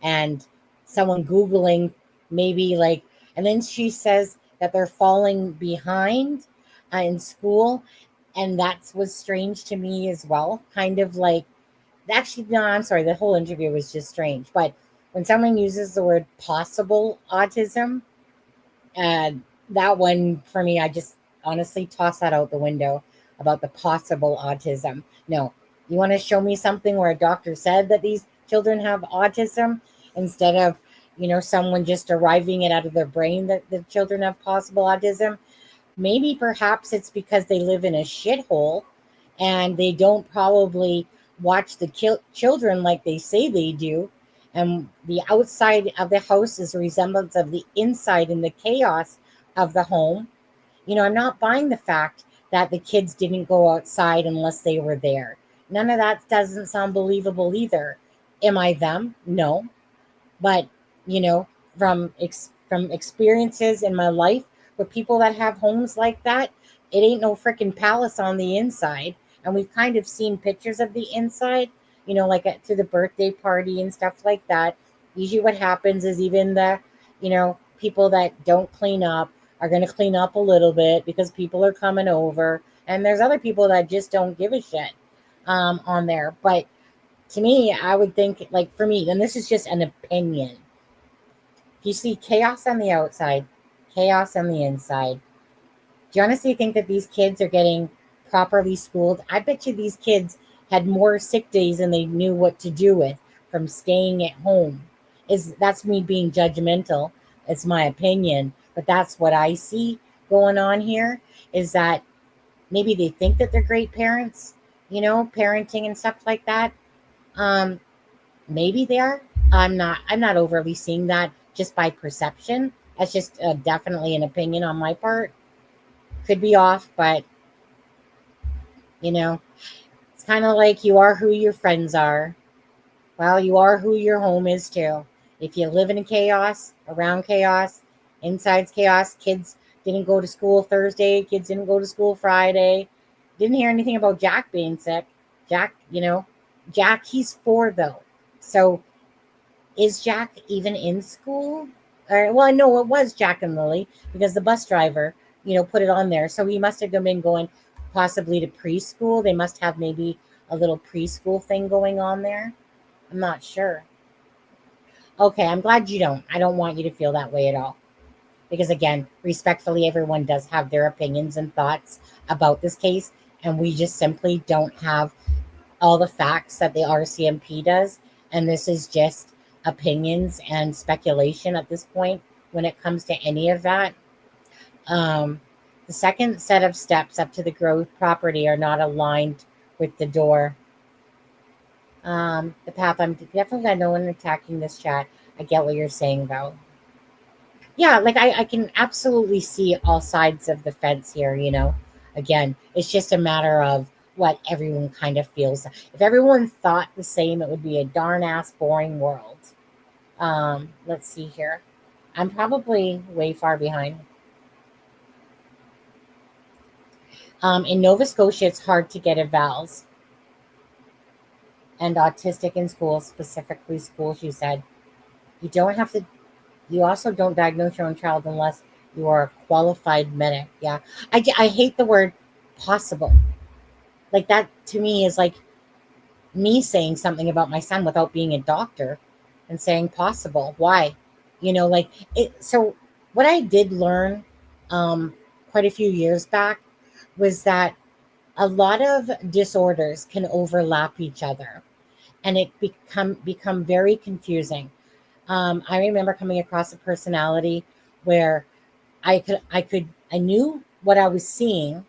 And someone Googling maybe and then she says that they're falling behind in school. And that was strange to me as well. Kind of like, actually, no, I'm sorry. The whole interview was just strange. But when someone uses the word possible autism, that one for me, I just honestly toss that out the window about the possible autism. No, you want to show me something where a doctor said that these children have autism instead of, someone just arriving it out of their brain that the children have possible autism. Maybe perhaps it's because they live in a shithole and they don't probably watch the children like they say they do. And the outside of the house is a resemblance of the inside in the chaos of the home. I'm not buying the fact that the kids didn't go outside unless they were there. None of that doesn't sound believable either. Am I them? No. But, from experiences in my life with people that have homes like that, it ain't no freaking palace on the inside. And we've kind of seen pictures of the inside, like to the birthday party and stuff like that. Usually what happens is even the, people that don't clean up are going to clean up a little bit because people are coming over. And there's other people that just don't give a shit on there. But to me, I would think, like, for me, and this is just an opinion, if you see chaos on the outside, chaos on the inside, do you honestly think that these kids are getting properly schooled? I bet you these kids had more sick days than they knew what to do with from staying at home. That's me being judgmental. It's my opinion, but that's what I see going on here, is that maybe they think that they're great parents, parenting and stuff like that. Maybe they are. I'm not overly seeing that just by perception. That's just definitely an opinion on my part. Could be off, but it's kind of like you are who your friends are. Well, you are who your home is too. If you live in chaos, around chaos, inside's chaos, kids didn't go to school Thursday, kids didn't go to school Friday. Didn't hear anything about Jack being sick. Jack, Jack, he's 4 though. So is Jack even in school? Well, no, it was Jack and Lily because the bus driver, put it on there. So he must have been going possibly to preschool. They must have maybe a little preschool thing going on there. I'm not sure. Okay, I'm glad you don't. I don't want you to feel that way at all. Because again, respectfully, everyone does have their opinions and thoughts about this case. And we just simply don't have all the facts that the RCMP does. And this is just opinions and speculation at this point when it comes to any of that. The second set of steps up to the growth property are not aligned with the door. The path, I'm definitely got no one attacking this chat. I get what you're saying though. Yeah, like I can absolutely see all sides of the fence here, Again, it's just a matter of what everyone kind of feels. If everyone thought the same, it would be a darn ass boring world. Let's see here. I'm probably way far behind. In Nova Scotia, it's hard to get evals. And autistic in schools, specifically schools, you said. You also don't diagnose your own child unless you are a qualified medic. Yeah. I hate the word possible. Like that to me is like me saying something about my son without being a doctor and saying possible. Why? So what I did learn quite a few years back was that a lot of disorders can overlap each other and it become very confusing. I remember coming across a personality where I knew what I was seeing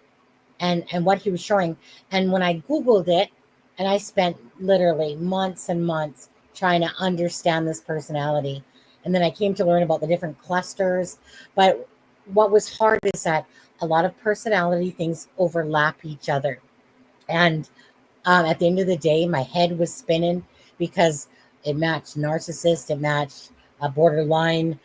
and what he was showing. And when I Googled it, and I spent literally months and months trying to understand this personality. And then I came to learn about the different clusters. But what was hard is that a lot of personality things overlap each other. And at the end of the day, my head was spinning because it matched narcissist, it matched borderline,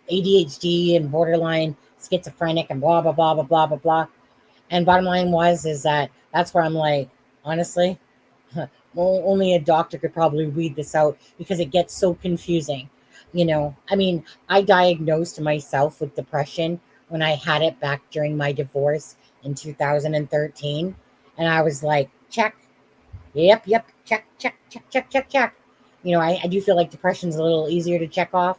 ADHD and borderline schizophrenic and blah, blah, blah, blah, blah, blah, blah. And bottom line is that that's where I'm like, honestly, only a doctor could probably weed this out because it gets so confusing. I mean, I diagnosed myself with depression when I had it back during my divorce in 2013. And I was like, check. Yep, check, check, check, check, check, check. I do feel like depression's a little easier to check off.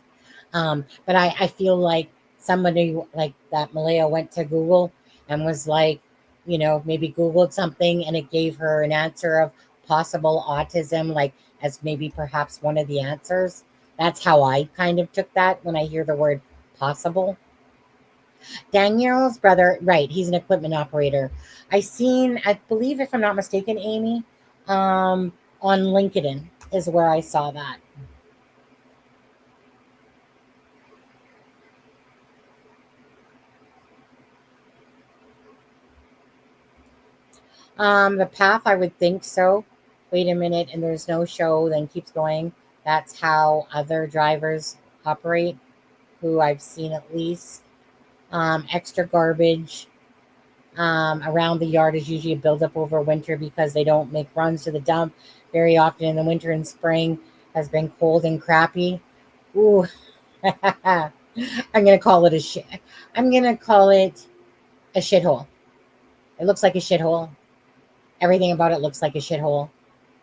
But I feel like somebody like that Malaya went to Google and was like, maybe Googled something and it gave her an answer of possible autism, like as maybe perhaps one of the answers. That's how I kind of took that when I hear the word possible. Daniel's brother, right, he's an equipment operator. I believe, if I'm not mistaken, Amy, on LinkedIn is where I saw that. The path, I would think so. Wait a minute, and there's no show, then keeps going. That's how other drivers operate, who I've seen at least. Extra garbage around the yard is usually a buildup over winter because they don't make runs to the dump very often in the winter and spring. Has been cold and crappy. Ooh, I'm gonna call it a shithole. It looks like a shithole. Everything about it looks like a shithole.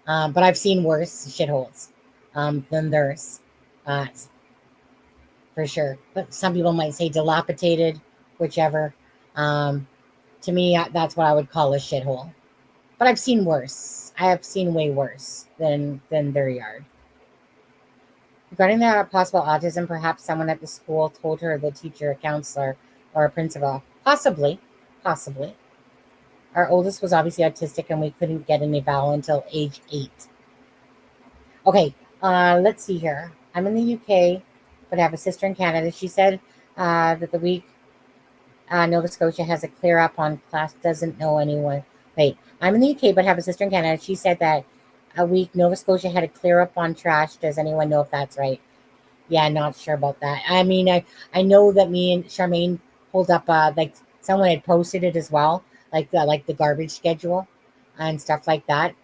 But I've seen worse shitholes than theirs, for sure. But some people might say dilapidated, whichever. To me, that's what I would call a shithole. But I've seen worse. I have seen way worse than their yard. Regarding the possible autism, perhaps someone at the school told her, the teacher, a counselor, or a principal. Possibly. Our oldest was obviously autistic, and we couldn't get an eval until age 8. Okay, let's see here. I'm in the UK, but I have a sister in Canada. She said that the week Nova Scotia has a clear up on class, doesn't know anyone. Wait, I'm in the UK, but have a sister in Canada. She said that a week Nova Scotia had a clear up on trash. Does anyone know if that's right? Yeah, not sure about that. I mean, I know that me and Charmaine pulled up, like someone had posted it as well, like the garbage schedule and stuff like that.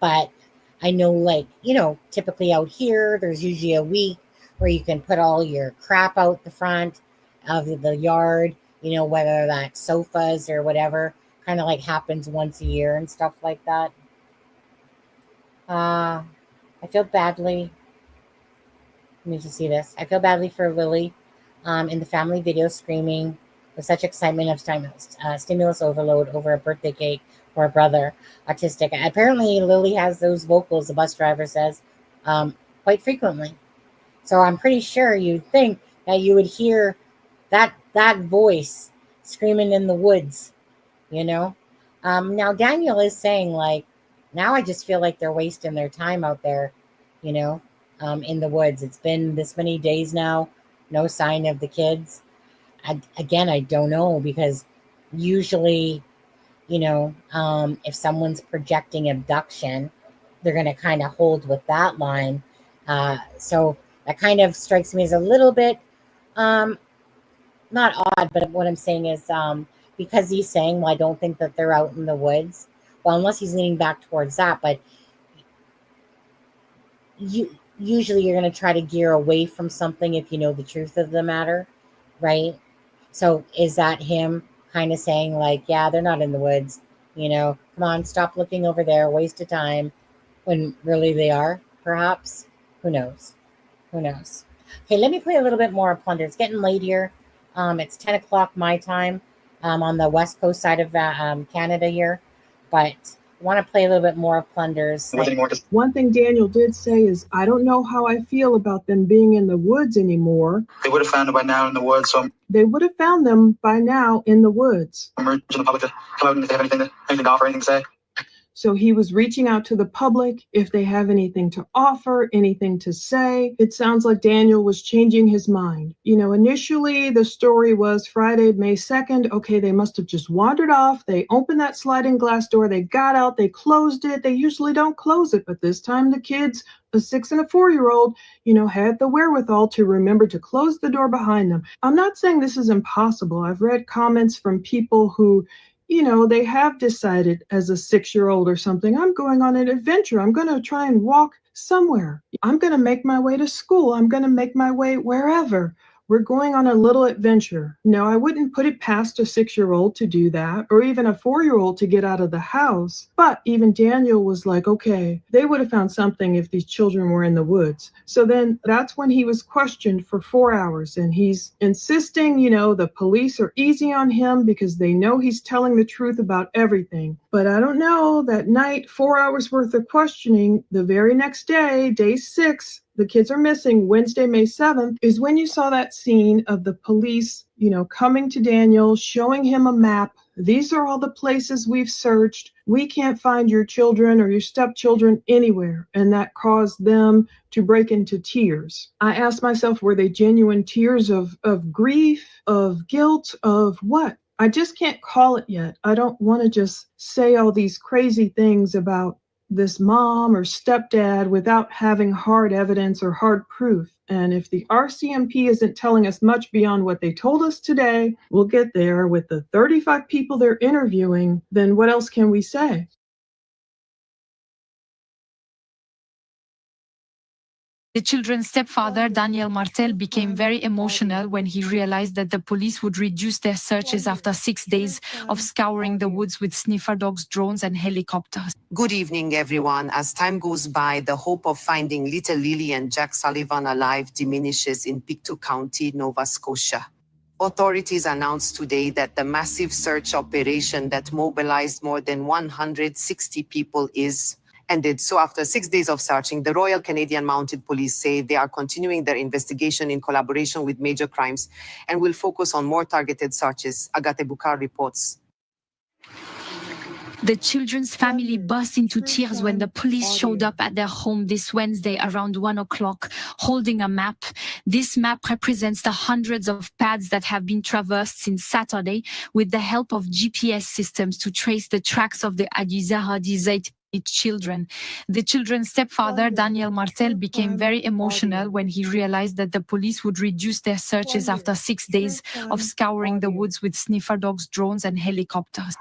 But I know, like, typically out here, there's usually a week where you can put all your crap out the front of the yard, whether that's sofas or whatever, kind of like happens once a year and stuff like that. I feel badly. Let me just see this. I feel badly for Lily in the family video screaming with such excitement of stimulus overload over a birthday cake for a brother, autistic. Apparently, Lily has those vocals, the bus driver says, quite frequently. So I'm pretty sure you'd think that you would hear that voice screaming in the woods, Now, Daniel is saying, like, now I just feel like they're wasting their time out there, in the woods. It's been this many days now, no sign of the kids. I don't know, because usually, if someone's projecting abduction, they're going to kind of hold with that line. So that kind of strikes me as a little bit, not odd, but what I'm saying is, because he's saying, well, I don't think that they're out in the woods. Well, unless he's leaning back towards that, but usually you're going to try to gear away from something if you know the truth of the matter, right? So is that him kind of saying, like, yeah, they're not in the woods, come on, stop looking over there, waste of time, when really they are, perhaps? Who knows? Okay, let me play a little bit more of Plunder. It's getting late here. It's 10 o'clock my time on the west coast side of Canada here, but I want to play a little bit more of Plunder's. One thing Daniel did say is, I don't know how I feel about them being in the woods anymore. They would have found them by now in the woods, so They would have found them by now in the woods. I'm urging the public to come out and if they have anything to offer, anything to say. So he was reaching out to the public if they have anything to offer, anything to say. It sounds like Daniel was changing his mind. Initially the story was Friday, May 2nd. Okay, they must have just wandered off. They opened that sliding glass door. They got out. They closed it. They usually don't close it, but this time the kids, a 6 and a 4-year-old, had the wherewithal to remember to close the door behind them. I'm not saying this is impossible. I've read comments from people who, they have decided as a 6-year-old or something, I'm going on an adventure. I'm going to try and walk somewhere. I'm going to make my way to school. I'm going to make my way wherever. We're going on a little adventure. No, I wouldn't put it past a 6-year-old to do that, or even a 4-year-old to get out of the house. But even Daniel was like, okay, they would have found something if these children were in the woods. So then that's when he was questioned for 4 hours, and he's insisting, the police are easy on him because they know he's telling the truth about everything. But I don't know, that night, 4 hours worth of questioning, the very next day, day 6, the kids are missing, Wednesday, May 7th, is when you saw that scene of the police, coming to Daniel, showing him a map. These are all the places we've searched. We can't find your children or your stepchildren anywhere. And that caused them to break into tears. I asked myself, were they genuine tears of grief, of guilt, of what? I just can't call it yet. I don't want to just say all these crazy things about this mom or stepdad without having hard evidence or hard proof. And if the RCMP isn't telling us much beyond what they told us today, we'll get there with the 35 people they're interviewing, then what else can we say? The children's stepfather, Daniel Martell, became very emotional when he realized that the police would reduce their searches after 6 days of scouring the woods with sniffer dogs, drones, and helicopters. Good evening, everyone. As time goes by, the hope of finding little Lily and Jack Sullivan alive diminishes in Pictou County, Nova Scotia. Authorities announced today that the massive search operation that mobilized more than 160 people is ended. So after 6 days of searching, the Royal Canadian Mounted Police say they are continuing their investigation in collaboration with major crimes and will focus on more targeted searches. Agathe Bukar reports. The children's family burst into tears when the police showed up at their home this Wednesday around 1 o'clock, holding a map. This map represents the hundreds of paths that have been traversed since Saturday with the help of GPS systems to trace the tracks of the Adizahadizate children. The children's stepfather, Daniel Martell, became very emotional when he realized that the police would reduce their searches after 6 days of scouring the woods with sniffer dogs, drones, and helicopters.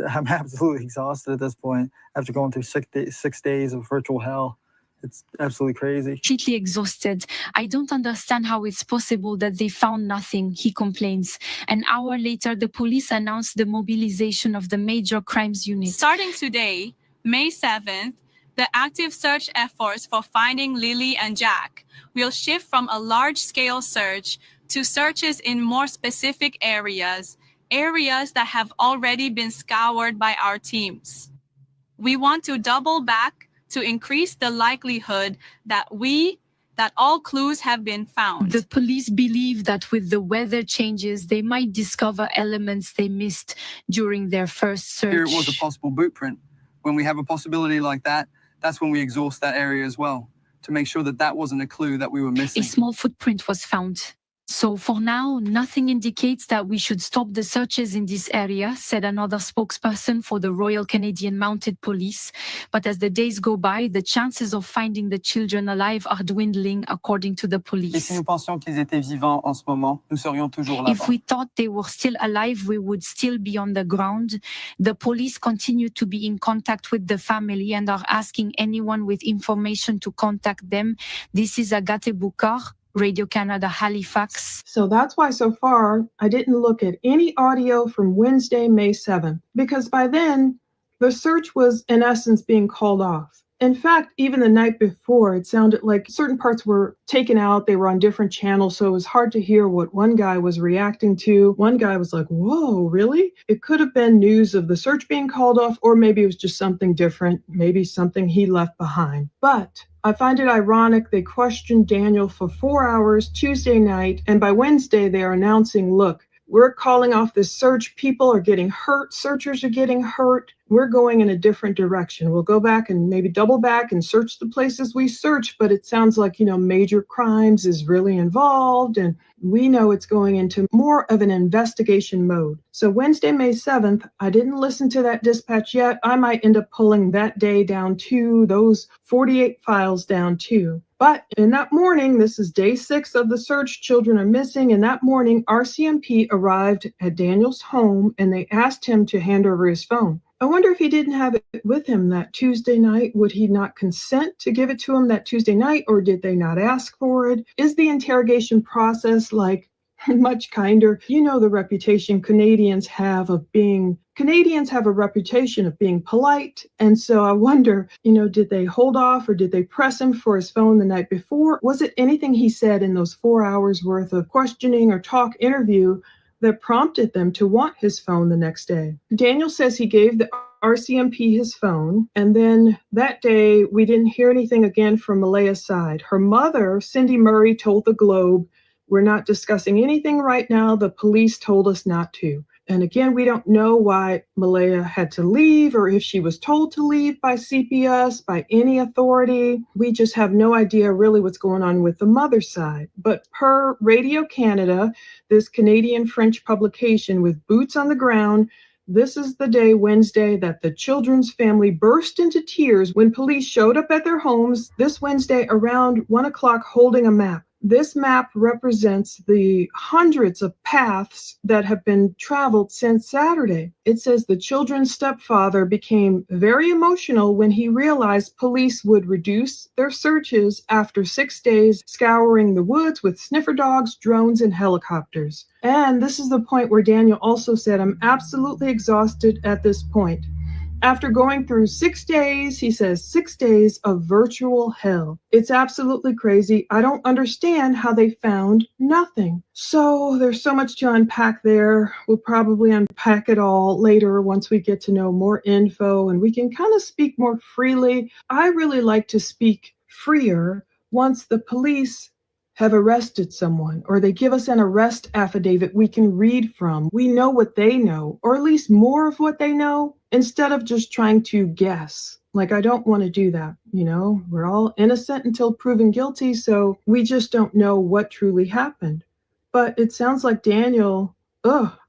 I'm absolutely exhausted at this point after going through 6 days of virtual hell. It's absolutely crazy. Completely exhausted. I don't understand how it's possible that they found nothing, he complains. An hour later, the police announced the mobilization of the major crimes unit. Starting today, May 7th, the active search efforts for finding Lily and Jack will shift from a large-scale search to searches in more specific areas that have already been scoured by our teams. We want to double back to increase the likelihood that all clues have been found. The police believe that with the weather changes, they might discover elements they missed during their first search. Here it was a possible boot print. When we have a possibility like that, that's when we exhaust that area as well, to make sure that that wasn't a clue that we were missing. A small footprint was found. So for now, nothing indicates that we should stop the searches in this area, said another spokesperson for the Royal Canadian Mounted Police. But as the days go by, the chances of finding the children alive are dwindling, according to the police. Et si nous pensions qu'ils étaient vivants en ce moment, nous serions toujours là-bas. If we thought they were still alive, we would still be on the ground. The police continue to be in contact with the family and are asking anyone with information to contact them. This is Agathe Bukar, Radio Canada, Halifax. So that's why so far I didn't look at any audio from Wednesday, May 7th, because by then the search was in essence being called off. In fact, even the night before, it sounded like certain parts were taken out. They were on different channels, so it was hard to hear what one guy was reacting to. One guy was like, whoa, really? It could have been news of the search being called off, or maybe it was just something different, maybe something he left behind. But I find it ironic they questioned Daniel for 4 hours Tuesday night, and by Wednesday they are announcing, look, we're calling off this search. People are getting hurt. Searchers are getting hurt. We're going in a different direction. We'll go back and maybe double back and search the places we searched, but it sounds like, major crimes is really involved, and we know it's going into more of an investigation mode. So Wednesday, May 7th, I didn't listen to that dispatch yet. I might end up pulling that day down too, those 48 files down too. But in that morning, this is day 6 of the search, children are missing. In that morning, RCMP arrived at Daniel's home and they asked him to hand over his phone. I wonder if he didn't have it with him that Tuesday night. Would he not consent to give it to him that Tuesday night, or did they not ask for it? Is the interrogation process like much kinder? You know the reputation Canadians have a reputation of being polite. And so I wonder, did they hold off or did they press him for his phone the night before? Was it anything he said in those 4 hours worth of questioning or talk interview that prompted them to want his phone the next day? Daniel says he gave the RCMP his phone, and then that day we didn't hear anything again from Malaya's side. Her mother, Cindy Murray, told the Globe, "We're not discussing anything right now. The police told us not to." And again, we don't know why Malaya had to leave or if she was told to leave by CPS, by any authority. We just have no idea really what's going on with the mother's side. But per Radio Canada, this Canadian-French publication with boots on the ground, this is the day, Wednesday, that the children's family burst into tears when police showed up at their homes this Wednesday around 1 o'clock holding a map. This map represents the hundreds of paths that have been traveled since Saturday. It says the children's stepfather became very emotional when he realized police would reduce their searches after 6 days scouring the woods with sniffer dogs, drones, and helicopters. And this is the point where Daniel also said, "I'm absolutely exhausted at this point." After going through 6 days, he says 6 days of virtual hell. It's absolutely crazy. I don't understand how they found nothing. So there's so much to unpack there. We'll probably unpack it all later once we get to know more info and we can kind of speak more freely. I really like to speak freer once the police have arrested someone or they give us an arrest affidavit we can read from. We know what they know, or at least more of what they know, instead of just trying to guess. Like, I don't want to do that. We're all innocent until proven guilty, so we just don't know what truly happened. But it sounds like Daniel,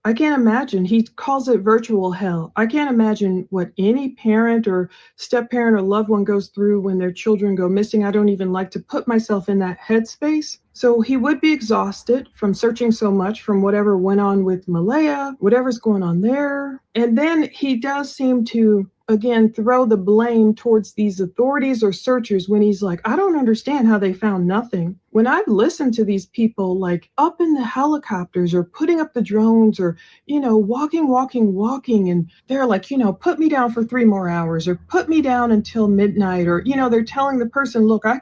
I can't imagine. He calls it virtual hell. I can't imagine what any parent or step-parent or loved one goes through when their children go missing. I don't even like to put myself in that headspace. So he would be exhausted from searching so much, from whatever went on with Malaya, whatever's going on there. And then he does seem to, again, throw the blame towards these authorities or searchers when he's like, I don't understand how they found nothing. When I've listened to these people like up in the helicopters or putting up the drones or, walking, and they're like, put me down for 3 more hours or put me down until midnight, or, they're telling the person, look, I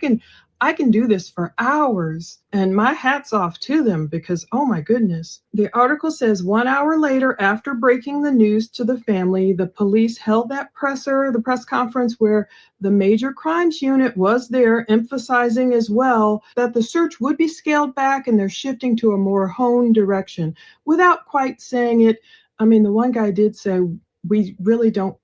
can do this for hours, and my hat's off to them because, oh my goodness. The article says 1 hour later, after breaking the news to the family, the police held the press conference where the Major Crimes Unit was there, emphasizing as well that the search would be scaled back and they're shifting to a more honed direction. Without quite saying it, the one guy did say, we don't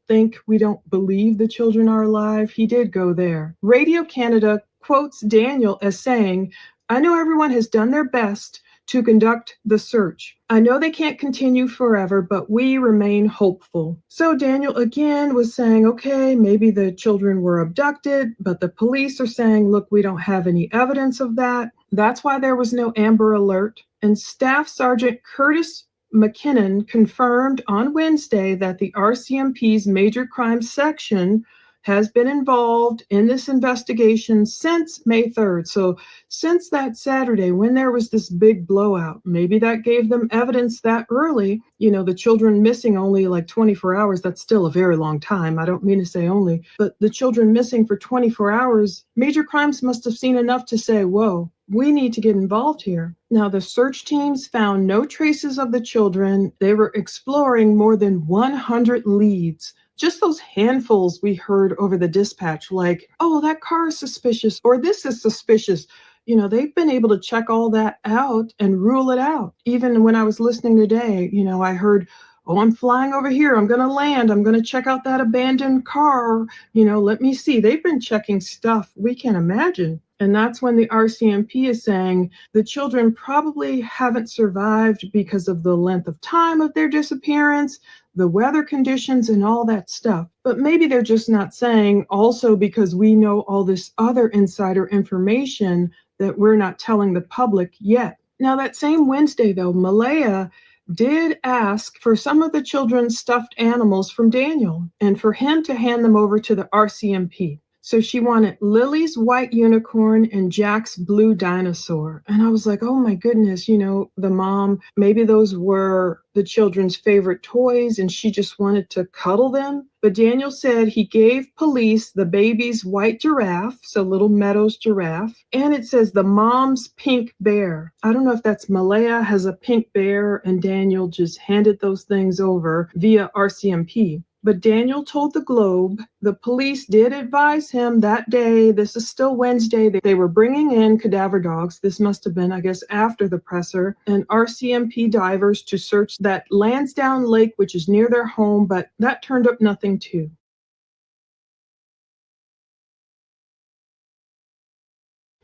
believe the children are alive. He did go there. Radio Canada quotes Daniel as saying, I know everyone has done their best to conduct the search. I know they can't continue forever, but we remain hopeful. So Daniel again was saying, okay, maybe the children were abducted, but the police are saying, look, we don't have any evidence of that. That's why there was no Amber Alert. And Staff Sergeant Curtis McKinnon confirmed on Wednesday that the RCMP's Major Crimes Section has been involved in this investigation since May 3rd. So since that Saturday when there was this big blowout, maybe that gave them evidence that early. The children missing only like 24 hours, that's still a very long time. I don't mean to say only, but the children missing for 24 hours, Major Crimes must have seen enough to say, whoa, we need to get involved here. Now, the search teams found no traces of the children. They were exploring more than 100 leads. Just those handfuls we heard over the dispatch, like, oh, that car is suspicious, or this is suspicious. They've been able to check all that out and rule it out. Even when I was listening today, I heard, oh, I'm flying over here. I'm going to land. I'm going to check out that abandoned car. Let me see. They've been checking stuff we can't imagine. And that's when the RCMP is saying the children probably haven't survived because of the length of time of their disappearance. the weather conditions and all that stuff. But maybe they're just not saying also because we know all this other insider information that we're not telling the public yet. Now, that same Wednesday, though, Malaya did ask for some of the children's stuffed animals from Daniel and for him to hand them over to the RCMP. So she wanted Lily's white unicorn and Jack's blue dinosaur. And I was like, oh my goodness, you know, the mom, maybe those were the children's favorite toys and she just wanted to cuddle them. But Daniel said he gave police the baby's white giraffe, so little Meadows giraffe, and it says the mom's pink bear. I don't know if that's Malaya has a pink bear and Daniel just handed those things over via RCMP. But Daniel told the Globe the police did advise him that day, this is still Wednesday, that they were bringing in cadaver dogs. This must have been, I guess, after the presser, and RCMP divers to search that Lansdowne Lake, which is near their home, but that turned up nothing too.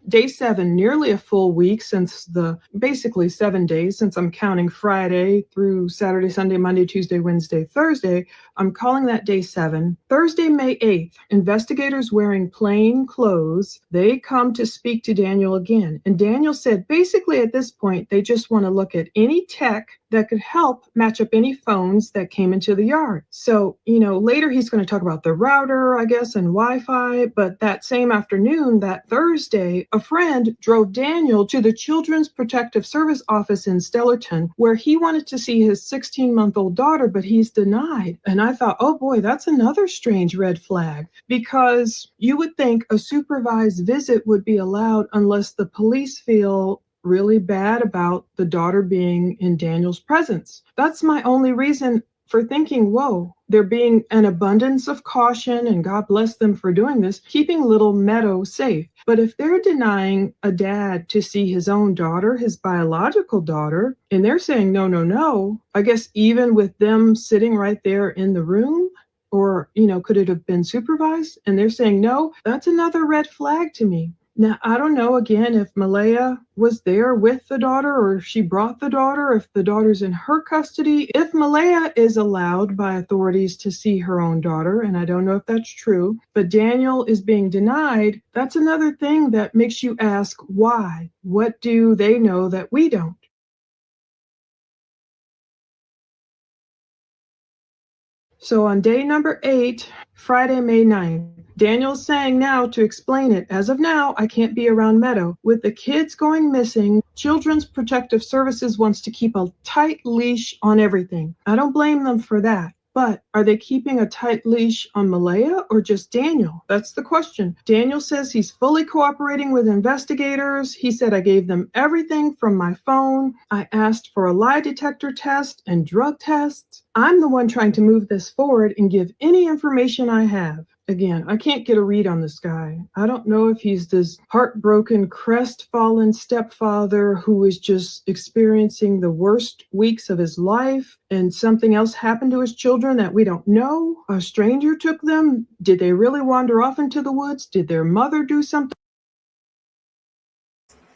Day 7, nearly a full week since basically 7 days since I'm counting Friday through Saturday, Sunday, Monday, Tuesday, Wednesday, Thursday. I'm calling that day 7. Thursday, May 8th, investigators wearing plain clothes, they come to speak to Daniel again. And Daniel said basically at this point, they just want to look at any tech that could help match up any phones that came into the yard. So, you know, later he's going to talk about the router, I guess, and Wi-Fi. But that same afternoon, that Thursday, a friend drove Daniel to the Children's Protective Service office in Stellarton, where he wanted to see his 16-month-old daughter, but he's denied. And I thought, oh boy, that's another strange red flag, because you would think a supervised visit would be allowed unless the police feel really bad about the daughter being in Daniel's presence. That's my only reason for thinking, whoa, there being an abundance of caution, and God bless them for doing this, keeping little Meadow safe. But if they're denying a dad to see his own daughter, his biological daughter, and they're saying no, no, no, I guess even with them sitting right there in the room, or, you know, could it have been supervised? And they're saying no, that's another red flag to me. Now, I don't know, again, if Malaya was there with the daughter or if she brought the daughter, if the daughter's in her custody. If Malaya is allowed by authorities to see her own daughter, and I don't know if that's true, but Daniel is being denied, that's another thing that makes you ask why. What do they know that we don't? So on day number 8, Friday, May 9th, Daniel's saying now to explain it, as of now, I can't be around Meadow. With the kids going missing, Children's Protective Services wants to keep a tight leash on everything. I don't blame them for that. But are they keeping a tight leash on Malaya or just Daniel? That's the question. Daniel says he's fully cooperating with investigators. He said, I gave them everything from my phone. I asked for a lie detector test and drug tests. I'm the one trying to move this forward and give any information I have. Again, I can't get a read on this guy. I don't know if he's this heartbroken, crestfallen stepfather who is just experiencing the worst weeks of his life and something else happened to his children that we don't know. A stranger took them. Did they really wander off into the woods? Did their mother do something?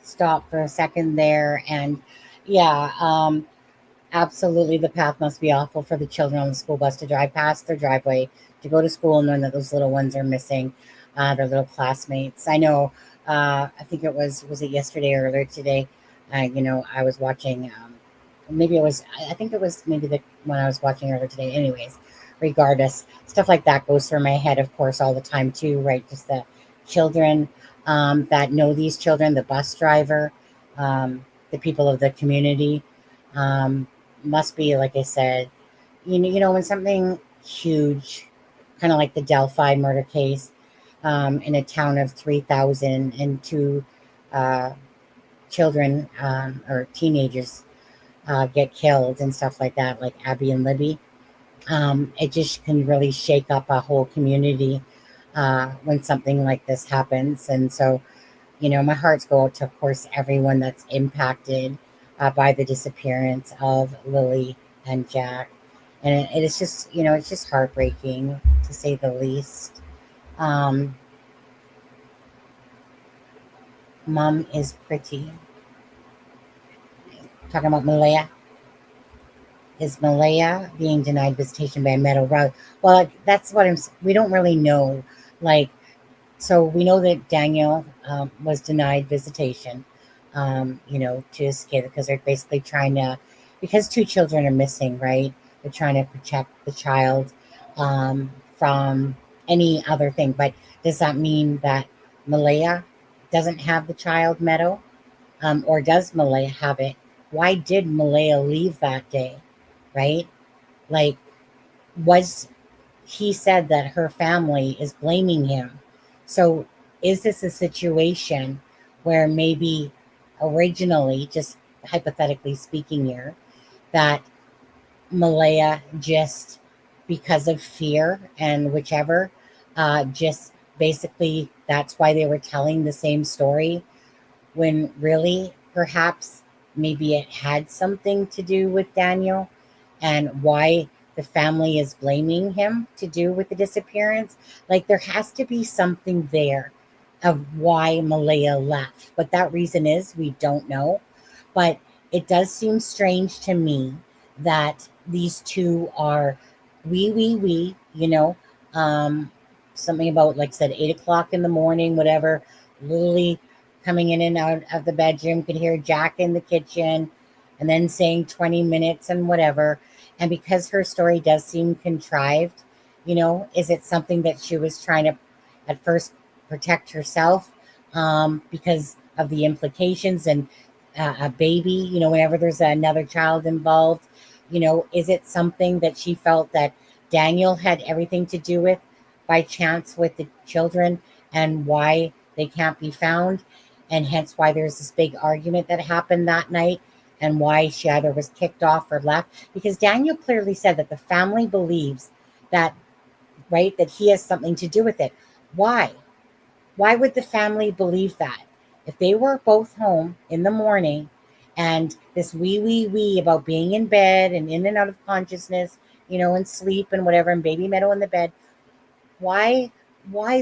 Stop for a second there. And yeah, absolutely, the path must be awful for the children on the school bus to drive past their driveway to go to school, knowing that those little ones are missing, their little classmates. I know, I think it was it yesterday or earlier today, you know, I was watching, I think it was maybe the one I was watching earlier today. Anyways, regardless, stuff like that goes through my head, of course, all the time too, right? Just the children that know these children, the bus driver, the people of the community, must be, like I said, you know, when something huge, kind of like the Delphi murder case, in a town of 3,000 and 2 children or teenagers get killed and stuff like that, like Abby and Libby. It just can really shake up a whole community when something like this happens. And so, you know, my hearts go out to, of course, everyone that's impacted by the disappearance of Lily and Jack. And it is just, you know, it's just heartbreaking, to say the least. Mom is pretty. Talking about Malaya. is Malaya being denied visitation by Meadow Road? Well, that's what we don't really know. Like, so we know that Daniel was denied visitation, to escape because they're basically trying to, because 2 children are missing, right? They're trying to protect the child from any other thing. But does that mean that Malaya doesn't have the child, Meadow? Or does Malaya have it? Why did Malaya leave that day, right? Like, he said that her family is blaming him. So is this a situation where maybe originally, just hypothetically speaking here, that Malaya just because of fear and whichever, just basically that's why they were telling the same story, when really perhaps maybe it had something to do with Daniel and why the family is blaming him to do with the disappearance. Like, there has to be something there of why Malaya left. But that reason is we don't know. But it does seem strange to me that these two are we, something about, like I said, 8 o'clock in the morning, whatever, Lily coming in and out of the bedroom, could hear Jack in the kitchen, and then saying 20 minutes and whatever. And because her story does seem contrived, is it something that she was trying to at first protect herself because of the implications and a baby, whenever there's another child involved, is it something that she felt that Daniel had everything to do with by chance with the children and why they can't be found? And hence why there's this big argument that happened that night and why she either was kicked off or left. Because Daniel clearly said that the family believes that, right, that he has something to do with it. Why? Why would the family believe that? If they were both home in the morning and this wee about being in bed and in and out of consciousness, and sleep and whatever, and baby Meadow in the bed, why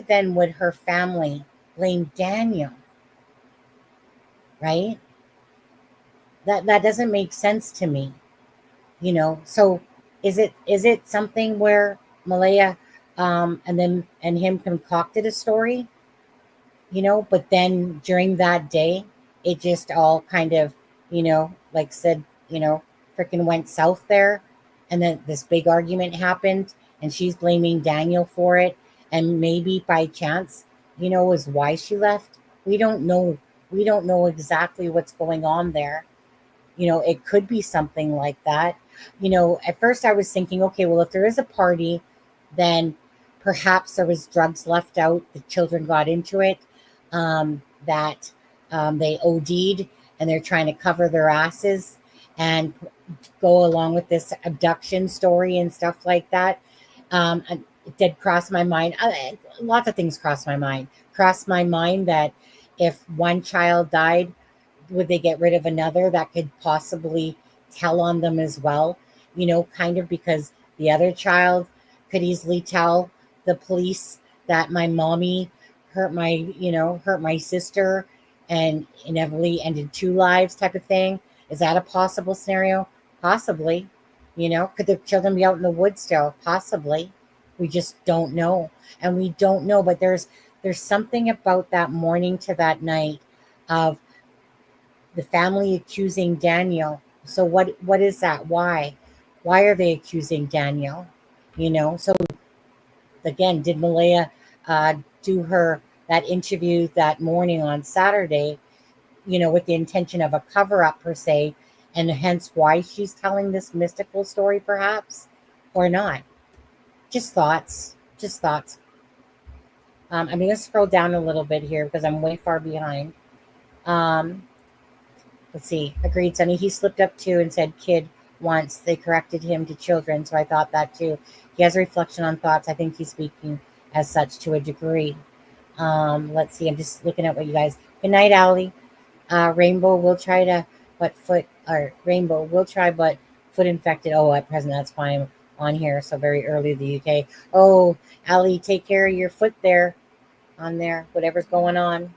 then would her family blame Daniel? Right? That doesn't make sense to me. So is it something where Malaya and him concocted a story, but then during that day it just all kind of, like said, freaking went south there, and then this big argument happened and she's blaming Daniel for it, and maybe by chance, is why she left. We don't know exactly what's going on there. It could be something like that. At first I was thinking, okay, well, if there is a party, then perhaps there was drugs left out. The children got into it, that they OD'd and they're trying to cover their asses and go along with this abduction story and stuff like that. It did cross my mind. Lots of things crossed my mind. Crossed my mind that if one child died, would they get rid of another that could possibly tell on them as well? Kind of because the other child could easily tell the police that my mommy hurt my sister and inevitably ended 2 lives type of thing. Is that a possible scenario? Possibly. Could the children be out in the woods still? Possibly. We just don't know. And we don't know, but there's something about that morning to that night of the family accusing Daniel. So what is that? Why are they accusing Daniel? So again, did Malaya do that interview that morning on Saturday, with the intention of a cover-up per se, and hence why she's telling this mystical story perhaps, or not? Just thoughts. I'm going to scroll down a little bit here because I'm way far behind. Let's see. Agreed, Sonny. He slipped up too and said kid once. They corrected him to children, so I thought that too. He has a reflection on thoughts. I think he's speaking as such to a degree. Let's see. I'm just looking at what you guys. Good night, Allie. Rainbow will try but foot infected. Oh, at present that's fine on here. So very early the UK. Oh, Allie, take care of your foot there, on there. Whatever's going on.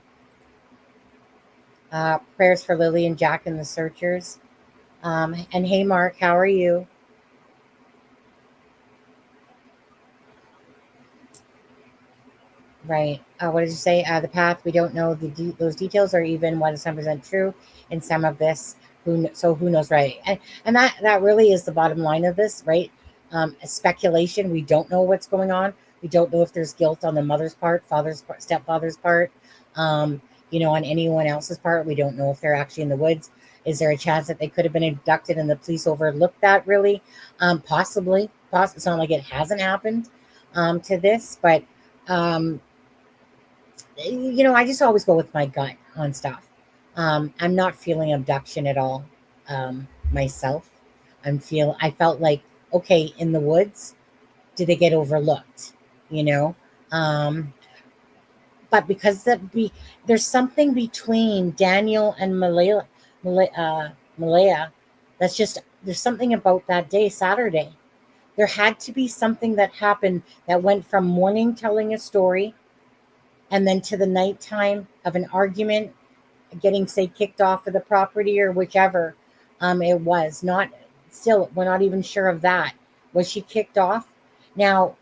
Prayers for Lily and Jack and the searchers. And hey, Mark, how are you? Right. What did you say? The path. We don't know those details, or even what is 100% true in some of this. Who knows, right? And that really is the bottom line of this, right? Speculation. We don't know what's going on. We don't know if there's guilt on the mother's part, father's part, stepfather's part. On anyone else's part. We don't know if they're actually in the woods. Is there a chance that they could have been abducted and the police overlooked that? Really, possibly. It's not like it hasn't happened to this, but. I just always go with my gut on stuff. I'm not feeling abduction at all myself. I felt like, okay, in the woods, did they get overlooked? But because there's something between Daniel and Malaya there's something about that day, Saturday. There had to be something that happened that went from morning telling a story and then to the nighttime of an argument, getting, say, kicked off of the property or whichever it was. We're not even sure of that. Was she kicked off? Now,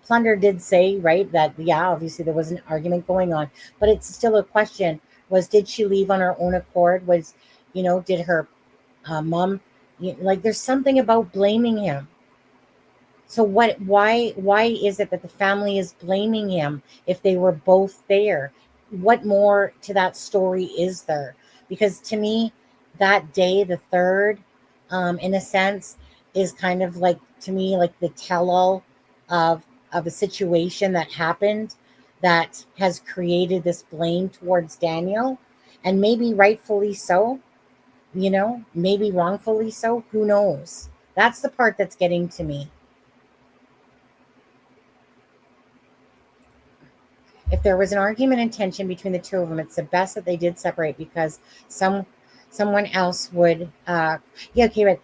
Plunder did say, right, that, yeah, obviously there was an argument going on, but it's still a question. Did she leave on her own accord? Did her mom, there's something about blaming him. So why is it that the family is blaming him if they were both there? What more to that story is there? Because to me, that day, the 3rd, in a sense, is kind of like, to me, like the tell-all of a situation that happened that has created this blame towards Daniel, and maybe rightfully so, maybe wrongfully so, who knows? That's the part that's getting to me. If there was an argument and tension between the two of them, it's the best that they did separate, because someone else would okay, but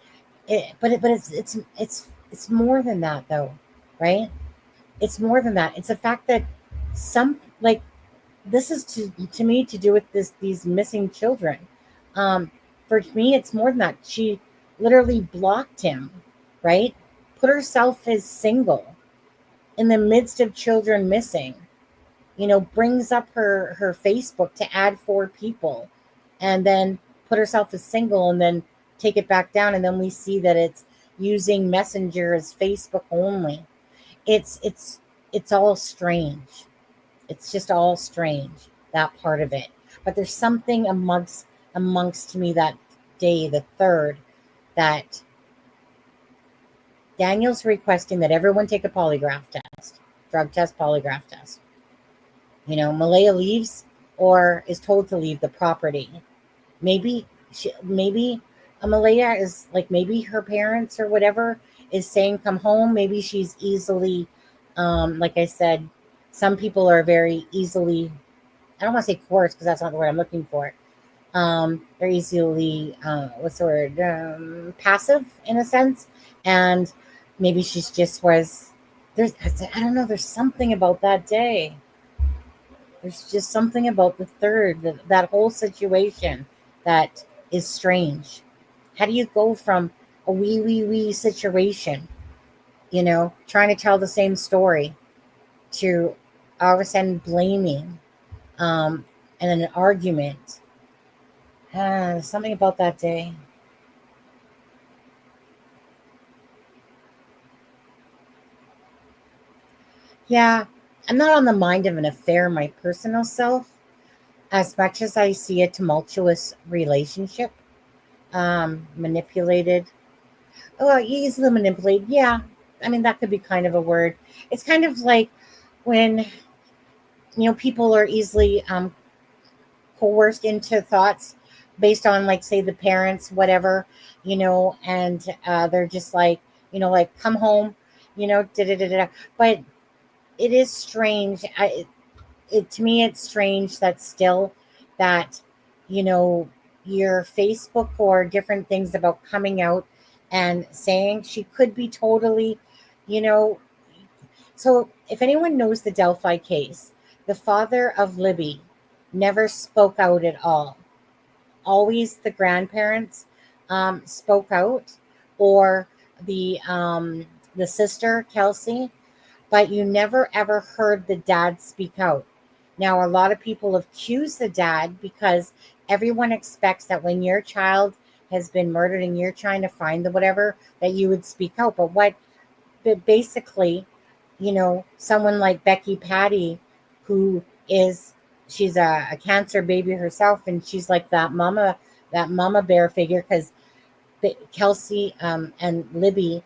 it's more than that, though, right? It's more than that. It's the fact that this is to me to do with these missing children. For me, it's more than that. She literally blocked him, right? Put herself as single in the midst of children missing. Brings up her Facebook to add 4 people, and then put herself as single, and then take it back down, and then we see that it's using Messenger as Facebook only. It's all strange. It's just all strange, that part of it. But there's something amongst me that day, the 3rd, that Daniel's requesting that everyone take a polygraph test, drug test, polygraph test. Malaya leaves or is told to leave the property. Maybe Malaya is maybe her parents or whatever is saying, come home. Maybe she's easily, like I said, some people are very easily, I don't want to say coerced because that's not the word I'm looking for. They're easily, what's the word? Passive in a sense. And maybe she's just I don't know. There's something about that day. There's just something about the 3rd, that whole situation that is strange. How do you go from a wee situation, trying to tell the same story, to all of a sudden blaming, and an argument? Something about that day. Yeah, I'm not on the mind of an affair, my personal self, as much as I see a tumultuous relationship, manipulated. Oh, easily manipulated. Yeah, I mean, that could be kind of a word. It's kind of like when, people are easily coerced into thoughts based on, say, the parents, whatever, and they're just come home, But it is strange. To me, it's strange that still that, your Facebook or different things about coming out and saying she could be totally, So if anyone knows the Delphi case, the father of Libby never spoke out at all. Always the grandparents spoke out, or the sister, Kelsey. but you never ever heard the dad speak out. Now, a lot of people accuse the dad because everyone expects that when your child has been murdered and you're trying to find the whatever, that you would speak out. But basically, someone like Becky Patty, she's a cancer baby herself, and she's like that mama bear figure, because Kelsey and Libby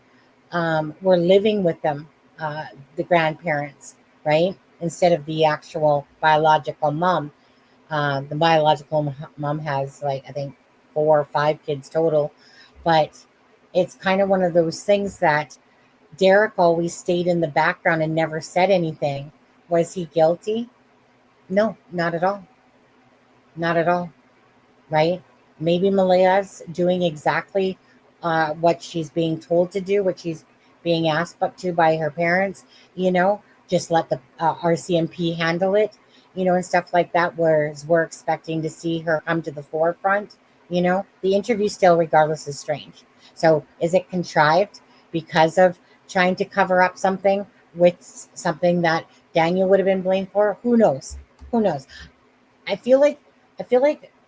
were living with them, the grandparents, right? Instead of the actual biological mom. The biological mom has, like, I think 4 or 5 kids total. But it's kind of one of those things that Derek always stayed in the background and never said anything. Was he guilty? No, not at all. Not at all. Right? Maybe Malaya's doing exactly what she's being told to do, what she's being asked up to by her parents, just let the RCMP handle it, and stuff like that, whereas we're expecting to see her come to the forefront. The interview still, regardless, is strange. So is it contrived because of trying to cover up something with something that Daniel would have been blamed for? Who knows? Who knows? I feel like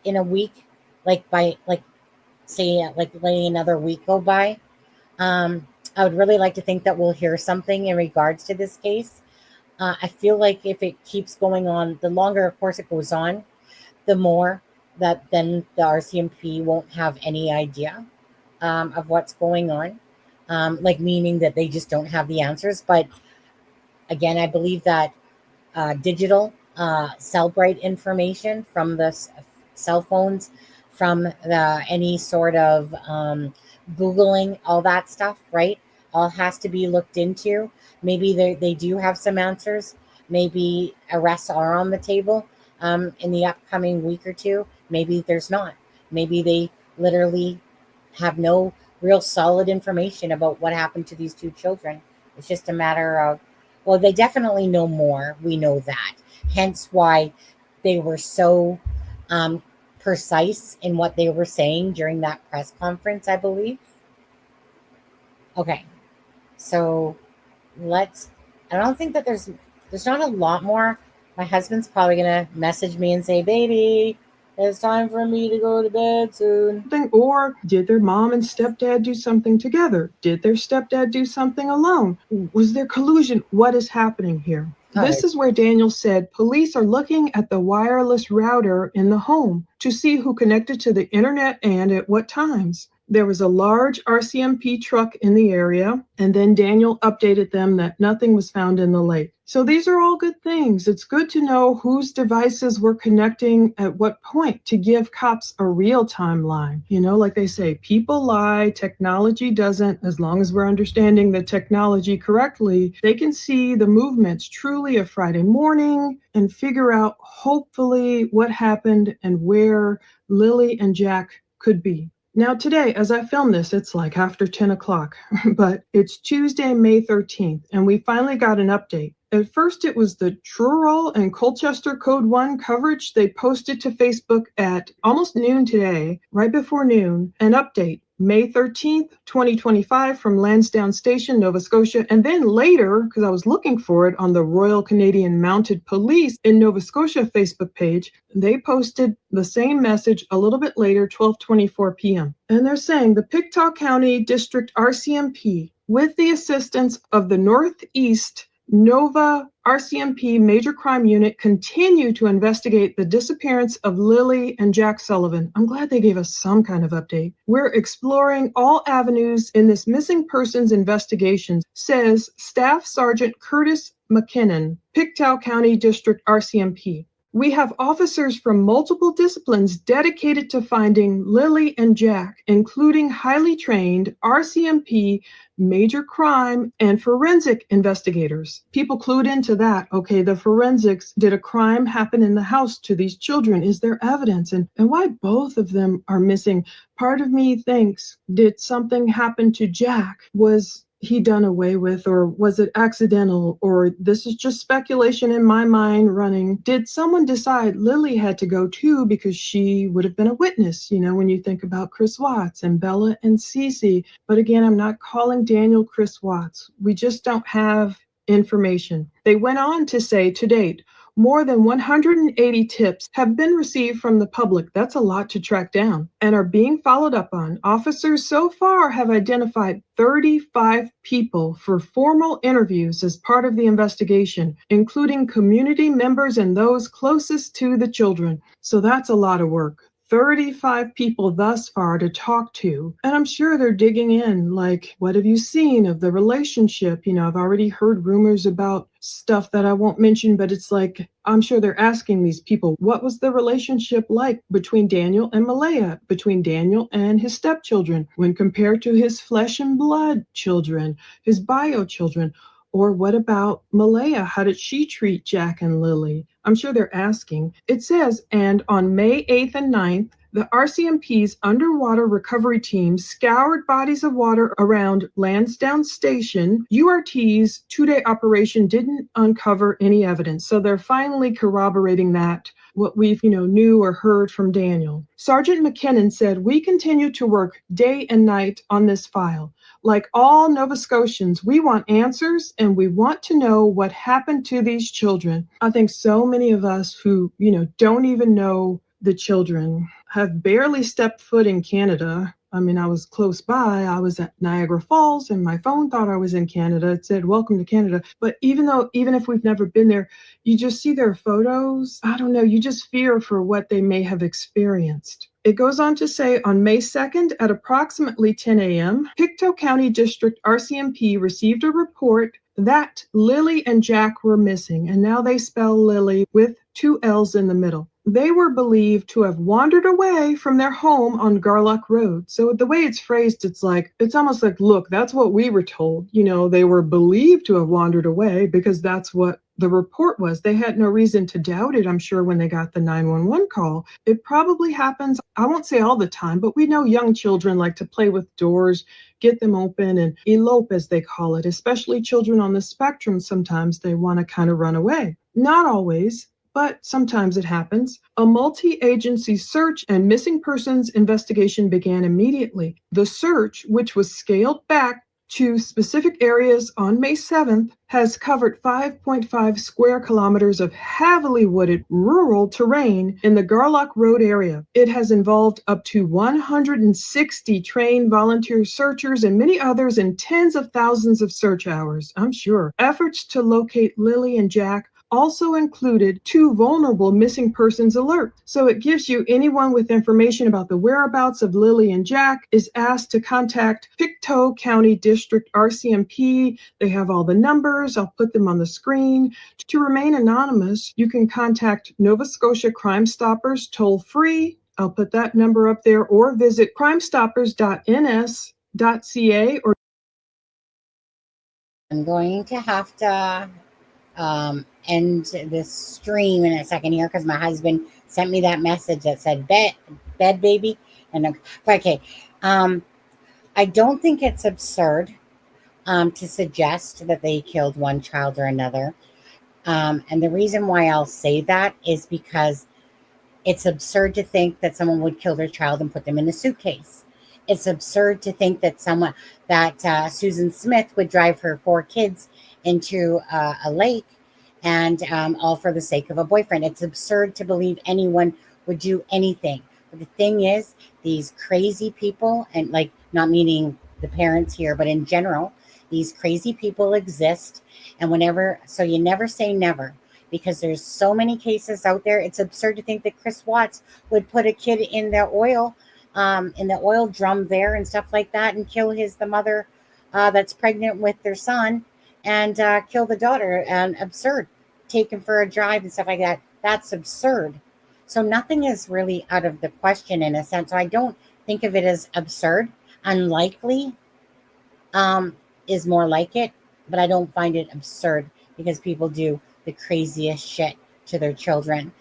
in a week, letting another week go by, I would really like to think that we'll hear something in regards to this case. I feel like if it keeps going on, the longer, of course, it goes on, the more that then the RCMP won't have any idea of what's going on, meaning that they just don't have the answers. But again, I believe that digital Cellbrite information from the cell phones, from any sort of Googling, all that stuff, right? All has to be looked into. Maybe they do have some answers. Maybe arrests are on the table in the upcoming week or two. Maybe there's not. Maybe they literally have no real solid information about what happened to these 2 children. It's just a matter of, well, they definitely know more. We know that. Hence why they were so precise in what they were saying during that press conference, I believe. Okay, so I don't think that there's not a lot more. My husband's probably gonna message me and say, baby, it's time for me to go to bed soon. Or did their mom and stepdad do something together? Did their stepdad do something alone? Was there collusion? What is happening here? This is where Daniel said police are looking at the wireless router in the home to see who connected to the internet and at what times. There was a large RCMP truck in the area, and then Daniel updated them that nothing was found in the lake. So these are all good things. It's good to know whose devices were connecting at what point to give cops a real timeline. Like they say, people lie, technology doesn't. As long as we're understanding the technology correctly, they can see the movements truly of Friday morning and figure out, hopefully, what happened and where Lily and Jack could be. Now today, as I film this, it's like after 10 o'clock, but it's Tuesday, May 13th, and we finally got an update. At first, it was the Truro and Colchester Code 1 coverage. They posted to Facebook at almost noon today, right before noon, an update. May 13th, 2025, from Lansdowne Station, Nova Scotia. And then later, because I was looking for it on the Royal Canadian Mounted Police in Nova Scotia Facebook page, they posted the same message a little bit later, 12:24 p.m. And they're saying the Pictou County District RCMP, with the assistance of the Northeast Nova RCMP Major Crime Unit, continue to investigate the disappearance of Lily and Jack Sullivan. I'm glad they gave us some kind of update. We're exploring all avenues in this missing persons investigation, says Staff Sergeant Curtis McKinnon, Pictou County District RCMP. We have officers from multiple disciplines dedicated to finding Lily and Jack, including highly trained RCMP, major crime, and forensic investigators. People clued into that. Okay, the forensics, did a crime happen in the house to these children? Is there evidence? And why both of them are missing? Part of me thinks, did something happen to Jack? Was he done away with, or was it accidental, or this is just speculation in my mind running? Did someone decide Lily had to go too because she would have been a witness, when you think about Chris Watts and Bella and Cece? But again, I'm not calling Daniel Chris Watts. We just don't have information. They went on to say to date, more than 180 tips have been received from the public. That's a lot to track down and are being followed up on. Officers so far have identified 35 people for formal interviews as part of the investigation, including community members and those closest to the children. So that's a lot of work. 35 people thus far to talk to. And I'm sure they're digging in, like, what have you seen of the relationship? You know, I've already heard rumors about stuff that I won't mention, but it's like, I'm sure they're asking these people, what was the relationship like between Daniel and Malaya, between Daniel and his stepchildren, when compared to his flesh and blood children, his bio children? Or what about Malaya? How did she treat Jack and Lily? I'm sure they're asking. It says, and on May 8th and 9th, the RCMP's underwater recovery team scoured bodies of water around Lansdowne Station. URT's two-day operation didn't uncover any evidence, so they're finally corroborating that, what we've, knew or heard from Daniel. Sergeant McKinnon said, we continue to work day and night on this file. Like all Nova Scotians, we want answers and we want to know what happened to these children. I think so many of us who, don't even know the children have barely stepped foot in Canada. I mean, I was close by. I was at Niagara Falls and my phone thought I was in Canada. It said, welcome to Canada. But even if we've never been there, you just see their photos. I don't know. You just fear for what they may have experienced. It goes on to say, on May 2nd at approximately 10 a.m., Pictou County District RCMP received a report that Lily and Jack were missing. And now they spell Lily with 2 L's in the middle. They were believed to have wandered away from their home on Gairloch Road. So the way it's phrased, it's almost like, look, that's what we were told. They were believed to have wandered away because that's what the report was. They had no reason to doubt it, I'm sure, when they got the 911 call. It probably happens, I won't say all the time, but we know young children like to play with doors, get them open and elope, as they call it, especially children on the spectrum. Sometimes they want to kind of run away. Not always, but sometimes it happens. A multi-agency search and missing persons investigation began immediately. The search, which was scaled back to specific areas on May 7th, has covered 5.5 square kilometers of heavily wooded rural terrain in the Gairloch Road area. It has involved up to 160 trained volunteer searchers and many others in tens of thousands of search hours, I'm sure. Efforts to locate Lily and Jack also included 2 vulnerable missing persons alert. So it gives you anyone with information about the whereabouts of Lily and Jack is asked to contact Pictou County District RCMP. They have all the numbers. I'll put them on the screen. To remain anonymous, you can contact Nova Scotia Crime Stoppers toll free. I'll put that number up there, or visit crimestoppers.ns.ca. Or I'm going to have to end this stream in a second here because my husband sent me that message that said bed baby, and okay, I don't think it's absurd to suggest that they killed one child or another, and the reason why I'll say that is because it's absurd to think that someone would kill their child and put them in a suitcase. It's absurd to think that Susan Smith would drive her 4 kids into a lake, and all for the sake of a boyfriend. It's absurd to believe anyone would do anything. But the thing is, these crazy people, and not meaning the parents here, but in general, these crazy people exist. And so you never say never, because there's so many cases out there. It's absurd to think that Chris Watts would put a kid in the oil drum there and stuff like that, and kill the mother that's pregnant with their son, and kill the daughter. And absurd. Take him for a drive and stuff like that. That's absurd. So nothing is really out of the question in a sense. So I don't think of it as absurd. Unlikely is more like it, but I don't find it absurd because people do the craziest shit to their children,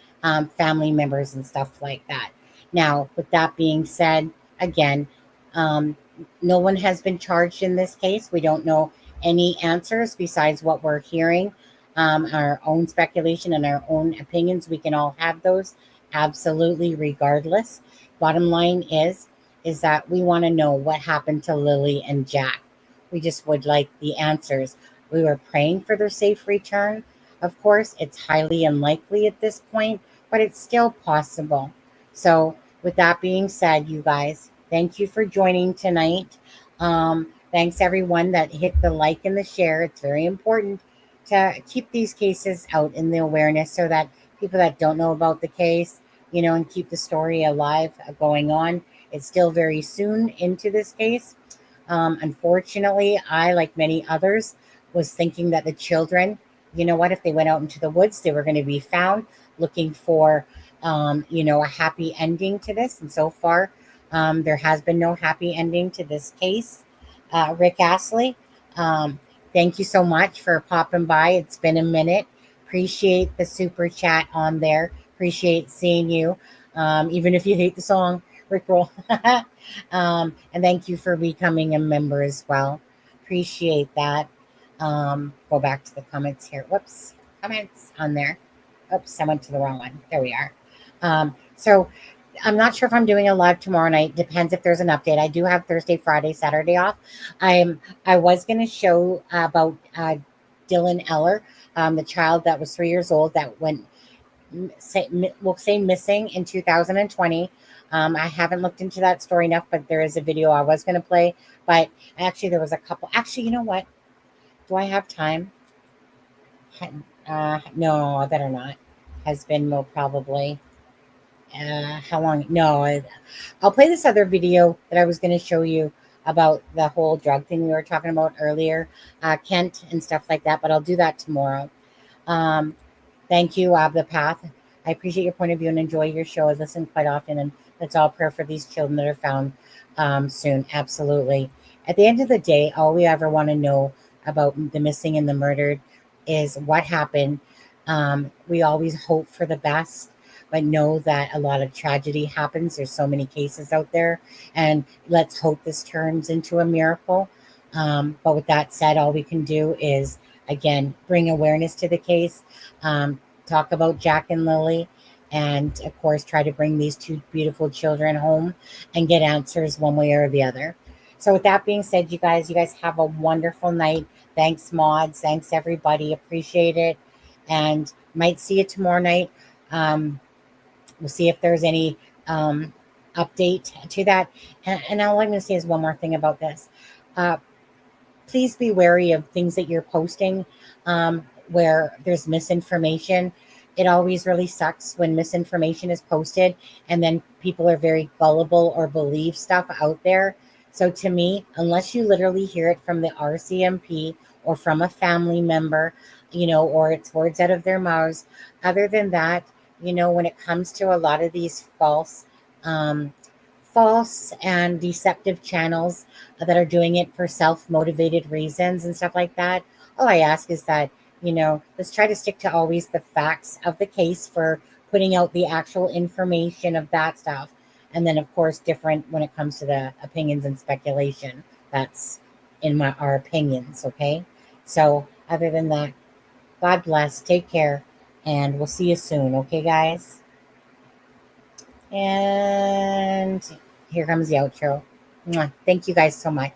family members and stuff like that. Now, with that being said, again, no one has been charged in this case. We don't know any answers besides what we're hearing, our own speculation and our own opinions. We can all have those, absolutely, regardless. Bottom line is that we want to know what happened to Lily and Jack. We just would like the answers. We were praying for their safe return. Of course, it's highly unlikely at this point, but it's still possible. So with that being said, you guys, thank you for joining tonight. Thanks everyone that hit the like and the share. It's very important to keep these cases out in the awareness so that people that don't know about the case, and keep the story alive, going on. It's still very soon into this case. Unfortunately, I, like many others, was thinking that the children, if they went out into the woods, they were going to be found, looking for, a happy ending to this. And so far, there has been no happy ending to this case. Rick Astley, thank you so much for popping by. It's been a minute. Appreciate the super chat on there. Appreciate seeing you, even if you hate the song, Rickroll. And thank you for becoming a member as well. Appreciate that. Go back to the comments here. Whoops, comments on there. Oops, I went to the wrong one. There we are. So I'm not sure if I'm doing a live tomorrow night. Depends if there's an update. I do have Thursday, Friday, Saturday off. I was going to show about Dylan Eller, the child that was 3 years old that went, we'll say missing in 2020. I haven't looked into that story enough, but there is a video I was going to play. But actually, there was a couple. Actually, you know what? Do I have time? No, I better not. Husband will probably. How long? No, I'll play this other video that I was going to show you about the whole drug thing we were talking about earlier, Kent and stuff like that. But I'll do that tomorrow. Thank you, The Path. I appreciate your point of view and enjoy your show. I listen quite often, and let's all pray for these children that are found soon. Absolutely. At the end of the day, all we ever want to know about the missing and the murdered is what happened. We always hope for the best, but know that a lot of tragedy happens. There's so many cases out there, and let's hope this turns into a miracle. But with that said, all we can do is, again, bring awareness to the case, talk about Jack and Lily, and of course, try to bring these two beautiful children home and get answers one way or the other. So with that being said, you guys have a wonderful night. Thanks, mods. Thanks, everybody. Appreciate it. And might see you tomorrow night. We'll see if there's any update to that. And all I'm going to say is one more thing about this. Please be wary of things that you're posting where there's misinformation. It always really sucks when misinformation is posted and then people are very gullible or believe stuff out there. So to me, unless you literally hear it from the RCMP or from a family member, or it's words out of their mouths, other than that, when it comes to a lot of these false and deceptive channels that are doing it for self-motivated reasons and stuff like that, all I ask is that, let's try to stick to always the facts of the case for putting out the actual information of that stuff. And then, of course, different when it comes to the opinions and speculation. That's in our opinions, okay? So other than that, God bless, take care, and we'll see you soon, okay, guys? And here comes the outro. Mwah. Thank you guys so much.